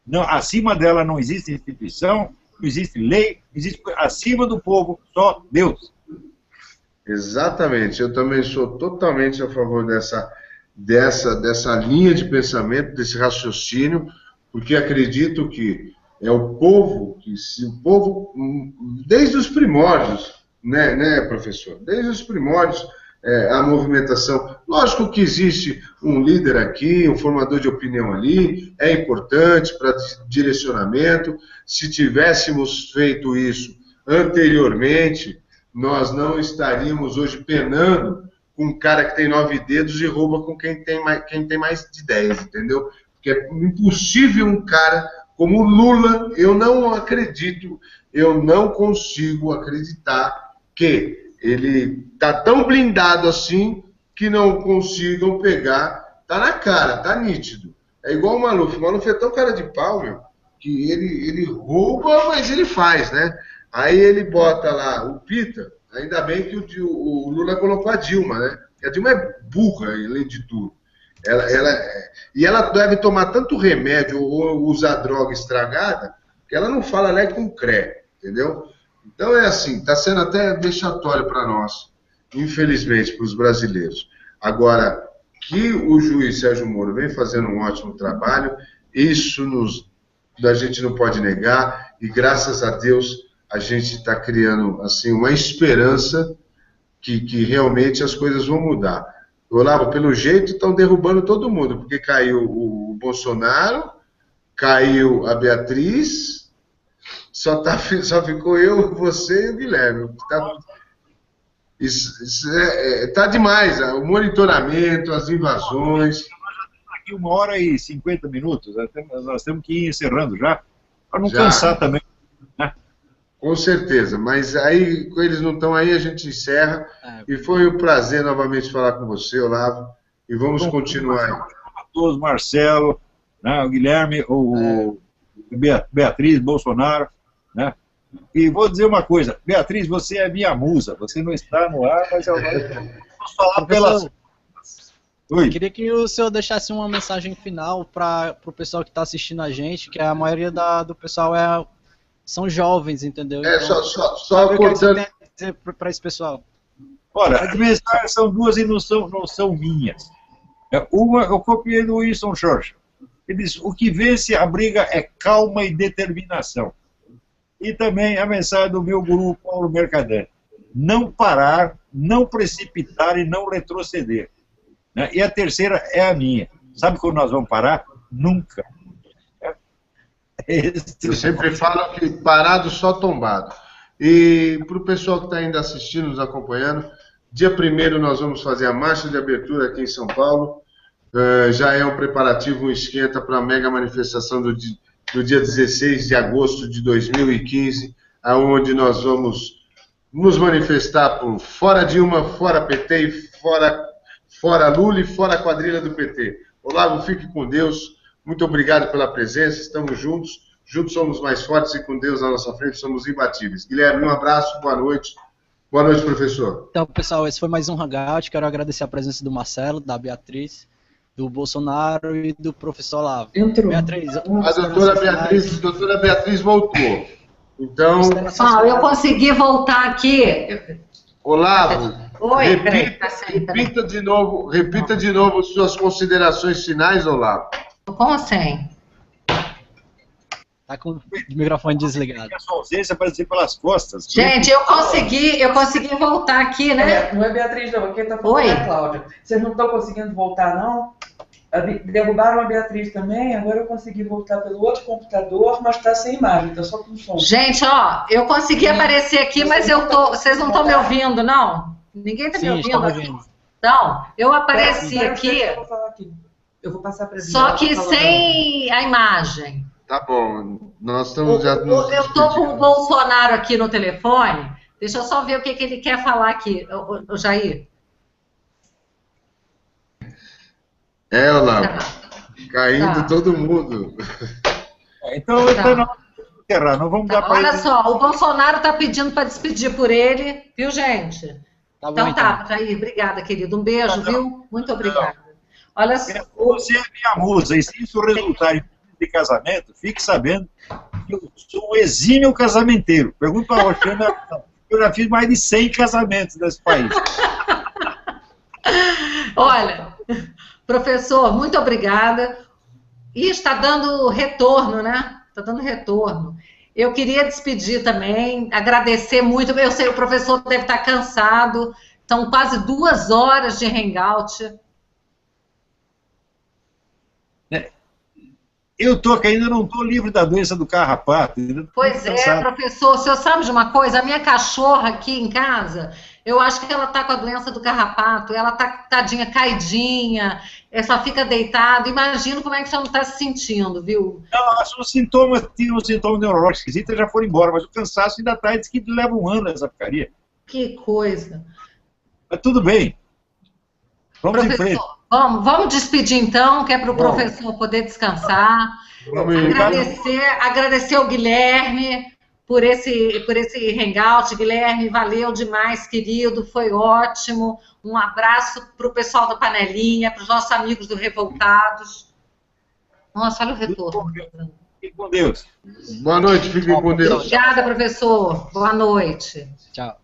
Não, acima dela não existe instituição, não existe lei, existe acima do povo só Deus. Exatamente, eu também sou totalmente a favor dessa linha de pensamento, desse raciocínio, porque acredito que é o povo, desde os primórdios, né, professor? Desde os primórdios, a movimentação. Lógico que existe um líder aqui, um formador de opinião ali, é importante para direcionamento. Se tivéssemos feito isso anteriormente, nós não estaríamos hoje penando com um cara que tem 9 dedos e rouba com quem tem mais de 10, entendeu? Porque é impossível um cara como o Lula, eu não acredito, eu não consigo acreditar que ele está tão blindado assim que não consigam pegar, tá na cara, tá nítido. É igual o Maluf é tão cara de pau, meu, que ele rouba, mas ele faz, né? Aí ele bota lá o Pita, ainda bem que o Lula colocou a Dilma, né? Porque a Dilma é burra, além de tudo. E ela deve tomar tanto remédio ou usar droga estragada que ela não fala alegre com cré, entendeu? Então é assim, está sendo até vexatório para nós, infelizmente, para os brasileiros. Agora, que o juiz Sérgio Moro vem fazendo um ótimo trabalho, isso a gente não pode negar, e graças a Deus a gente está criando assim, uma esperança que realmente as coisas vão mudar. Olavo, pelo jeito estão derrubando todo mundo, porque caiu o Bolsonaro, caiu a Beatriz, só ficou eu, você e o Guilherme. Tá demais, o monitoramento, as invasões. Aqui 1h50, nós temos que ir encerrando já, para não cansar também. Né? Com certeza, mas aí, com eles não estão aí, a gente encerra. E foi um prazer novamente falar com você, Olavo, e vamos continuar aí. A todos, Marcelo, né, o Guilherme, Beatriz, Bolsonaro, né? E vou dizer uma coisa, Beatriz, você é minha musa, você não está no ar, mas eu vou falar pelas... Oi. Queria que o senhor deixasse uma mensagem final para o pessoal que está assistindo a gente, que a maioria do pessoal são jovens, entendeu? Então, só cortando... dizer para esse pessoal. Olha, as mensagens são duas e não são minhas. Uma eu copiei do Winston Churchill. Ele diz, o que vence a briga é calma e determinação. E também a mensagem do meu guru Paulo Mercader. Não parar, não precipitar e não retroceder. Né? E a terceira é a minha. Sabe quando nós vamos parar? Nunca. Eu sempre falo que parado só tombado. E para o pessoal que está ainda assistindo, nos acompanhando, dia 1º nós vamos fazer a marcha de abertura aqui em São Paulo. Já é um preparativo, um esquenta para a mega manifestação do dia 16 de agosto de 2015, aonde nós vamos nos manifestar por fora Dilma, fora PT, e fora Lula e fora a quadrilha do PT. Olavo, fique com Deus. Muito obrigado pela presença, estamos juntos. Juntos somos mais fortes e com Deus na nossa frente somos imbatíveis. Guilherme, um abraço, boa noite. Boa noite, professor. Então, pessoal, esse foi mais um Hangout. Quero agradecer a presença do Marcelo, da Beatriz, do Bolsonaro e do professor Olavo. Beatriz, a doutora Beatriz voltou. Então... eu consegui voltar aqui. Olavo, Oi, repita de novo suas considerações finais, Olavo. Com ou sem? Tá com o microfone desligado. A sua ausência apareceu pelas costas. Gente, eu consegui voltar aqui, né? Não é Beatriz, não. Quem está falando é a Cláudia. Vocês não estão conseguindo voltar, não? Derrubaram a Beatriz também, agora eu consegui voltar pelo outro computador, mas está sem imagem, está só com som. Gente, ó, eu consegui aparecer aqui, mas vocês não estão me ouvindo, não? Ninguém está me ouvindo? Não, eu apareci aqui, eu vou passar para só que sem a imagem. Tá bom, nós estamos já... Eu estou com o Bolsonaro aqui no telefone, deixa eu só ver o que ele quer falar aqui, o Jair. Olavo, caindo todo mundo. Então não vamos dar para ele. Olha só, o Bolsonaro está pedindo para despedir por ele, viu, gente? Tá bom, Então, Jair, obrigada, querido. Um beijo, viu? Muito obrigada. Olha só. Você é minha musa, e se isso resultar em de casamento, fique sabendo que eu sou um exímio casamenteiro. Pergunta para a Roxana, eu já fiz mais de 100 casamentos nesse país. Olha, professor, muito obrigada. E está dando retorno, né? Está dando retorno. Eu queria despedir também, agradecer muito. Eu sei, o professor deve estar cansado. São quase 2 horas de hangout. Eu ainda não estou livre da doença do carrapato. Pois é, professor, o senhor sabe de uma coisa? A minha cachorra aqui em casa, eu acho que ela está com a doença do carrapato, ela está, tadinha, caidinha, só fica deitada. Imagino como é que você não está se sentindo, viu? Não, os sintomas, tinham os sintomas neurológicos esquisitos, já foram embora, mas o cansaço ainda está, diz que leva 1 ano essa porcaria. Que coisa. Mas tudo bem. Vamos em frente. Vamos despedir então, que é para o professor poder descansar. Agradecer ao Guilherme por esse hangout. Guilherme, valeu demais, querido, foi ótimo. Um abraço para o pessoal da Panelinha, para os nossos amigos do Revoltados. Nossa, olha o retorno. Fique com Deus. Boa noite, fiquem com Deus. Obrigada, professor. Boa noite. Tchau.